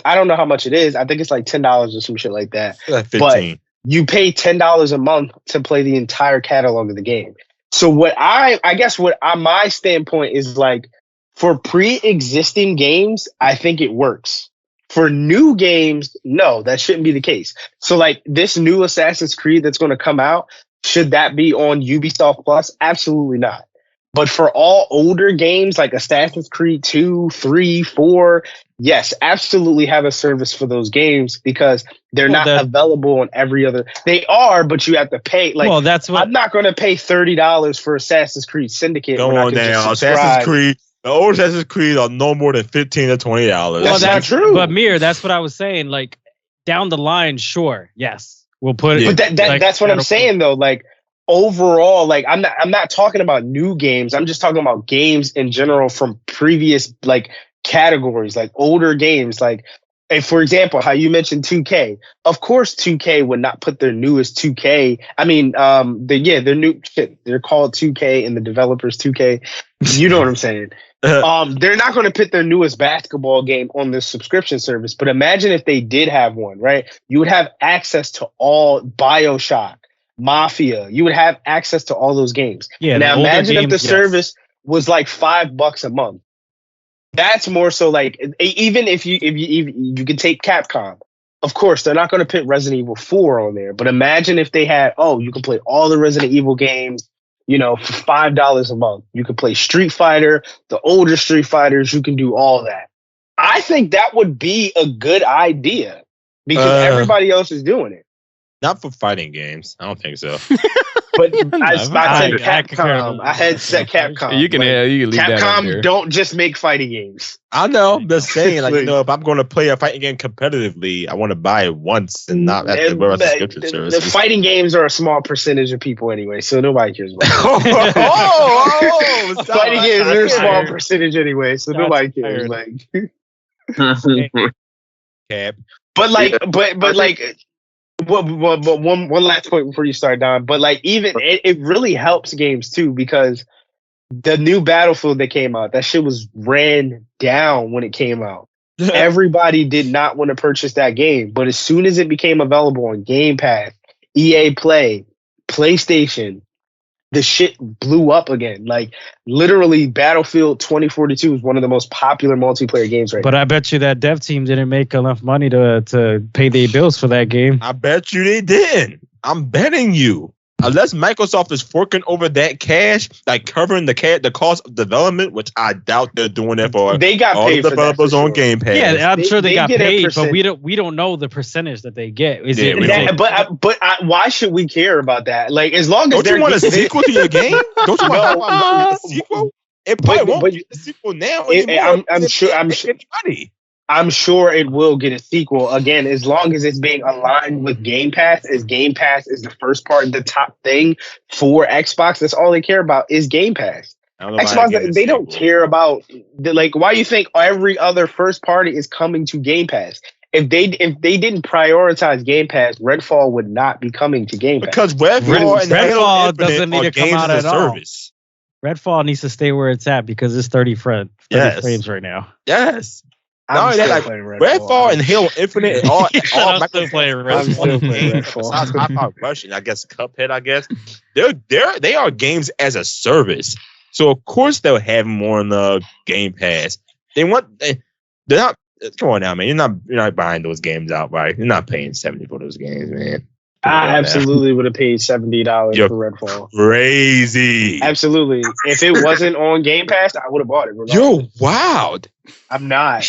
I don't know how much it is. I think it's like $10 or some shit like that. Like 15. But you pay $10 a month to play the entire catalog of the game. So my standpoint is, like, for pre-existing games, I think it works. For new games, no, that shouldn't be the case. So, like, this new Assassin's Creed that's going to come out, should that be on Ubisoft Plus? Absolutely not. But for all older games like Assassin's Creed 2, 3, 4, yes, absolutely have a service for those games because they're not available on every other. They are, but you have to pay. Like, I'm not going to pay $30 for Assassin's Creed Syndicate. Go on now, Assassin's Creed. The old Assassin's Creed are no more than $15 to $20. Well, that's not true. But Mir, that's what I was saying. Like, down the line, sure, yes, we'll put it. But that's what I'm saying though. Like, overall, like, I'm not talking about new games. I'm just talking about games in general from previous, like, categories, like older games. Like, if, for example, how you mentioned 2K, of course 2K would not put their newest 2K. I mean, their new shit. They're called 2K and the developers 2K. You know what I'm saying? They're not going to put their newest basketball game on this subscription service. But imagine if they did have one, right? You would have access to all BioShock, Mafia. You would have access to all those games. Yeah. Now imagine if the service was like $5 a month. That's more so, like, even if you could take Capcom. Of course, they're not going to put Resident Evil 4 on there. But imagine if they had, you can play all the Resident Evil games, for $5 a month. You can play Street Fighter, the older Street Fighters. You can do all that. I think that would be a good idea because everybody else is doing it. Not for fighting games. I don't think so. But I said Capcom. I had said Capcom. You can leave that up there. Capcom don't just make fighting games. I know. I'm just saying, like, if I'm going to play a fighting game competitively, I want to buy it once and not have to wear a subscription service. The fighting games are a small percentage of people anyway, so nobody cares about it. Fighting games are a small percentage anyway, so nobody cares. Like, Cap. But like, one last point before you start, Don. But like, even it really helps games too, because the new Battlefield that came out, that shit was ran down when it came out. Everybody did not want to purchase that game, but as soon as it became available on Game Pass, EA Play, PlayStation, the shit blew up again. Like, literally, Battlefield 2042 is one of the most popular multiplayer games right now. But I bet you that dev team didn't make enough money to pay their bills for that game. I bet you they didn't. I'm betting you. Unless Microsoft is forking over that cash, like covering the cost of development, which I doubt they're doing that for. They got all paid the developers for that, on Game Pass. Yeah, I'm sure they got paid, but we don't know the percentage that they get. Why should we care about that? Like, as long as don't you want a sequel to your game? Don't you want a sequel? It probably won't get a sequel now. I'm sure it will get a sequel again, as long as it's being aligned with Game Pass. As Game Pass is the first part, the top thing for Xbox. That's all they care about is Game Pass. Xbox, they don't care about why you think every other first party is coming to Game Pass. If they didn't prioritize Game Pass, Redfall would not be coming to Game Pass. Because Redfall doesn't need to come out at all. Redfall needs to stay where it's at because it's 30 frames right now. Yes. Redfall and Halo Infinite, all I'm still playing Redfall. Besides Hot Rush and I guess Cuphead, they are games as a service. So of course they'll have more on the Game Pass. They're not. Come on now, man. You're not buying those games outright. You're not paying $70 for those games, man. I absolutely would have paid $70 for Redfall. Crazy. Absolutely. If it wasn't on Game Pass, I would have bought it. You're wild. I'm not.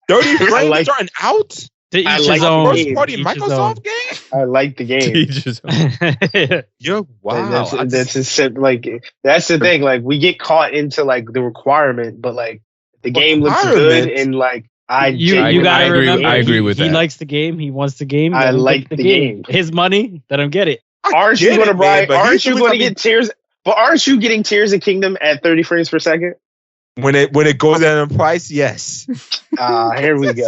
30 frames starting out? I like the first party Microsoft game? I like the game. You're wild. That's the thing. Like, we get caught into like the requirement, but like the game looks good and like I agree with that. He likes the game. He wants the game. I like the game. His money. Let him get it. Aren't you going to buy? Aren't you going to get Tears? But aren't you getting Tears of Kingdom at 30 frames per second? When it goes down in price, yes. Here we go.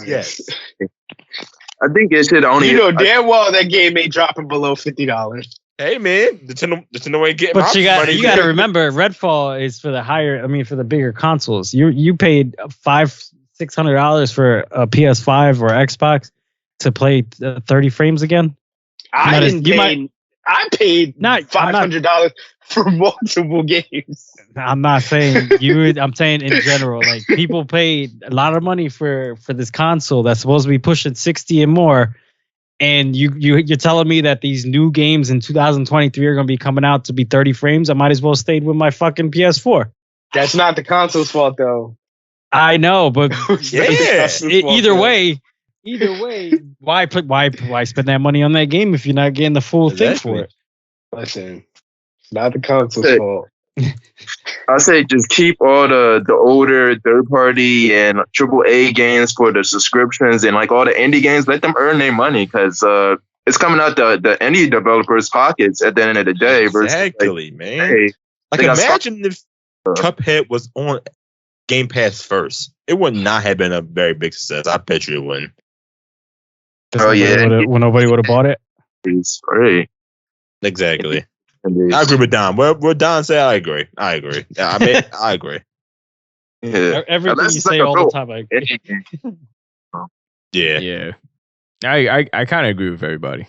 Yes. I think it should only. You know damn well that game ain't dropping below $50. Hey man, Nintendo ain't getting. But you got to remember, Redfall is for the bigger consoles. You paid $500-$600 for a PS5 or Xbox to play 30 frames again. I paid not $500 for multiple games. I'm not saying you. I'm saying in general, like, people paid a lot of money for this console that's supposed to be pushing 60 and more. And you're telling me that these new games in 2023 are going to be coming out to be 30 frames? I might as well stayed with my fucking PS4. That's not the console's fault, though. I know, but either way, why spend that money on that game if you're not getting the full thing for it? Listen, it's not the console's fault. I say just keep all the older third party and AAA games for the subscriptions, and like all the indie games, let them earn their money, because it's coming out the indie developers' pockets at the end of the day. Exactly, man. Imagine if Cuphead was on Game Pass first, it would not have been a very big success. I bet you it wouldn't. When nobody would have bought it. It's great. Exactly. I agree with Don. What Don said, I agree. Yeah, I agree. Yeah. Everything you say all the time, I agree. Yeah. I kind of agree with everybody.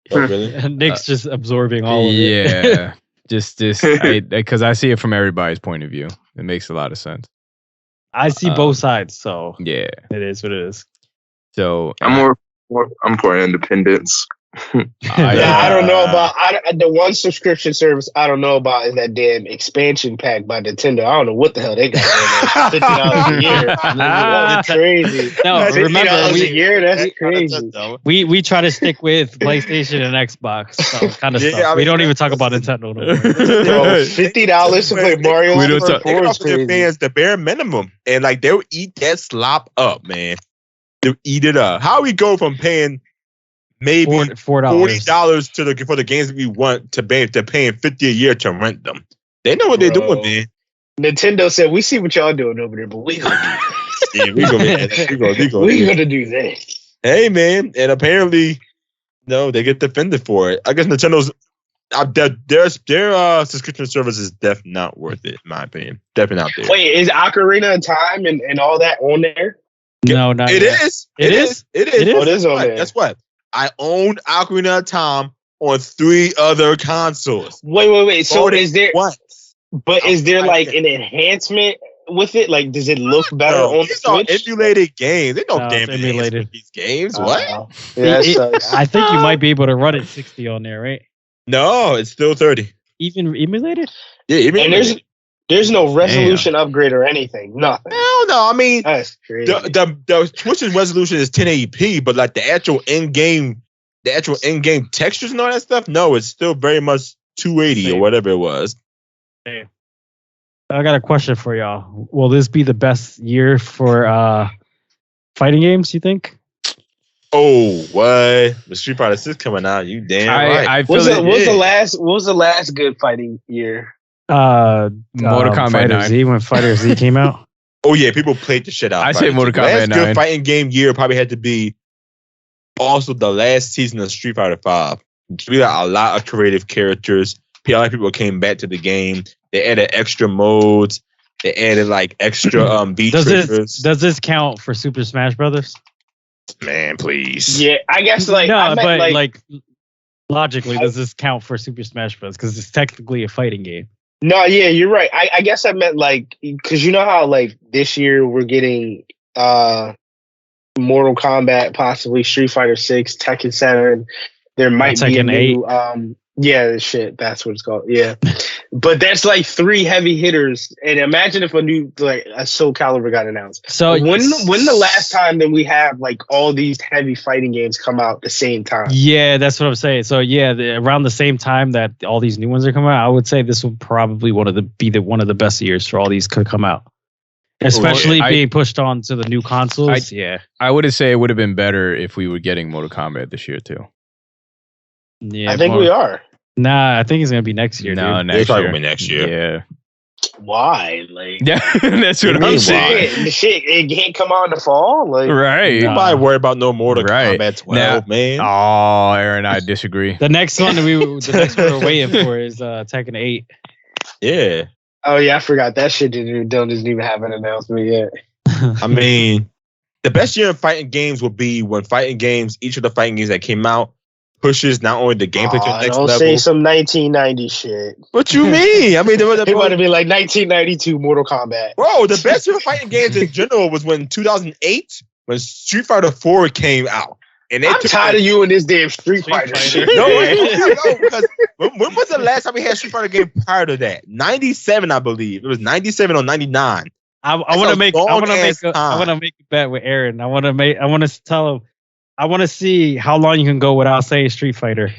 Really? Nick's just absorbing all of it. Yeah. just because I see it from everybody's point of view. It makes a lot of sense. I see both sides, so yeah, it is what it is. So I'm for independence. I don't know about the one subscription service I don't know about is that damn expansion pack by Nintendo. I don't know what the hell they got going on. $50 a year. That's crazy. No, remember $50 a year, that's crazy. We try to stick with PlayStation and Xbox kind of stuff. We don't even talk about Nintendo. No $50 to play Mario. We don't talk about fans the bare minimum, and like they'll eat that slop up, man. They'll eat it up. How we go from paying maybe $40 for the games that we want to paying $50 a year to rent them? They know what they're doing, man. Nintendo said, "We see what y'all doing over there, but we gonna do this. Yeah, we gonna do this." Hey, man, and apparently, no, they get defended for it. I guess Nintendo's their subscription service is definitely not worth it, in my opinion. Definitely not there. Wait, is Ocarina of Time and all that on there? No, not it yet. is. It is. Oh, it is on there. Guess what? I owned Ocarina of Time on 3 other consoles. Wait. So is there? What? But is there like an enhancement with it? Like, does it look better on the Switch? These are emulated games. They don't damn emulated these games. What? Yeah, I think you might be able to run it 60 on there, right? No, it's still 30. Even emulated? Yeah, emulated. And there's no resolution upgrade or anything. Nothing. Hell no. I mean, that's crazy. The Switch's resolution is 1080p, but like the actual in-game textures and all that stuff, no, it's still very much 280 or whatever it was. Hey, I got a question for y'all. Will this be the best year for fighting games, you think? Oh, what? The Street Fighter 6 coming out, you damn right. What was the last good fighting year? Mortal Kombat Fighter 9. Z, when Fighter Z came out. Oh yeah, people played the shit out. I say Mortal Kombat 9. Last good fighting game year probably had to be also the last season of Street Fighter 5. We got a lot of creative characters. A lot of people came back to the game. They added extra modes. They added like extra beat triggers. Does this count for Super Smash Brothers? Man, please. Yeah, I guess like logically, does this count for Super Smash Bros? Because it's technically a fighting game. No, yeah, you're right. I guess I meant like because you know how like this year we're getting Mortal Kombat, possibly Street Fighter 6, Tekken 7. There might be a new 8. Yeah, shit, that's what it's called. Yeah. But that's like 3 heavy hitters. And imagine if a Soul Calibur got announced. So when the last time that we have like all these heavy fighting games come out at the same time? Yeah, that's what I'm saying. So yeah, around the same time that all these new ones are coming out, I would say this will probably one of the best years for all these could come out. Especially being pushed on to the new consoles. I would say it would have been better if we were getting Mortal Kombat this year too. Yeah, I think we are. Nah, I think it's gonna be next year. No, dude. next year. Be next year. Yeah. Why? Like, yeah, that's what I'm saying. The shit, it can't come out in the fall. Like, right. Nobody worry about no Mortal Kombat 12, man. Oh, Aaron, I disagree. The next one we're waiting for is Tekken 8. Yeah. Oh yeah, I forgot that shit doesn't even have an announcement yet. I mean, the best year in fighting games will be when each of the fighting games that came out pushes not only the gameplay to the next level. Don't say some 1990 shit. What you mean? I mean, it would have been like 1992 Mortal Kombat. Bro, the best year of fighting games in general was when 2008, when Street Fighter 4 came out. And I'm tired of you and this damn Street Fighter shit. No, because when was the last time we had a Street Fighter game prior to that? 97, I believe. It was 97 or 99. I want to make a bet with Aaron. I want to tell him. I want to see how long you can go without saying Street Fighter.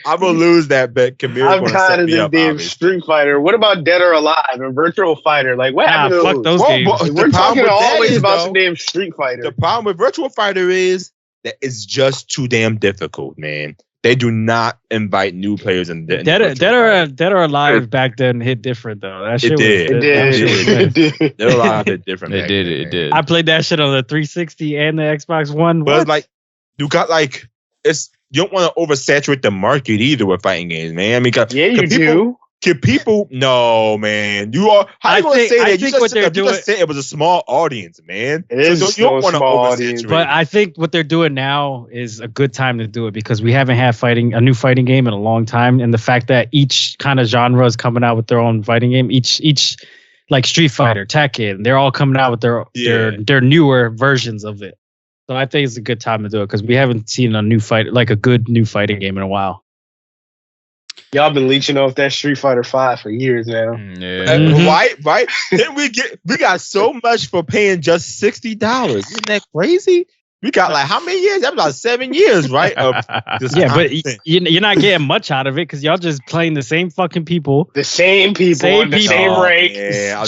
I'm gonna lose that bet. I'm tired of this damn Street Fighter. What about Dead or Alive and Virtual Fighter? Like, what happened to fuck those games? We're talking always about some damn Street Fighter. The problem with Virtual Fighter is that it's just too damn difficult, man. They do not invite new players in. Dead or Alive back then hit different though. That shit it did. Dead or Alive hit different. It did. I played that shit on the 360 and the Xbox One. But it's like you got like it's you don't want to oversaturate the market either with fighting games, man. I mean, you do. Can people? No, man. You are. How you gonna say that? You just said it was a small audience, man. It is so you don't want to audience. But I think what they're doing now is a good time to do it because we haven't had a new fighting game in a long time, and the fact that each kind of genre is coming out with their own fighting game, each like Street Fighter, Tekken, they're all coming out with their newer versions of it. So I think it's a good time to do it because we haven't seen a good new fighting game in a while. Y'all been leeching off that Street Fighter 5 for years now. Right? Then we got so much for paying just $60. Isn't that crazy? We got like how many years? That was like 7 years, right? But you're not getting much out of it because y'all just playing the same fucking people. The same people on the same rank. Yeah,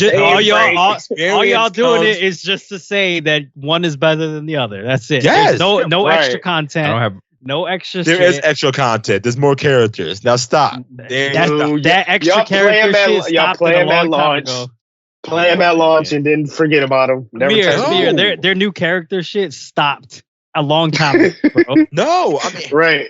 all y'all doing it is just to say that one is better than the other. That's it. Yes. There's no extra content. I don't have no extra There is extra content. There's more characters. Now stop. That extra character shit y'all stopped a long time ago. Play them at launch and then forget about them. Their new character shit stopped a long time ago, bro. No, I mean, right.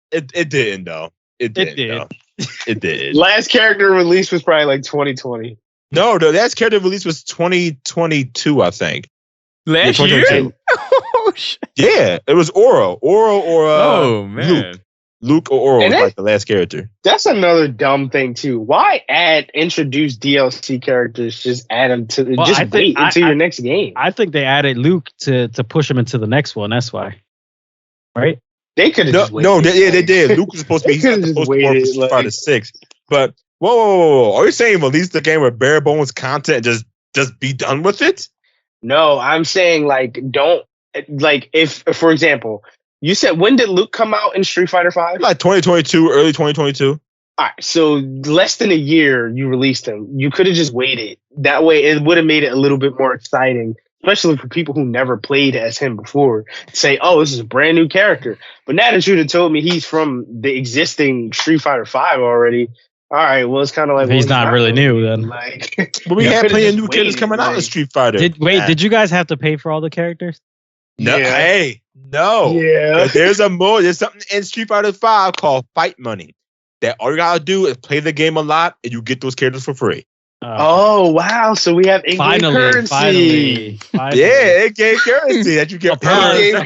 It didn't though. It did. Last character release was probably like 2020. No, the last character release was 2022, I think. Last year? Oh shit. Yeah, it was Oro or oh man. Luke or Oro was like the last character. That's another dumb thing too. Why introduce DLC characters? Just add them to wait until your next game. I think they added Luke to push him into the next one. That's why, right? They could have they did. Luke was supposed to be supposed to be Street Fighter 6. But whoa! Are you saying release the game with bare bones content and just be done with it? No, I'm saying don't if for example. You said, when did Luke come out in Street Fighter 5? Like 2022, early 2022. All right, so less than a year you released him. You could have just waited. That way it would have made it a little bit more exciting, especially for people who never played as him before. Say, oh, this is a brand new character. But now that you'd have told me he's from the existing Street Fighter 5 already, all right, well, it's kind of like... He's not really new then. But we had plenty of new characters coming out of Street Fighter. Did you guys have to pay for all the characters? No, yeah. Hey, no. Yeah. There's something in Street Fighter 5 called Fight Money. That all you gotta do is play the game a lot and you get those characters for free. Oh wow! So we have in-game currency. Finally. Yeah, in-game currency that you get earn.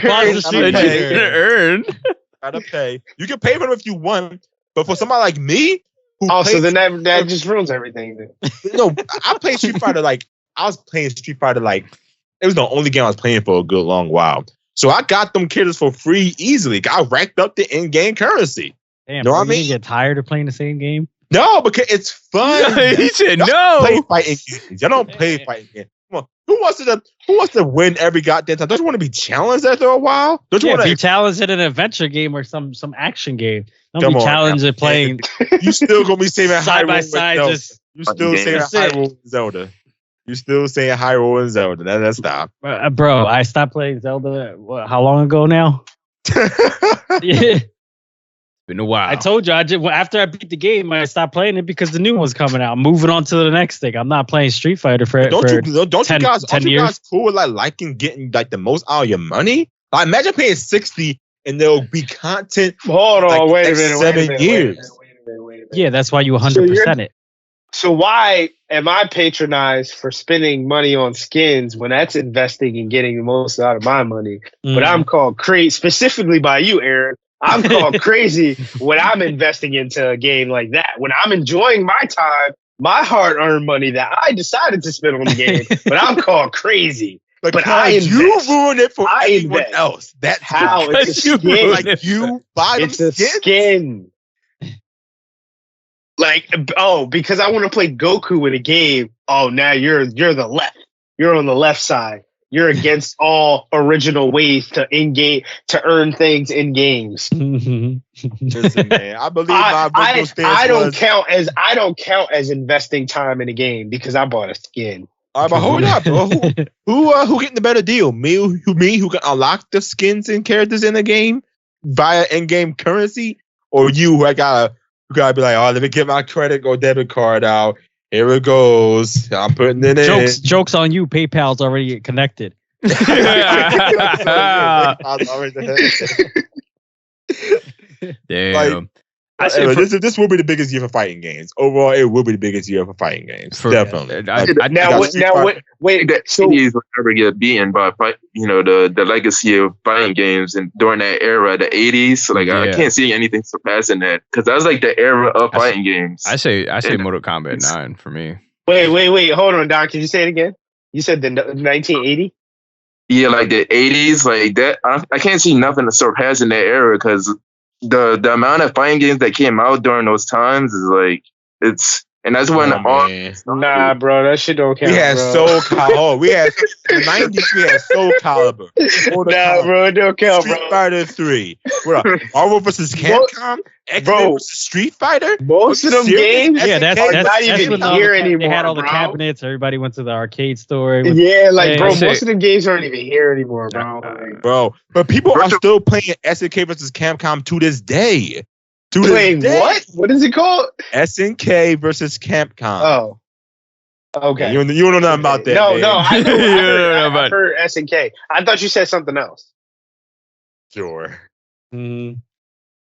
Gotta pay. You can pay for them if you want, but for somebody like me, so then that just ruins everything. Then. No, I played Street Fighter I was playing Street Fighter it was the only game I was playing for a good long while. So I got them characters for free easily. I racked up the in-game currency. Damn, know what I mean? You get tired of playing the same game? No, because it's fun. He said no. Play fighting games. Y'all don't play fighting games. Come on. Who wants to win every goddamn time? Don't you want to be challenged after a while? Don't you want to be challenged in an adventure game or some action game? Don't be challenged at playing. You still gonna be saving side by side. You still saying Hyrule Zelda. You still saying Hyrule and Zelda. That's stop. Bro, I stopped playing Zelda, how long ago now? Yeah. Been a while. I told you, after I beat the game, I stopped playing it because the new one's coming out. I'm moving on to the next thing. I'm not playing Street Fighter for you guys cool with liking getting the most out of your money? Imagine paying $60 and there'll be content. Hold on, wait a minute. 7 years. Yeah, that's why you 100% it. So why am I patronized for spending money on skins when that's investing and getting the most out of my money? But I'm called crazy, specifically by you, Aaron. I'm called crazy when I'm investing into a game like that. When I'm enjoying my time, my hard-earned money that I decided to spend on the game, but I'm called crazy. But you ruin it for everyone else. That's how it's a skin. You buy them skins? It's a skin. Because I want to play Goku in a game. Oh, now you're the left. You're on the left side. You're against all original ways to earn things in games. Listen, man, I believe I don't count as investing time in a game because I bought a skin. All right, but hold up, bro. Who getting the better deal? Me who can unlock the skins and characters in the game via in-game currency, or you who gotta be like, oh, let me get my credit or debit card out. Here it goes. I'm putting it in. Jokes on you. PayPal's already connected. Damn. This will be the biggest year for fighting games. Overall, it will be the biggest year for fighting games. Definitely. Wait. So years will never get beaten by the legacy of fighting games and during that era, the 80s. So I can't see anything surpassing that because that was the era of fighting games. I say Mortal Kombat 9 for me. Wait. Hold on, Don. Can you say it again? You said the 1980? Yeah, like the 80s, like that. I can't see nothing surpassing that era because the amount of fighting games that came out during those times is like and that's when Nah, bro, that shit don't count. We had bro. we had in the 90s. We had Soul Calibur. Nah, bro, it don't count, Street bro. Fighter 3. Marvel vs. Capcom. X-Men vs. Street Fighter. Most of them games, that's not even here anymore. They had all the bro. cabinets. Everybody went to the arcade store. Yeah, like bro, most of the games aren't even here anymore, bro. But people are still playing SNK vs. Capcom to this day. Playing what? What is it called? SNK versus Capcom. Oh. Okay. You don't know nothing about that. No, man. I know. I heard SNK. I thought you said something else. Sure. Mm.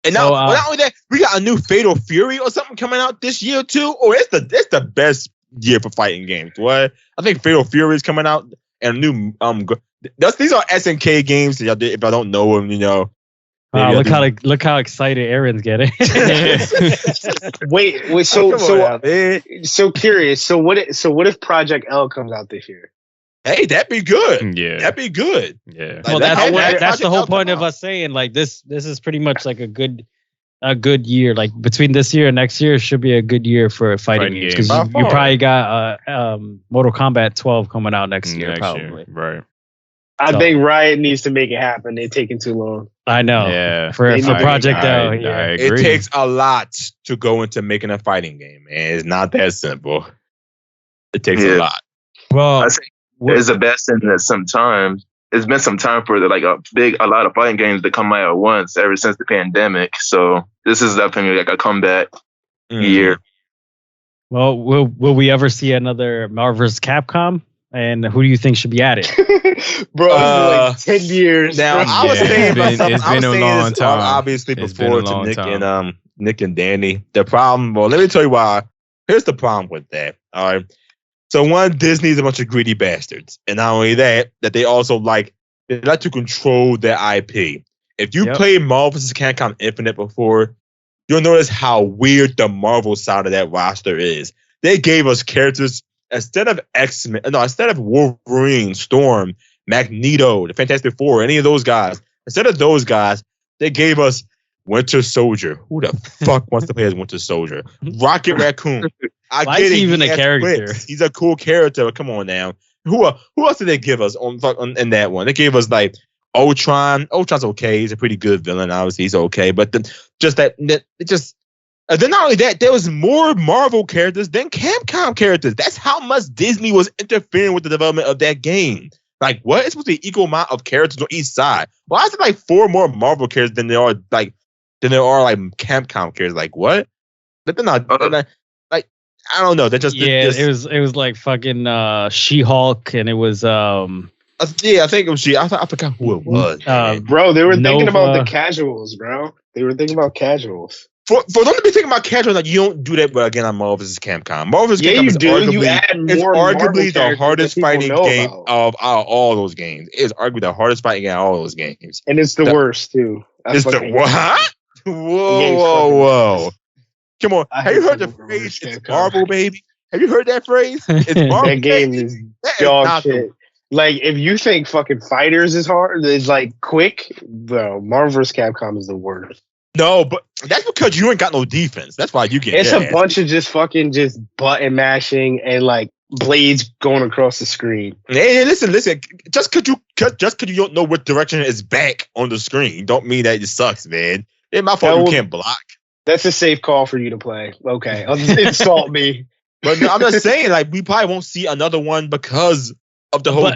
And now, not only that, we got a new Fatal Fury or something coming out this year too. Oh, it's the best year for fighting games. What? I think Fatal Fury is coming out and a new these are SNK games. If I don't know them, look how excited Aaron's getting. wait, so curious. So what if Project L comes out this year? Hey, that'd be good. Yeah, that'd be good. Yeah. Well, that's the whole point of us saying like this is pretty much like a good year. Like between this year and next year should be a good year for fighting games because you probably got Mortal Kombat 12 coming out next year, probably. Right. I think Riot needs to make it happen. They're taking too long. I know. Yeah. For Project L. I agree. It takes a lot to go into making a fighting game, man. It's not that simple. It takes a lot. Well, I think it's the best in that sometimes. It's been some time for a lot of fighting games to come out at once ever since the pandemic. So this is definitely like a comeback year. Well, will we ever see another Marvel vs. Capcom? And who do you think should be at it? Bro, like 10 years. Now, I was saying it's been a long time. Obviously, before to Nick and Danny. The problem, well, let me tell you why. Here's the problem with that. All right. So one, Disney's a bunch of greedy bastards. And not only that they also like to control their IP. If you played Marvel vs. Capcom Infinite before, you'll notice how weird the Marvel side of that roster is. They gave us characters instead of X-Men, instead of Wolverine, Storm, Magneto, the Fantastic Four, any of those guys, instead of those guys, they gave us Winter Soldier. Who the fuck wants to play as Winter Soldier? Rocket Raccoon. I Why get is he it. even a character? Clips. He's a cool character. But come on now. Who else did they give us in that one? They gave us like Ultron. Ultron's okay. He's a pretty good villain. Obviously, he's okay. But then not only that, there was more Marvel characters than Capcom characters. That's how much Disney was interfering with the development of that game. Like, what? It's supposed to be equal amount of characters on each side. Why is it like 4 more Marvel characters than there are Capcom characters? Like, what? But they're not like, I don't know. They're just it was like fucking She-Hulk, and it was I think it was I forgot who it was. Bro, they were thinking about the casuals, bro. They were thinking about casuals. For them to be thinking about casuals, like you don't do that, but again, on Marvel vs. Capcom. Marvel vs. Capcom is arguably the hardest fighting game of all those games. It is arguably the hardest fighting game of all those games. And it's the worst, too. It's the what? Whoa. Come on. Have you heard the phrase, it's Marvel, baby? Have you heard that phrase? It's Marvel. That game is dog shit. Like, if you think fucking Fighters is hard, it's like quick, bro, Marvel vs. Capcom is the worst. No, but that's because you ain't got no defense. That's why you get It's a bunch of just button mashing and like blades going across the screen. Hey, listen. Just because you don't know what direction is back on the screen, don't mean that it sucks, man. It's my fault you can't block. That's a safe call for you to play. Okay, insult me. But no, I'm just saying, like, we probably won't see another one because of the whole.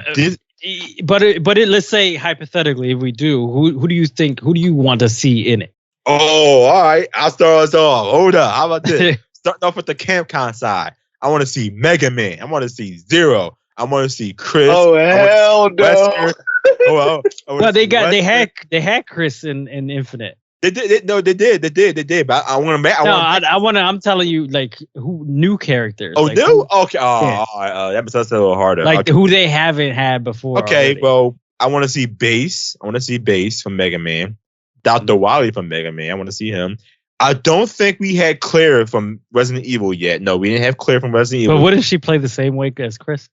But let's say hypothetically, if we do, who do you want to see in it? Oh, all right. I'll start us off. Hold up. How about this? Starting off with the Capcom side. I want to see Mega Man. I want to see Zero. I want to see Chris. Oh, hell no. Well, they had Chris in Infinite. They did. But I want to. I'm telling you, like, who new characters. Oh, like, new? Okay. All right. That's a little harder. Like who they haven't had before. Okay. Already. Well, I want to see Bass. I want to see Bass from Mega Man. Dr. Wily from Mega Man. I want to see him. I don't think we had Claire from Resident Evil yet. No, we didn't have Claire from Resident Evil. But wouldn't she play the same way as Chris?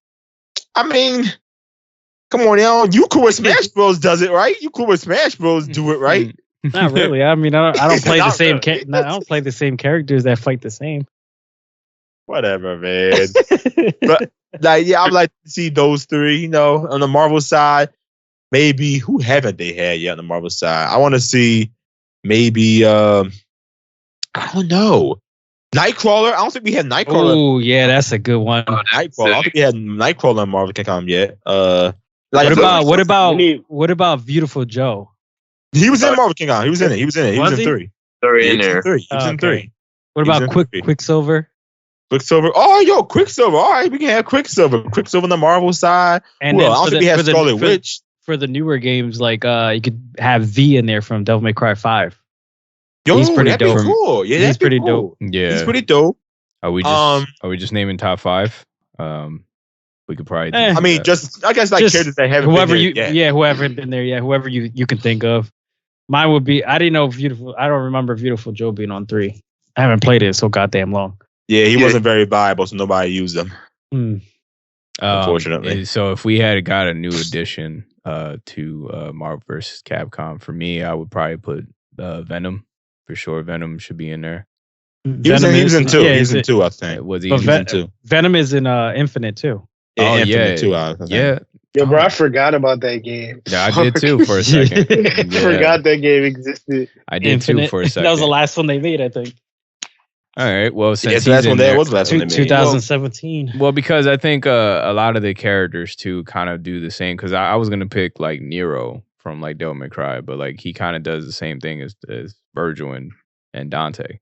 I mean, Come on now, you cool with Smash Bros. Does it right? You cool with Smash Bros. Do it right? Not really. I mean, I don't play the same. I don't play the same characters that fight the same. Whatever, man. But I'd like to see those three. On the Marvel side, maybe who haven't they had yet on the Marvel side? I want to see maybe I don't know. Nightcrawler. I don't think we had Nightcrawler. Oh yeah, that's a good one. Nightcrawler. I don't think we had Nightcrawler on Marvel Capcom yet. What about Beautiful Joe? He was in Marvel Capcom. He was in it. He was in 3. Sorry, in there. He was in 3. What about Quicksilver? Quicksilver. Oh, yo, Quicksilver. All right, we can have Quicksilver. Quicksilver on the Marvel side. And well, I don't think we had Scarlet Witch. For the newer games, like you could have V in there from Devil May Cry 5. Yo, he's pretty dope. Cool. Yeah, he's pretty dope. Yeah, he's pretty dope. Are we just naming top 5? We could probably. I mean, I guess characters that haven't whoever been there, whoever been there, whoever you can think of. Mine would be. I didn't know I don't remember Beautiful Joe being on 3. I haven't played it so goddamn long. Yeah, he wasn't very viable, so nobody used him. Unfortunately. So if we had got a new addition to Marvel vs. Capcom, for me, I would probably put Venom. For sure, Venom should be in there. He was in 2. Yeah, he was in 2, I think. Was he in 2? Venom is in Infinite too. Infinite 2. Yeah. Yo, bro, I forgot about that game. Yeah, I did too for a second. Forgot that game existed. I did too for a second. That was the last one they made, I think. All right. Well, since the last one there was the last one they made. 2017. Well, because I think a lot of the characters too kind of do the same. Because I was gonna pick like Nero from like Devil May Cry, but like he kind of does the same thing as Virgil and Dante.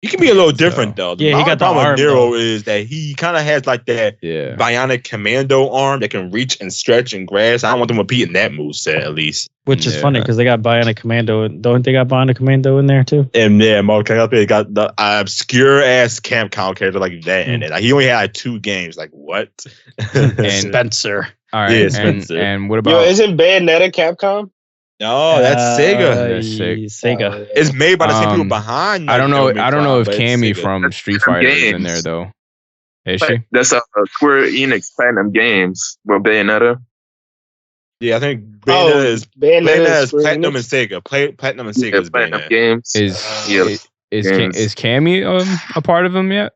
He can be a little different though. Yeah, he got the arm. Nero is that he kind of has like that bionic commando arm that can reach and stretch and grasp. I don't want them repeating that moveset at least. Which is funny because they got bionic commando. Don't they got bionic commando in there too? And Marvel they got the obscure ass Capcom character like that in it. Like, he only had 2 games. Like what? And Spencer. All right. Yeah, Spencer. And what about? Yo, isn't Bayonetta Capcom? No, that's Sega. Sega. It's made by the same people behind. I don't know. I don't know if Cammy from Street Fighter is in there though. Is she? That's Square Enix Platinum Games. Well, Bayonetta. Yeah, I think Bayonetta is Platinum and Sega. Platinum and Sega is Platinum Bayonetta. Games. Is Cammy a part of them yet?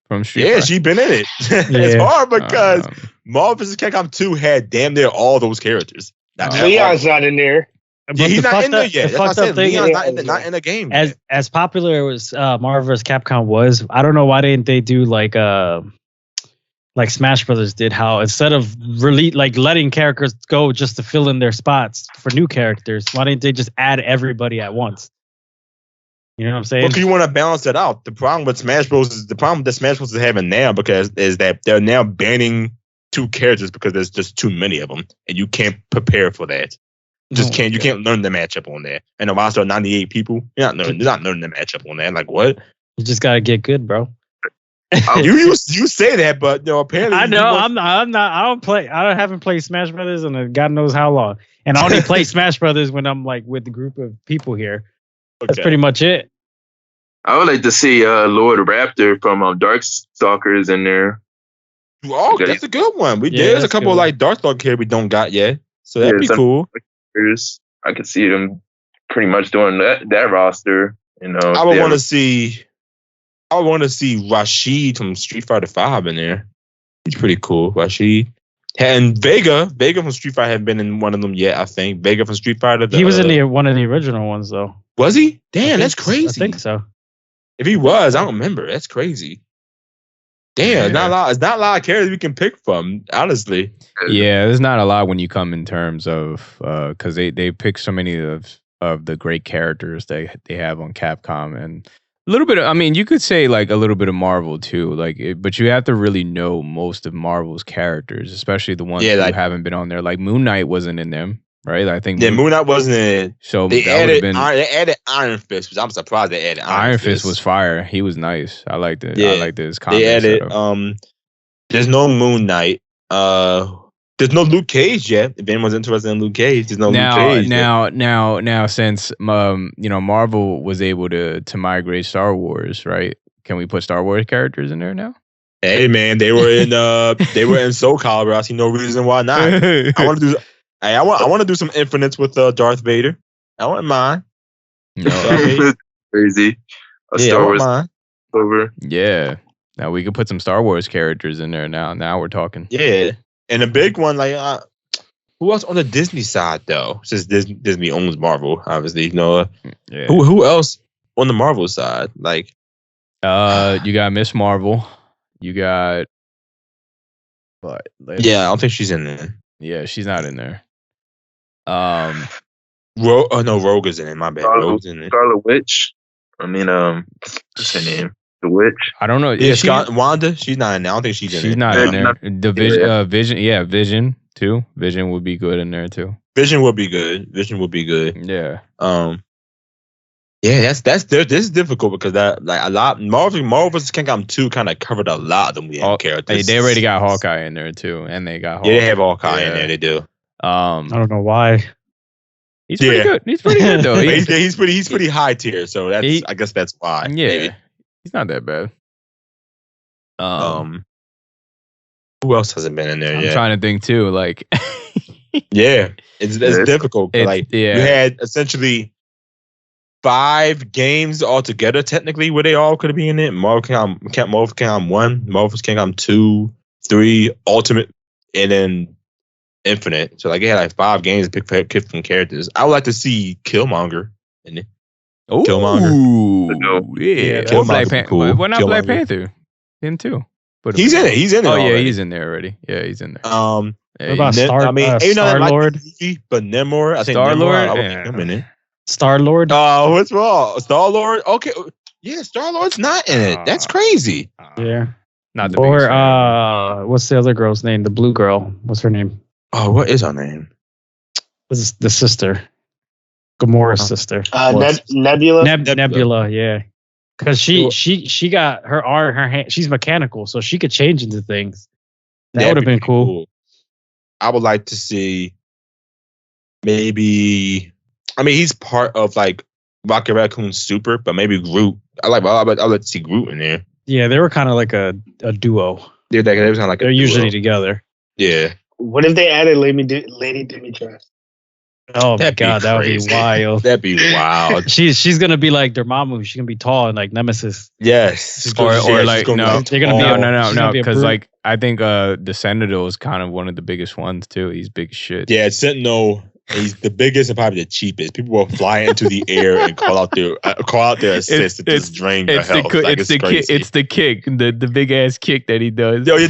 From Street Fighter? She's been in it. It's hard because Marvel vs. Capcom 2 had damn near all those characters. Leon's not in there. Yeah, he's not in there yet. That's what I said. Leon's not in the game. As popular as Marvel vs. Capcom was, I don't know why didn't they do like Smash Brothers did, how instead of letting characters go just to fill in their spots for new characters, why didn't they just add everybody at once? You know what I'm saying? Because you want to balance it out. The problem with Smash Bros. That Smash Bros. Is having now is that they're now banning 2 characters because there's just too many of them, and you can't prepare for that. You can't learn the matchup on that. And the roster of 98 people, you're not learning the matchup on that. Like what? You just gotta get good, bro. you say that, but apparently I know I'm not. I haven't played Smash Brothers in God knows how long, and I only play Smash Brothers when I'm like with the group of people here. That's pretty much it. I would like to see Lord Raptor from Darkstalkers in there. Oh, that's a good one. There's a couple of like Darkstalkers here we don't got yet, so that'd be cool. I could see them pretty much doing that roster. I would want to see Rashid from Street Fighter 5 in there. He's pretty cool, Rashid. And Vega from Street Fighter hadn't been in one of them yet. I think Vega from Street Fighter. He was in one of the original ones though. Was he? Damn, that's crazy. I think so. If he was, I don't remember. That's crazy. Damn, it's not a lot of characters we can pick from, honestly. Yeah, there's not a lot when you come in terms of because they pick so many of the great characters they have on Capcom, and a little bit of, I mean, you could say like a little bit of Marvel too, but you have to really know most of Marvel's characters, especially the ones who haven't been on there. Like Moon Knight wasn't in them, right? I think Moon Knight wasn't in it. So they added Iron Fist, which I'm surprised they added. Iron Fist was fire. He was nice. I liked it. Yeah, I liked his combat. They added there's no Moon Knight. There's no Luke Cage yet. If anyone's interested in Luke Cage, there's no Luke Cage. Now, since Marvel was able to migrate Star Wars, right? Can we put Star Wars characters in there now? Hey man, they were in Soul Calibur. I see no reason why not. I want to do some Infinites with Darth Vader. I wouldn't mind. No, crazy. Star Wars over. Yeah. Now we could put some Star Wars characters in there. Now we're talking. Yeah, and a big one like who else on the Disney side though? Since Disney owns Marvel, obviously, Yeah. Who else on the Marvel side? Like, you got Miss Marvel. You got. But yeah, I don't think she's in there. Yeah, she's not in there. No, Rogue is in it. My bad. Rogue's in it. Scarlet Witch. I mean, what's her name? The Witch. I don't know. Yeah, Wanda. She's not in there. I don't think she's in there. She's not in there. The Vision. Vision too. Vision would be good in there too. Vision would be good. Yeah. Yeah, this is difficult because that like a lot Marvel vs. Capcom 2 kind of covered a lot of them characters. They already got Hawkeye in there too, and they got Hawkeye. Yeah, they have Hawkeye in there. They do. I don't know why. He's pretty good. He's pretty good though. He's pretty high tier. So I guess that's why. Yeah, maybe. He's not that bad. Who else hasn't been in there yet? I'm trying to think too. Like, yeah, it's difficult. You had essentially 5 games altogether, technically, where they all could have been in it. Marvel Capcom 1, Marvel Capcom 2, 3, Ultimate, and then Infinite. So like they had like 5 games to pick from characters. I would like to see Killmonger in it. Oh, yeah. Killmonger's cool. Why not Black Panther? Him too. But he's in it. He's in it. Oh already. yeah, he's in there already. Yeah, he's in there. What about Star-Lord? But Namor, I think Star-Lord, I would think him in it. Star-Lord? Oh, what's wrong? Star-Lord? Okay. Yeah, Star-Lord's not in it. That's crazy. Yeah. Not the biggest fan. What's the other girl's name? The blue girl. What's her name? Oh, what is her name? What's the sister? Gamora's sister. Nebula. Nebula, yeah. Because she got her arm, her hand. She's mechanical, so she could change into things. That would have been cool. I would like to see maybe. I mean, he's part of like Rocket Raccoon Super, but maybe Groot. I'd like to see Groot in there. Yeah, they were kind of like a duo. They were kind of like they're usually together. Yeah. What if they added Lady Dimitrescu? Oh my god, that would be wild. That'd be wild. She's gonna be like Dormammu. She's gonna be tall and like Nemesis. Yes. Or like no, they're gonna be no, because like I think the Sentinel is kind of one of the biggest ones too. He's big as shit. Yeah, Sentinel. He's the biggest and probably the cheapest. People will fly into the air and call out their assist to just drain your health. It's the kick, the big ass kick that he does. Yo, you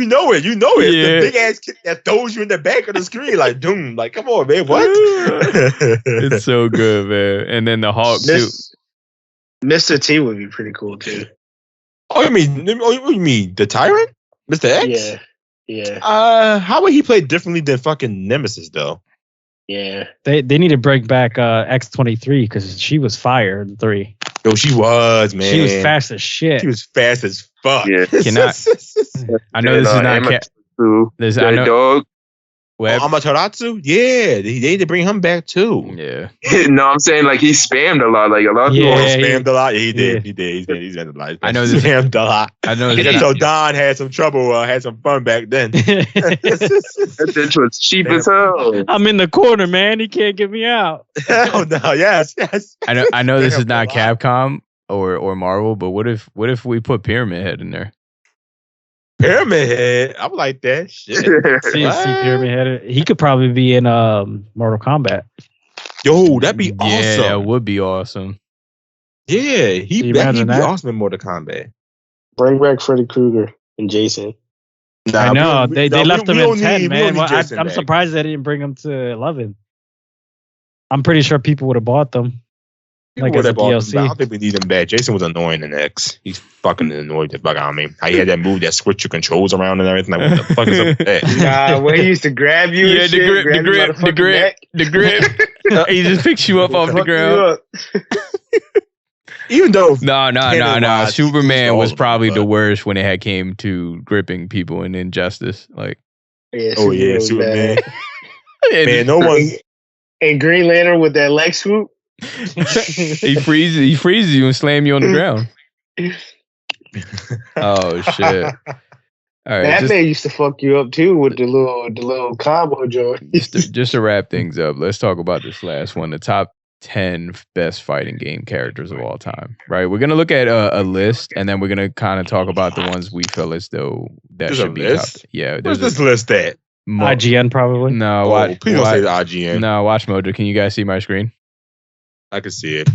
know it. Yeah. The big ass kick that throws you in the back of the screen like doom. Like, come on, man, what? It's so good, man. And then the Hawk too. Mr. T would be pretty cool too. Oh, you mean the Tyrant, Mr. X? Yeah. How would he play differently than fucking Nemesis though? Yeah, they need to bring back X-23 because she was fire in 3. Yo, she was, man. She was fast as shit. She was fast as fuck. Yeah. I know this is not dog. Amaterasu? Yeah, they need to bring him back too. Yeah. No, I'm saying like he spammed a lot. Like a lot of people spammed a lot. Yeah, he did. He spammed a lot. I know this spammed a lot. I know this. So Don had some trouble, had some fun back then. That bitch was cheap as hell. I'm in the corner, man. He can't get me out. Oh no, yes. I know this is not Capcom or Marvel, but what if we put Pyramid Head in there? Pyramid Head, I would like that shit. See Pyramid Head. He could probably be in Mortal Kombat. Yo, that'd be awesome. Yeah, that would be awesome. Yeah, he'd be awesome in Mortal Kombat. Bring back Freddy Krueger and Jason. Nah, I know they left him in 10, man. Well, I'm surprised they didn't bring him to 11. I'm pretty sure people would have bought them. Like as a DLC. I don't think we need him back. Jason was annoying in X. He's fucking annoyed the fuck out of me. How he had that move that switch your controls around and everything. Like, what the fuck is up with that? Where he used to grab you. Yeah, the grip. He just picks you up off the ground. Even though no, Superman was probably the worst when it came to gripping people in Injustice. Like, Superman. Man, no one. And Green Lantern with that leg swoop. He freezes you and slam you on the ground. Oh shit! All right, Batman used to fuck you up too with the little combo joint. just to wrap things up, let's talk about this last one: the top 10 best fighting game characters of all time. Right? We're gonna look at a list, and then we're gonna kind of talk about the ones we feel as though that should be top. Yeah, where's this list at? IGN probably. No, please don't say the IGN. No, watch Mojo. Can you guys see my screen? I can see it.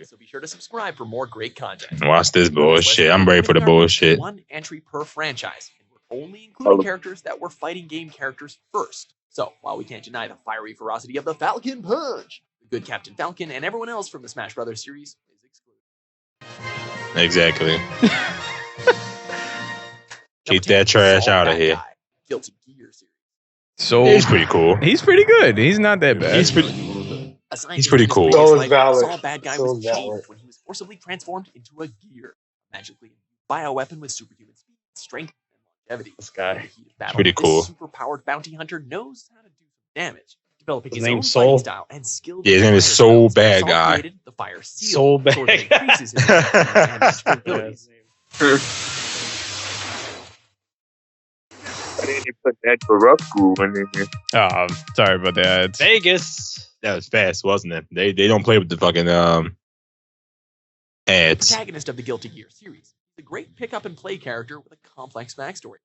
So be sure to subscribe for more great content. Watch this bullshit. I'm ready for the bullshit. One entry per franchise, and we're only including characters that were fighting game characters first. So while we can't deny the fiery ferocity of the Falcon Punch, the good Captain Falcon and everyone else from the Smash Brothers series is excluded. Exactly. Keep that trash out of here. Guilty Gear series. So he's pretty cool. He's pretty good. He's not that bad. He's pretty cool. So is valid. Saw a bad guy was changed when he was forcibly transformed into a gear. Magically, bioweapon with superhuman speed, strength, and longevity. This guy. Pretty cool. This super-powered bounty hunter knows how to do some damage, developing his name own Soul? fighting style and skill. Yeah, his name is Soul Bad Guy. The fire seal, Soul Bad sword that Guy. increases his damage abilities. I didn't even put that for rough school in there. Oh, sorry about that. Vegas. That was fast, wasn't it? They don't play with the fucking ads. Protagonist of the Guilty Gear series, the great pick-up and play character with a complex backstory.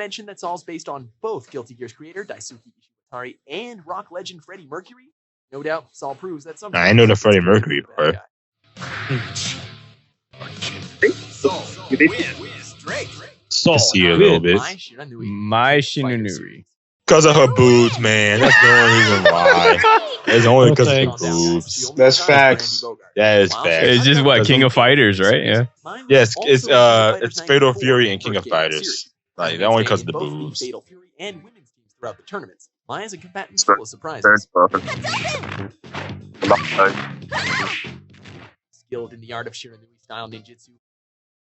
Mention that Saul's based on both Guilty Gear's creator Daisuke Ishiwatari and rock legend Freddie Mercury. No doubt, Saul proves that sometimes I know the Freddie Mercury part. Saul. See you a little bit. My Shinonuri. Because of her boobs, man. That's the only reason why. It's only because of her boobs. That's facts. That is facts. It's just what King of Fighters, right? Yeah. Yes, it's Fatal Fury and King of Fighters. Like that only because of the boobs. Fatal Fury and women's teams throughout the tournaments. Maya's a combatant full of surprises. Skilled in the art of Shiranui style ninjutsu.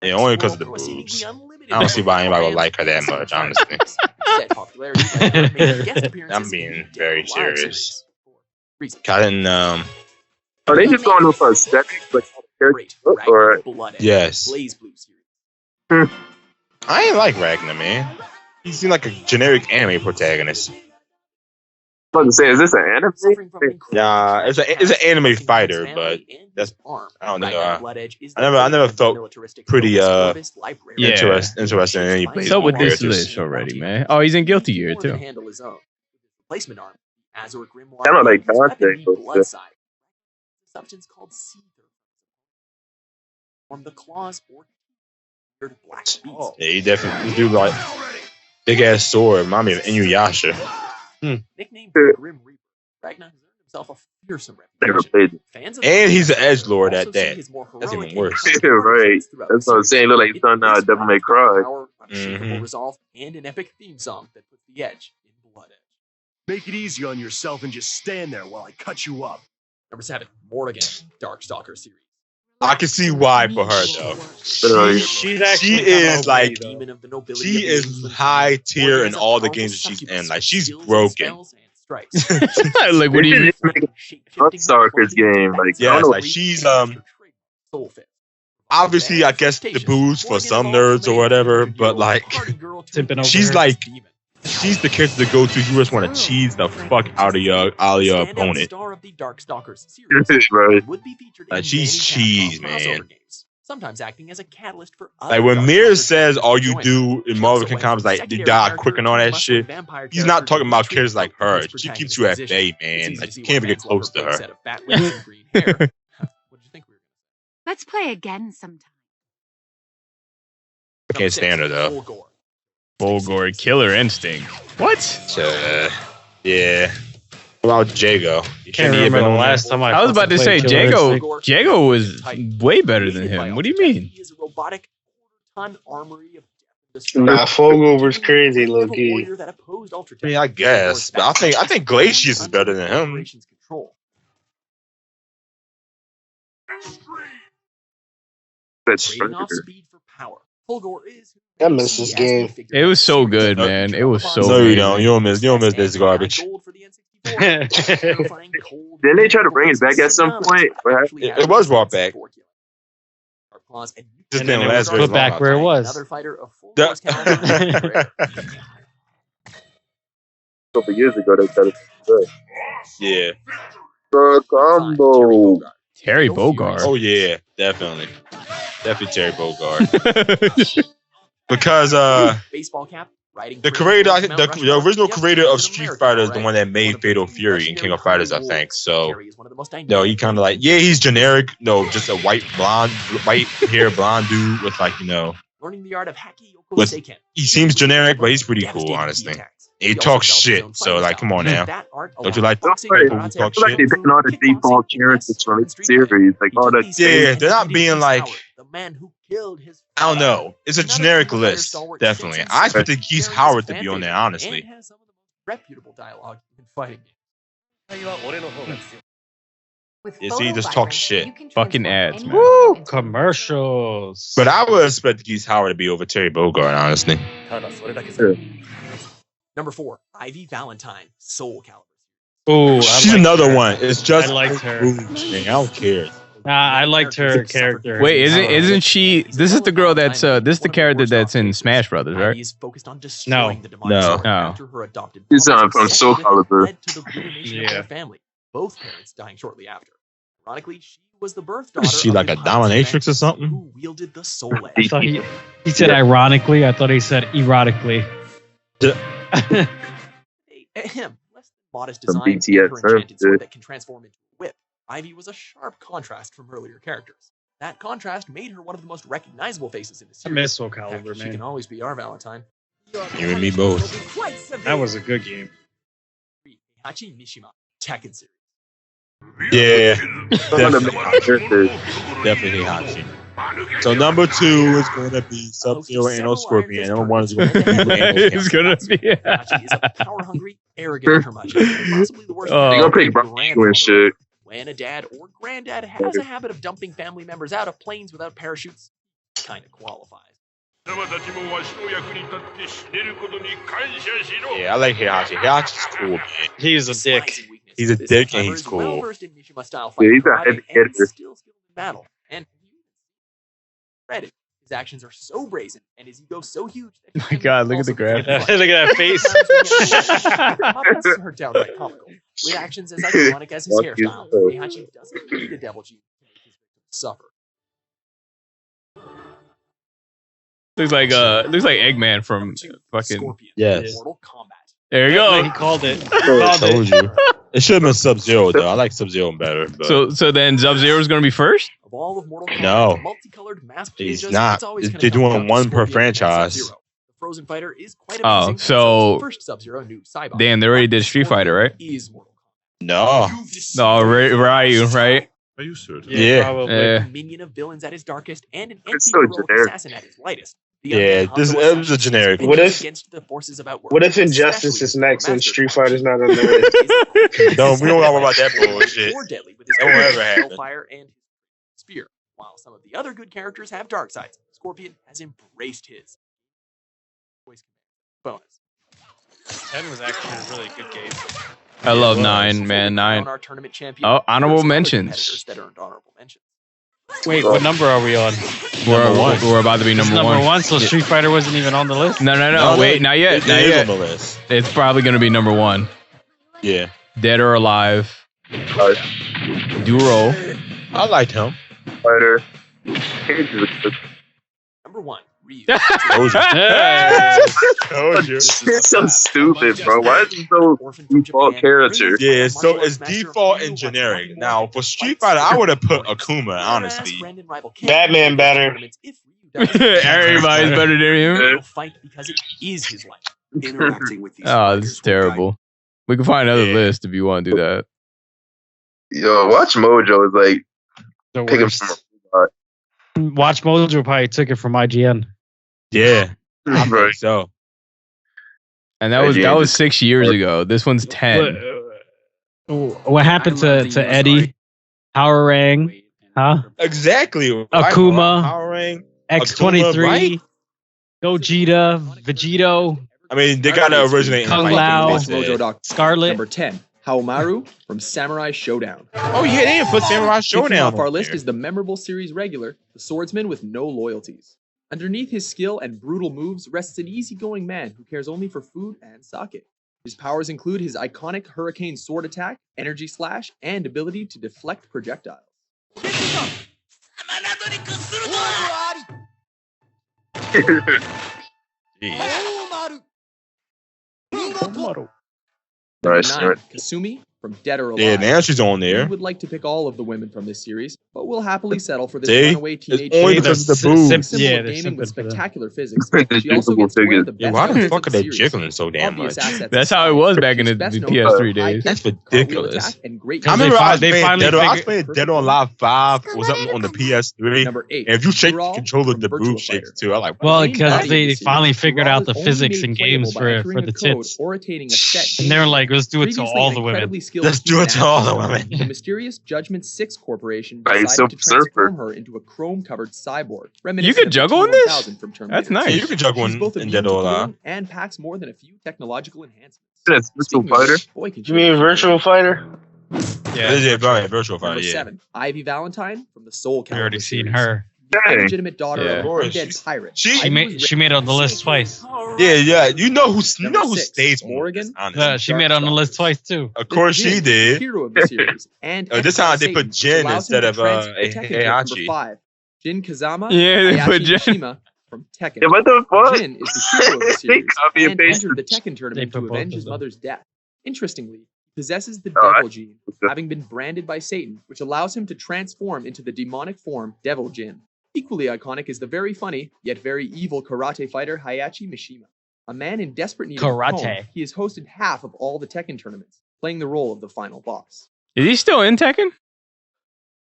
Yeah, only because of the boobs. I don't see why anybody would like her that much, honestly. I'm being very serious. I didn't, Are they just going with aesthetics, but or yes. I ain't like Ragnar, man. He seemed like a generic anime protagonist. I was about to say, is this an anime? Nah, it's an anime fighter, but that's I don't know. I never felt pretty interested in any. What's up with this list already, man? Oh, he's in Guilty Gear too. Replacement arm. Azure Grimoire. I don't like Dante. Substance called Seether. Form the claws or black beast. Yeah, he definitely do like big ass sword. Remind me of Inuyasha. Nicknamed Grim Reaper, Ragnar has earned himself a fearsome reputation. And he's an edgelord at that. That's even worse. Right. That's what I'm saying. Look like he's done Devil May Cry. Unshakable resolve and an epic theme song that puts the edge in Blood Edge. Make it easy on yourself and just stand there while I cut you up. Number 7, Morrigan, Darkstalker series. I can see why for her though. She is like she is high tier in all the games she's in. Like she's broken. Like what do you mean? Darkstalker's game? Like yeah, like she's obviously I guess the booze for some nerds or whatever, but like she's like she's the character to go to. You just want to cheese the fuck out of your opponent. Right. Like she's cheese, man. Sometimes acting as a catalyst for like when Mir says all you do in Marvel Comics like you die quick and all that shit, he's not talking about characters like her. She keeps you at bay, man. Like you can't even get close to her. Let's play again sometime. I can't stand her though. Bulgor, Killer Instinct. What? Yeah. What about Jago? Can't remember the last time I was about to say Jago was way better than him. What do you mean? Nah, Fogover's crazy, low-key. I mean, I guess, but I think Glacius is better than him. That's I miss this game. It was so good, man. It was so. No, you don't. You don't miss this garbage. Didn't they try to bring it back at some point? It was brought back. Claws, and Just didn't last very put back where it was. Another fighter of full force caliber. A couple years ago, they said it. Yeah. The combo. Terry Bogard. Oh yeah, definitely Terry Bogard. Because baseball cap. The creator, the original creator of Street Fighter is the one that made Fatal Fury and King of Fighters, I think. So, no, he kind of like, yeah, he's generic. No, just a white hair blonde dude with like, learning the art of haki. He seems generic, but he's pretty cool, honestly. He talks shit, so like, come on now. Don't you like people who talk shit? They're not the default characters from the series, like all that. Yeah, they're not being like. The man who killed his I don't know. It's a generic list, definitely. I expected Keith Howard to be on there, honestly. And has some of the most reputable dialogue in fighting games. Yeah, see, he just talks shit. Fucking ads, man. Woo! Commercials. But I would expect Keith Howard to be over Terry Bogard, honestly. Number 4, Ivy Valentine, Soul Calibur. Oh, she's another one. It's just I liked her. I don't care. I liked her character. Wait, isn't she? This is the girl that's this is the character that's in Smash Brothers, right? He's focused on destroying the demonic No. sword after her adopted He's from Soul Calibur. led to the ruination of their family, both parents dying shortly after. Ironically, she was the birth daughter. Is she like a dominatrix or something? Who wielded the soul I edge. thought he said ironically. I thought he said erotically. Him. Less than modest Some design, BTS her enchanted sword served that can transform into a whip. Ivy was a sharp contrast from earlier characters. That contrast made her one of the most recognizable faces in the I series. miss Soul Heck, Calibur, she can man. always be our Valentine. You and me both. That was a good game. Heihachi Mishima, Tekken series. Yeah, Some of the main characters. definitely Hachi. So number 2 is going to be Sub-Zero and no Scorpion. Number 1 is going to be It's gonna be. Heihachi is a power-hungry, arrogant curmudgeon. Possibly the worst. Oh. They gonna pick Brock and shit. When a dad or granddad has a habit of dumping family members out of planes without parachutes, kind of qualifies. Yeah, I like Heihachi. Heihachi's cool, man. He's a dick. He's a dick and he's cool. Well-versed in Mishima style Yeah, he's a fighting heavy and hitter. still skilled in battle. And credit, his actions are so brazen and his ego so huge that My God, look at the graph. Look at that face. Muppets are downright comical, with actions as iconic as his Fuck hairstyle. you. Heihachi doesn't need a devil gene to make his victims suffer. Looks like Eggman from fucking. Scorpion, Yes. Mortal Kombat. There you He go. called it. I told you. It should have been Sub-Zero though. I like Sub-Zero better. But So then Sub-Zero is gonna be first. Of all of Mortal Kombat, No. multicolored masked He's ninjas, not. it's always gonna They're come doing down to one per Scorpion and franchise. Sub-Zero. The Frozen Fighter is quite Oh, amazing. so- first Sub-Zero new Cyborg. Damn, they already did Street Fighter, right? Is Mortal no. No, Ryu, right? Are you serious? Yeah, Yeah. probably. Yeah. a minion of villains at his darkest and an It's so anti-heroic generic. assassin at his lightest. The Yeah, undead this Hanzo it was a assassin generic. is What if- against the forces of outworld, What if Injustice especially is next and Master Street Punch. Fighter's not on the list? No, we don't know about that bullshit. More deadly with his That won't ever happen. fire and his spear. While some of the other good characters have dark sides, Scorpion has embraced his. Bonus. 10 was actually a really good game. I love was. 9, man. 9. On our tournament champion, Oh, honorable there's other mentions. competitors that earned honorable mentions. Wait, what number are we on? We're about to be It's number number 1. one, so Street Fighter wasn't even on the list? No, wait, not yet, It not is yet. on the list. It's probably gonna be number 1. Yeah. Dead or Alive. Duro. I liked him. Fighter. Number 1, Ryu. Told you. Hey! Told you. It's so stupid, bro. Why is it so Orphan from default Japan, character? Ryu Yeah, is so one it's master of default Ryu, and watch generic. one Now, more for Street fight Fighter, I would have put series. Akuma, Whereas honestly. Brendan rival Batman Ken better. tournaments if Ryu does. Everybody's better than him. He'll fight because it is his life. Interacting with these Oh, this is terrible. We can find another Yeah. list if you want to do that. Yo, Watch Mojo is like The picking worst. from Watch Mojo probably took it from IGN. Yeah. I Bro. think so. And that was 6 years ago. This one's 10. What happened to Eddie? Power Rang? Huh? Exactly. Akuma. Power Ring. X23. Akuma, right? Gogeta. Vegito. I mean, they got to originate in Kung fight, Lao. they said. Scarlet. Number 10, Haomaru from Samurai Showdown. Oh yeah, they didn't put Samurai Kicking Showdown off our on list there. is the memorable series regular, the swordsman with no loyalties. Underneath his skill and brutal moves rests an easygoing man who cares only for food and sake. His powers include his iconic hurricane sword attack, energy slash, and ability to deflect projectiles. Nice. 9. Kasumi from Dead or Alive. Yeah, now she's on there. We would like to pick all of the women from this series, but we'll happily settle for this See? runaway teenage It's only chick. because of the boobs. Symbol of gaming with spectacular physics. She also gets one of the Yeah, best why the weapons fuck in are they series. jiggling so damn Obvious much? assets That's how it aside, was back in the she's best known PS3 for her days. high That's kick, cartwheel ridiculous. attack, and great I remember They finally I was figured- playing Dead or Alive 5 or something on the PS3. Number 8. And if you shake the Ural controller, from the Virtua boob shakes Fighter. too. I like. Well, Main because body of they the series, finally figured Ural out is the only physics made in playable games by for entering the a code tits. or attaining a set And they're like, let's do it to Previously all an the women. incredibly skilled Let's do it to all the human women. athlete, The mysterious Judgment 6 Corporation Like decided to Silver transform Surfer. her into a chrome-covered cyborg. You reminiscent could of the juggle in this? T-1000 from Terminator. That's nice. Yeah, you can juggle She's both in immune Dead to or Alive. glowing and packs more than a few technological enhancements. That's Virtual Speaking of Fighter. which, boy, can You mean Virtual Fighter? Yeah, Virtual Fighter. Number Yeah. 7. Ivy Valentine from the Soul We already Calibur seen series. her. The Dang. illegitimate daughter Yeah. of Of an course. undead pirate. She She Ivy made was she made it on the list twice. Yeah. You know who Number who 6, stays on Morrigan. this, honestly. She made it on the list twice too. Of course Jin she is the did. hero of the series, and This time they Satan, put which Jin allows him instead to of transfer the Tekken joke number Heihachi. 5. Jin Kazama Yeah, they put Hayashi Jin. Mishima from Tekken. Yeah, what the fuck? Jin is the hero of the They series copy and and pasted entered the the- Tekken tournament They to put both avenge of his them. mother's death. Interestingly, he possesses the Oh, Devil Gene, having been branded by Satan, which allows him to transform into the demonic form Devil Jin. Equally iconic is the very funny, yet very evil karate fighter Hayashi Mishima. A man in desperate need of a Karate. comb, he has hosted half of all the Tekken tournaments, playing the role of the final boss. Is he still in Tekken?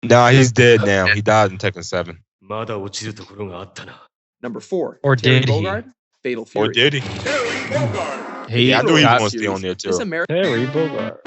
Nah, he's dead now. He died in Tekken 7. Number 4. Or Terry did he? Bogard, Fatal Fury. Or did he? He I knew he was got- going to stay on there This too. American. Terry Bogard.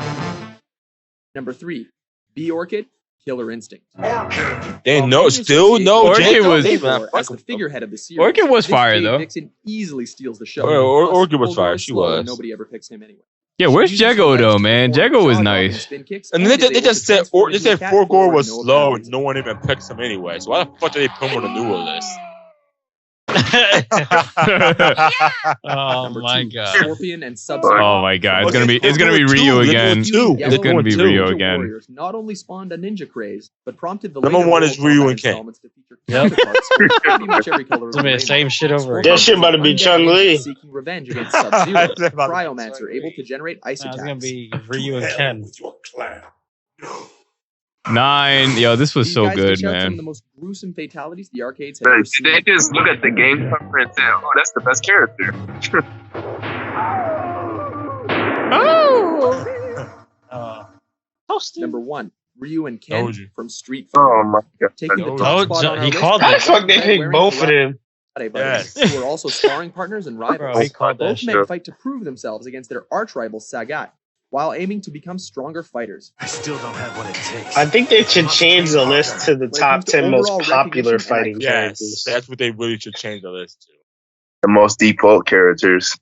Number 3. B Orchid, Killer Instinct. They While no, many still associate no. Orchid Jacob, was- they Orchid not as the fucking- figurehead of the series. Orchid was This fire, Jade though. Vixen easily steals the show. Orchid was Bulldog fire, is she slow and was. Nobody ever picks him anyway. Yeah, She where's uses her Jego legs though, to man? perform Jego was jaw dropping nice. spin kicks And and they is able to just said transform they into a said cat Forgor forward was no slow apparent and reason. no one even picks him anyway. So why the fuck did they put him on the newer list? Oh Number my 2, god. Scorpion and Sub-Zero. Oh my god, it's gonna be They're Ryu doing again. two. Yellow They're It's gonna be doing Ryu Ninja again. Warriors not only spawned a ninja craze, but prompted the Number later one is Mortal Ryu Kombat and Ken. installments to feature counterparts from pretty much every color of It's gonna be the the same rainbow. shit over Scorpion again. That shit about to be is an undead Chun-Li. ninja seeking revenge against Sub-Zero, It's about to be Cryomancer Chun-Li. able to generate ice Nah, it's attacks. gonna be Ryu and Ken. 9. Yo, this was These so guys good, dish out some of man. the most gruesome fatalities the arcades have Like, ever seen. they just look at the game cover and say, "Oh, that's the best character." Number 1, Ryu and Ken Told you. from Street Fighter. Oh my god! Taking the Told top you. spot on our He list called are it. How the fuck they red pick wearing both of them? karate Yes. buddies, who are also sparring partners and rivals. Bro, he called that Both shit. men fight to prove themselves against their arch rival Sagat, while aiming to become stronger fighters. I still don't have what it takes. I think they should change the list to the When it top comes to 10 most overall popular recognition and fighting Yes, characters. that's what they really should change the list to. The most default characters.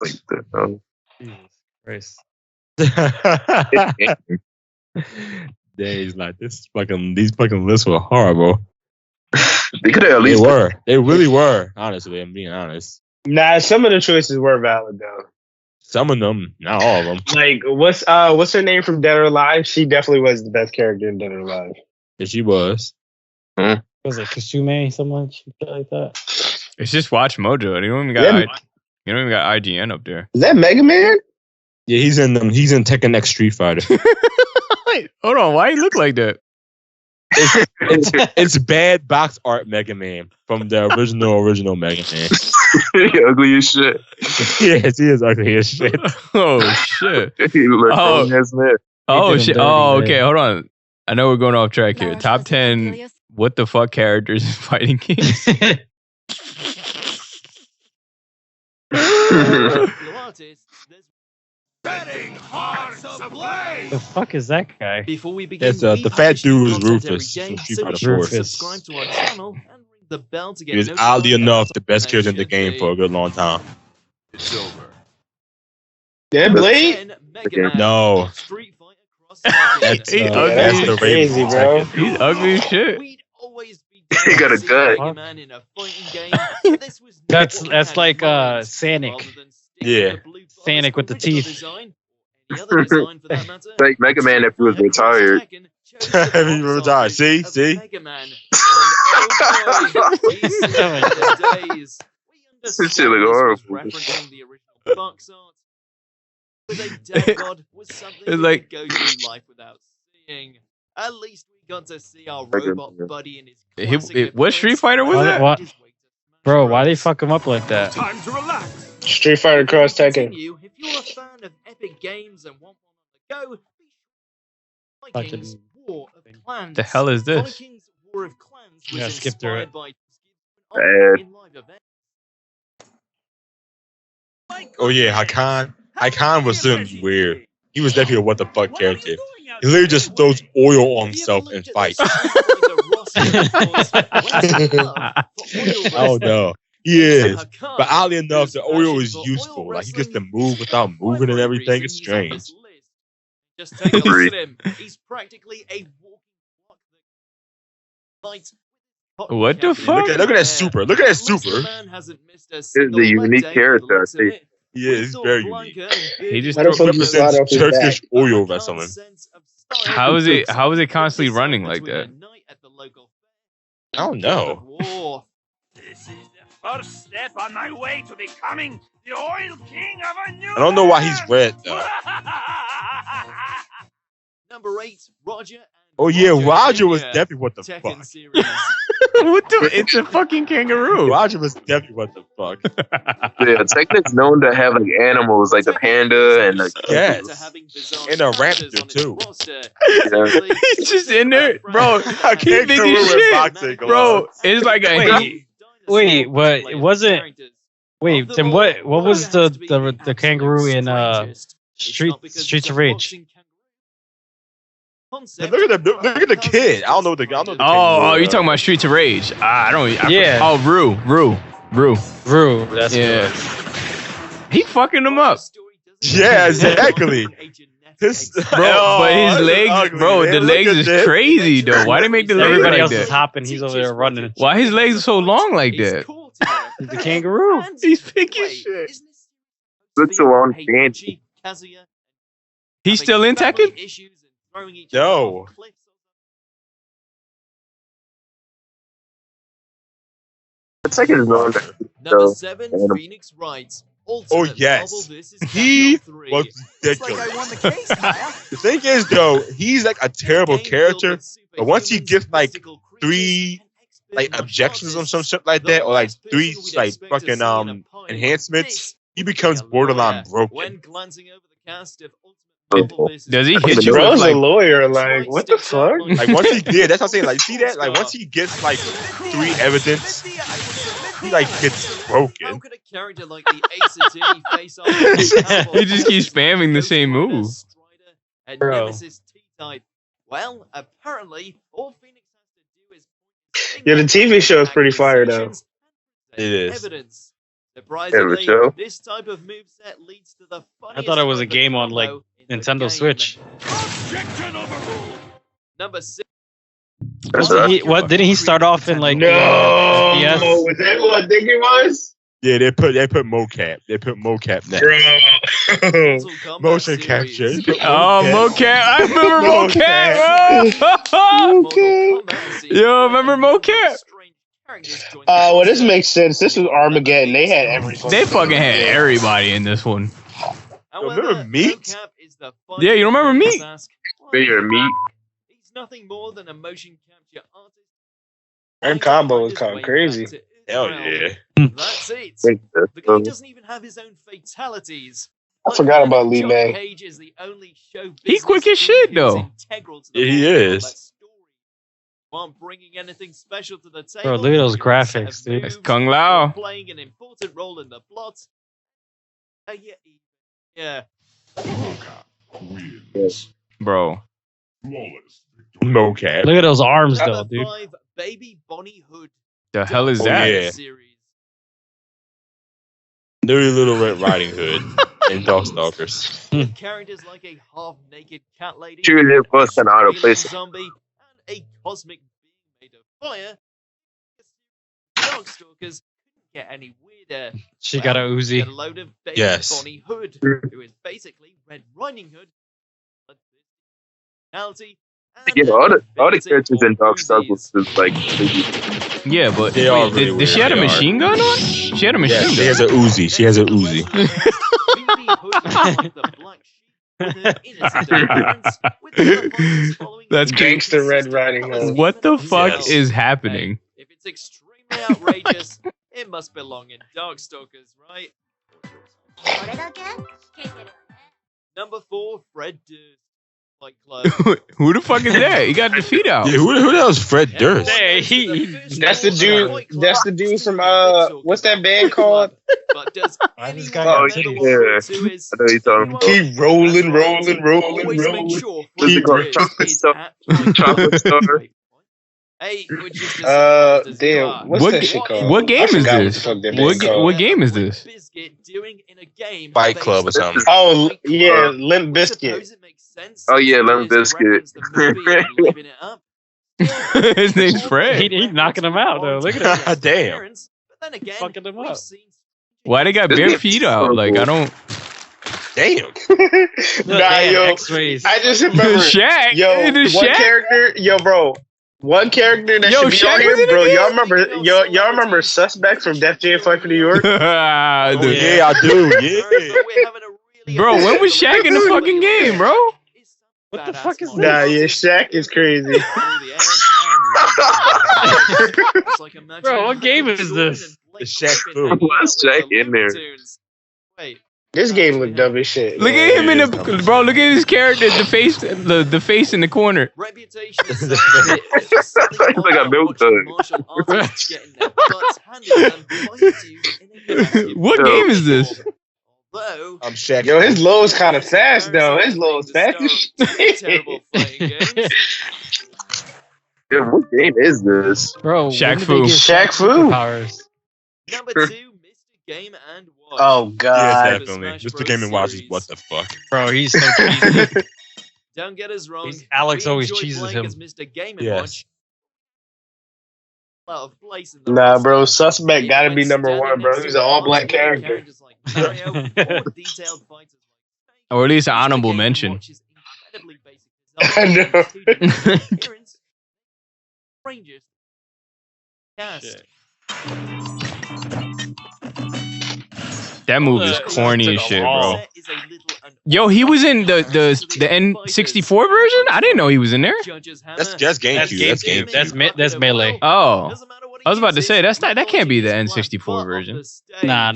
Like the, Jesus Christ. Days like this fucking these fucking lists were horrible. they could have at They least were. They really were. Honestly, I'm being honest. Nah, some of the choices were valid though. Some of them, not all of them. Like what's her name from Dead or Alive? She definitely was the best character in Dead or Alive. Yeah, she was. Was it Kasume, something like that? It's just Watch Mojo. You don't even got you don't even got IGN up there. Is that Mega Man? Yeah, he's in them. He's in Tekken X Street Fighter. Wait, hold on. Why you look like that? It's bad box art Mega Man from the original Mega Man. ugly as shit. Yes, he is ugly as shit. Oh shit. He look Oh. grown as man. Oh did him shit. dirty, Oh, man. okay. Hold on. I know we're going off track here. Top 10 what the fuck characters in fighting games. The fuck is that guy? Before we begin, It's the fat dude was Rufus from Street Fighter 4. Rufus. to our channel and ring the bell to He was oddly enough the best character in the game for a good long time. It's over. Yeah, Blade? No. That's the crazy, bro. He's ugly as shit. He got a gut. That's like Sonic. Yeah. Sonic with the teeth. Like Mega Man if he was retired. He was retired. See? This shit look horrible. It's like go through life without seeing. At least we got to see our robot buddy in his what Street Fighter was that? What? Bro, why they fuck him up like that? Time to relax. Street Fighter Cross Tekken. If you're a fan of epic games and want one on the go, Vikings War of Clans. The hell is this? Vikings War of Clans was Yeah, skip through it. in live events. Oh yeah, Hakan was something weird. He was definitely a what the fuck character. He literally just throws oil on himself and fights. Oh no. He is. But oddly enough, the oil is useful. Like he gets to move without moving and everything. It's strange. Just take a look at him. He's practically a walking clock. What the fuck? Look at that super. Look at that super. This is a unique character, I see. Yeah, it's very unique. He just represents Turkish oil wrestling. How is it constantly running like that? I don't know. This is the first step on my way to becoming the oil king of a new. I don't know why he's red though. Number 8, Roger. Oh yeah, Roger was definitely what the fuck. What the? It's a fucking kangaroo. Roger was definitely what the fuck. Yeah, Tekken's known to have like animals like the panda and the and a raptor too. Yeah. He's just in there, bro. I can't think of shit, bro. It's like a wait, what? It wasn't. Wait, then what? What was the kangaroo in Streets of Rage? Look at the kid. I don't know the. Oh, you're talking about Streets of Rage. I don't. Yeah. Oh, Rue. That's yeah. He fucking him up. Yeah, exactly. But his legs, bro, the legs is crazy though. Why they make the legs Everybody like else that? is hopping. He's over there running. Why his legs are so long like that? He's the kangaroo. He's picking shit. Looks so on fancy. He's still in Tekken? No. Tekken is known. Number 7, Phoenix Wright. Oh yes, he was ridiculous. The thing is though, he's like a terrible character, but once he gets like 3 like objections or some shit like that, or like 3 like fucking enhancements, he becomes borderline broken. Does he hit you? Bro's a lawyer. Like, what the fuck? Like once he did, that's what I'm saying. Like, see that? Like once he gets like 3 evidence, he like gets broken. How could a character like the Ace Attorney face off? He just keeps spamming the same move. And Nemesis T-Type. Well, apparently, all Phoenix has to do is. Yeah, the TV show is pretty fire though. It is. Evidence. Surprisingly, this type of moveset leads to the I thought it was a game on like Nintendo Switch. Number 6. Didn't he start off in like no? yes? Was that what I think it was? Yeah, they put mocap. They put mocap now. Bro. Motion capture. Oh, mocap! I remember mocap. Yo, remember mocap? Well, this makes sense. This was Armageddon. They had everything. They fucking had everybody in this one. Remember Meat? Yeah, you remember Meat? Bigger Meat. He's nothing more than a motion capture artist. That combo was kind of crazy. Hell yeah. That's it. The guy doesn't even have his own fatalities. I forgot about Lee May. Cage is the only show He quick as shit though. Yeah, he is. Aren't bringing anything special to the table. Bro, look at those graphics, dude. That's Kung Lao. Playing an important role in the plot. Yeah. Bro. Mocap. Look at those arms though, dude. 5, Baby Bonnie Hood. The hell is that? Yeah. Dirty Little Red Riding Hood. And Darkstalkers. With characters like a half-naked cat lady, Choose it first and out of place. zombie, and a cosmic being made of fire. Darkstalkers couldn't get any weirder. She got a Uzi. Get a load of baby Yes. Bonnie Hood, who is basically Red Riding Hood. Personality. Yeah, all the characters in Darkstalkers is like. Yeah, but They are wait, really did weird. she have a They are. machine gun on? She had a machine Yeah, gun. she has a Uzi. She has a Uzi. That's Gangster Red Riding Hood. What the fuck Yes. is happening? If it's extremely outrageous, it must belong in Darkstalkers, right? Number 4, Fred Durst. Fight Club. Who the fuck is that? He got the feet out. Yeah, who the hell is Fred Durst? Hey, That's the dude. That's the dude from what's that band called? But does Why this anyone guy got remember titties? what Fred 2 is? I know you're talking about. Keep rolling, rolling, rolling, Always make rolling. sure What's it Fred called? Durst Chocolate is stuff? at Fight Club. Chocolate Star. Hey, which is disguised as Damn, God. what's that shit called? What game I is forgot this? What, the fuck that What band ga- called. what game is this? Limp Bizkit doing in a game Fight based Club or something. Oh, yeah, Limp I Bizkit. suppose it makes sense Oh, yeah, since Limp it is a Bizkit. reference to the movie and living it up. His name's Fred. He knocking him out, though. Look at him. Damn. But then again, Fucking him we've up. seen Why they got bare feet out? Like I don't. Damn. Nah, yo, X-rays. I just remember, Shaq. yo, The one Shaq. character, yo, bro, one character that Yo, should be Shaq on was here, in the bro. game? Y'all remember Suspect from Def Jam Fight for New York? Ah, Oh, dude. yeah, I do. Yeah. Bro, when was Shaq in the fucking game, bro? What the fuck is Nah, yeah, Shaq is crazy. Bro, what game is this? It's Shaq Fu. What's Shaq in there? Wait. This game look dumb as shit. Look at him in the bro. Look at his character, the face in the corner. Reputation is Like a milk dog. What game is this? I'm Shaq. Yo, his low's kind of fast though. His low's fast as shit. Terrible fighting games. Yeah, what game is this? Bro, Shaq when did Fu. they get Shaq Fu. superpowers? Number 2, Mr. Game and Watch. Oh Yes, god. definitely. Mr. Game and Watch is what the fuck. Bro, he's so cheesy. Don't get us wrong. Alex we always enjoy cheeses playing him. as Mr. Game and Yes. Watch. Lot of place in the Nah, roster. bro, Suspect gotta be Even number standing one, bro. next He's to an all-black characters character. like Mario, or detailed fighters like Or at least an Mr. honorable Game and mention. Watch is incredibly basic I know. design, appearance, strangest cast. That move is Look, corny took as a shit, wall. bro. Yo, he was in the N64 version. I didn't know he was in there. That's GameCube. That's GameCube. That's Melee. Oh, I was about to say that can't be the N64 version. Nah.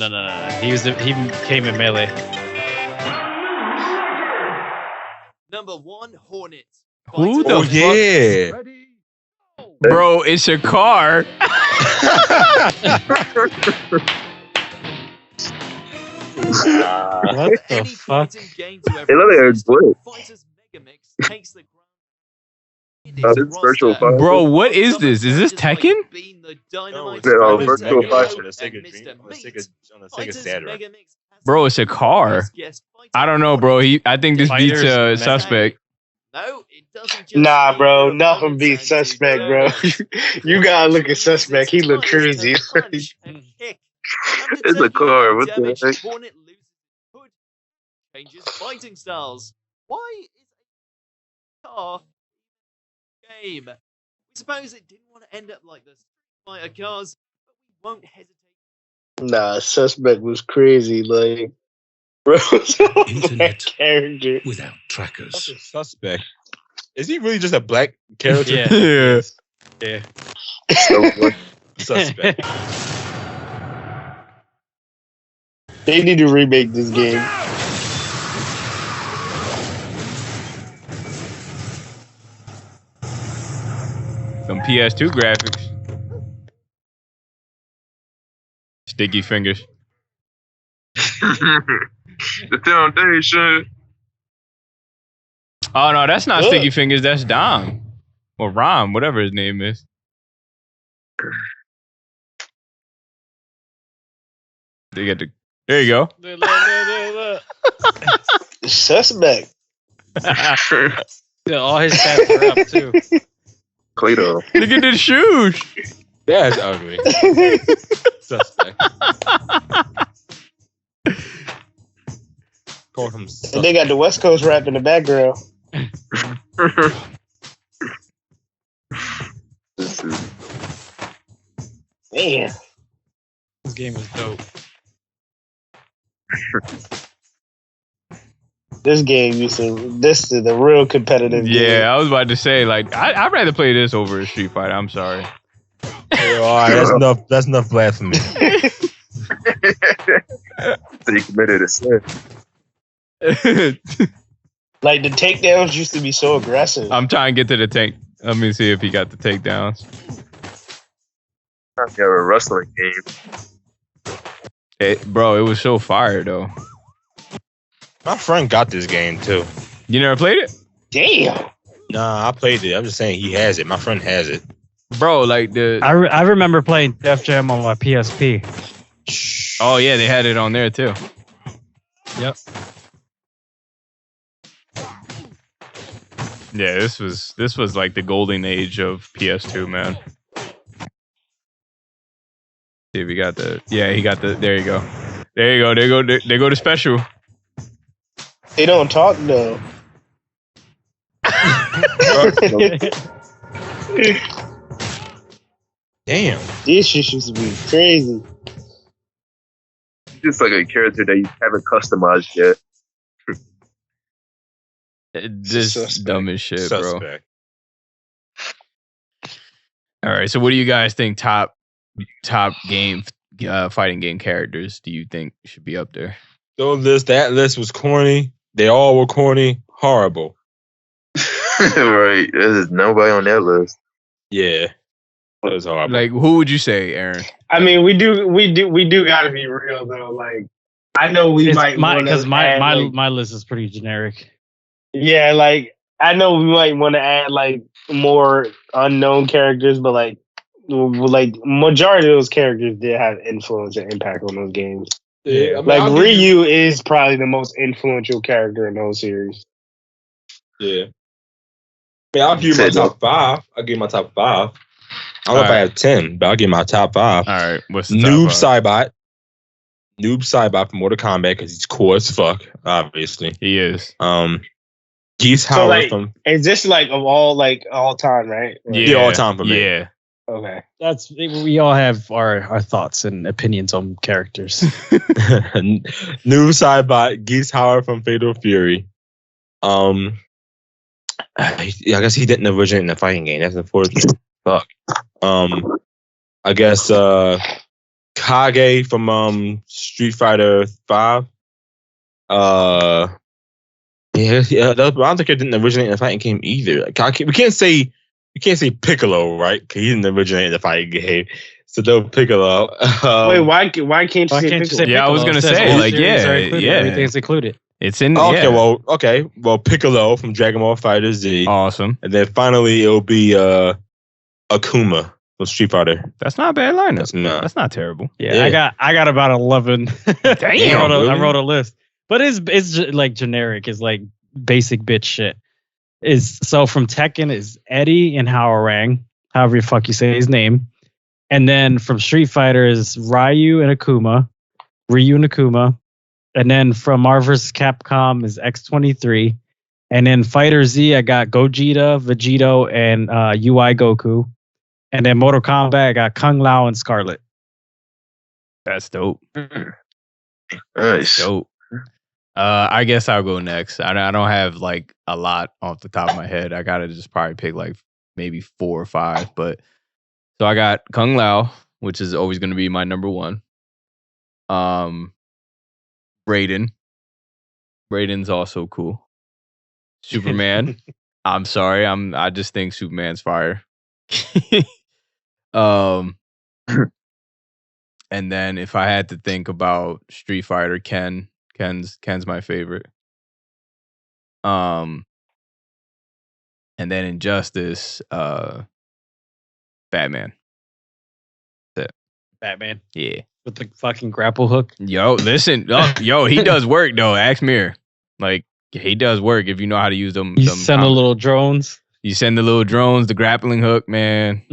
He came in Melee. Number 1, Hornet. Who the Oh fuck? yeah. Bro, it's a car. What the fuck? It look like a glitch. Oh, this is virtual fighter. Bro, what is this? Is this Tekken? No, virtual fighter. On the Sega Saturn. Bro, it's a car. I don't know, bro. I think this beats Fighters, Suspect. No, it doesn't just Nah, bro, mean nothing beats opponents Suspect, and bro. turns. You gotta look at Suspect. He look crazy. Punch and kick. It's a car. What the Damage, heck? Hornet loses hood, changes fighting styles. Why is a car game? We suppose it didn't want to end up like this. Fighter cars, but we won't hesitate. Nah, Suspect was crazy. Like, bro, it's a black Internet character. without trackers. Fucking Suspect. Is he really just a black character? Yeah. Yeah. Yeah. Suspect. They need to remake this game. Some PS2 graphics. Sticky fingers. The foundation. Oh no, that's not Look. Sticky Fingers. That's Dom or Rom, whatever his name is. They get the. There you go. Suspect. Yeah, all his stats are up too. Plato. Look at the shoes. That's ugly. Suspect. Call him suspect. And they got the West Coast rap in the background. Man. This game is dope. This game this is the real competitive game. Yeah, I was about to say, like, I'd rather play this over a Street Fighter. I'm sorry. Hey, all right, that's enough blasphemy. So you committed a sin. Like, the takedowns used to be so aggressive. I'm trying to get to the tank. Let me see if he got the takedowns. You have a wrestling game. Bro, it was so fire, though. My friend got this game, too. You never played it? Damn. Nah, I played it. I'm just saying he has it. My friend has it. Bro, like I remember playing Def Jam on my PSP. Oh, yeah, they had it on there, too. Yep. Yeah, this was like the golden age of PS2, man. See if he got the. Yeah, he got the. There you go. There you go. They go to special. They don't talk though. Damn. This shit used to be crazy. Just like a character that you haven't customized yet. This dumb as shit, Suspect. bro. All right, so what do you guys think top game fighting game characters do you think should be up there? That list was corny. They all were corny. Horrible. Right. There's nobody on that list. Yeah. That was horrible. Like, who would you say, Aaron? I mean, we do gotta be real though. Like, I know we might because my list is pretty generic. Yeah, like I know we might want to add like more unknown characters, but like majority of those characters did have influence and impact on those games. Yeah, I mean, like Ryu is probably the most influential character in those series. Yeah. I mean, I'll give you my top 5. I'll give you my top 5. I don't know if I have 10, but I'll give you my top 5. All right. What's the Noob top 5? Saibot. Noob Saibot from Mortal Kombat because he's cool as fuck, obviously. He is. Geese So Howard like, from is this like of all time, right? yeah, all time for me. Yeah. Okay. We all have our thoughts and opinions on characters. Noob Saibot, Geese Howard from Fatal Fury. I guess he didn't originate in the fighting game. That's unfortunate. Fuck. I guess Kage from Street Fighter 5. Yeah. I don't think it didn't originate in the fighting game either. Like, we can't say Piccolo, right? Because he didn't originate in the fighting game. So no Piccolo. Wait, why can't you say Piccolo? Yeah, I was gonna say, like, yeah, everything's included. It's in. Okay, well, Piccolo from Dragon Ball Fighter Z. Awesome. And then finally it'll be Akuma from Street Fighter. That's not a bad lineup. That's not terrible. Yeah. I got about 11. Damn. I wrote a list. But it's like generic. It's like basic bitch shit. So from Tekken is Eddie and Hwoarang, however the fuck you say his name. And then from Street Fighter is Ryu and Akuma. And then from Marvel vs. Capcom is X-23. And then Fighter Z, I got Gogeta, Vegito, and UI Goku. And then Mortal Kombat, I got Kung Lao and Scarlet. That's dope. Nice. Dope. I guess I'll go next. I don't have like a lot off the top of my head. I gotta just probably pick like maybe 4 or 5. But so I got Kung Lao, which is always going to be my number 1. Raiden's also cool. Superman. I'm sorry. I just think Superman's fire. And then if I had to think about Street Fighter, Ken's my favorite. And then Injustice, Batman. That's it. Batman. Yeah. with the fucking grapple hook. Yo, listen. He does work, though. Ask Mir. Like, he does work if you know how to use them. You send the little drones. You send the little drones, the grappling hook, man.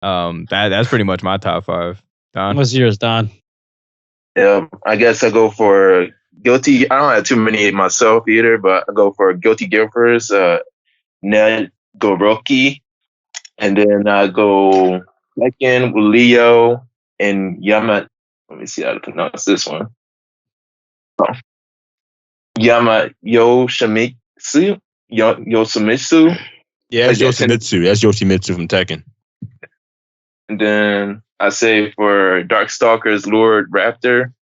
That's pretty much my top 5. Don? What's yours, Don? Yeah, I guess I go for Guilty. I don't have too many myself either, but I go for Guilty Gear first. Ned Goroki, and then I go second with Leo and Yama. Let me see how to pronounce this one. Yama Yoshimitsu. Yoshimitsu. Yeah, that's Yoshimitsu. That's Yoshimitsu from Tekken. And then I say for Darkstalkers, Lord Raptor.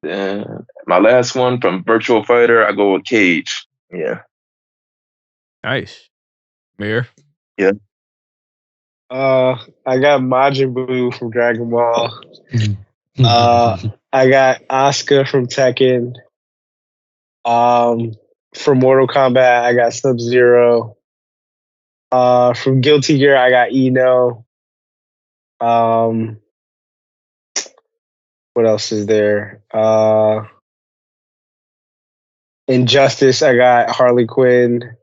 Then my last one from Virtual Fighter, I go with Cage. Yeah. Nice. Mir? Yeah. I got Majin Buu from Dragon Ball. I got Asuka from Tekken. From Mortal Kombat, I got Sub-Zero. From Guilty Gear, I got Ino. What else is there? Injustice, I got Harley Quinn.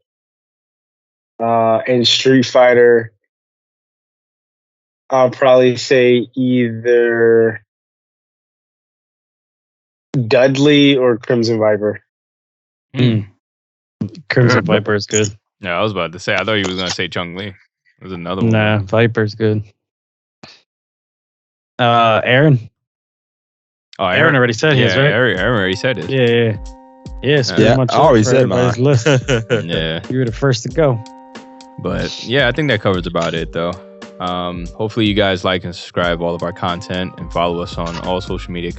And Street Fighter, I'll probably say either Dudley or Crimson Viper. Crimson Viper is good. Yeah, I was about to say. I thought you was gonna say Chung Li. There's another one. Nah, Viper's good. Aaron. Oh, Aaron already said his, right? Aaron already said it. Yeah. Yes, I already said mine. List. Yeah, You were the first to go. but yeah, I think that covers about it, though. Hopefully, you guys like and subscribe all of our content and follow us on all social media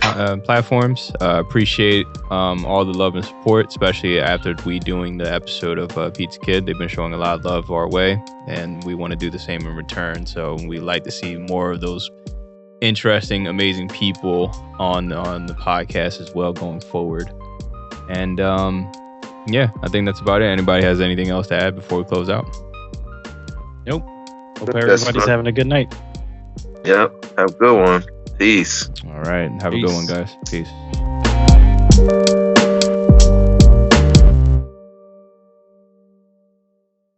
platforms. Appreciate all the love and support, especially after we doing the episode of Pizza Kid. They've been showing a lot of love our way, and we want to do the same in return. So we like to see more of those interesting, amazing people on the podcast as well going forward. And yeah, I think that's about it. Anybody has anything else to add before we close out? Nope. Hope everybody's having a good night. Yep. Have a good one. Peace. All right. Have a good one, guys. Peace.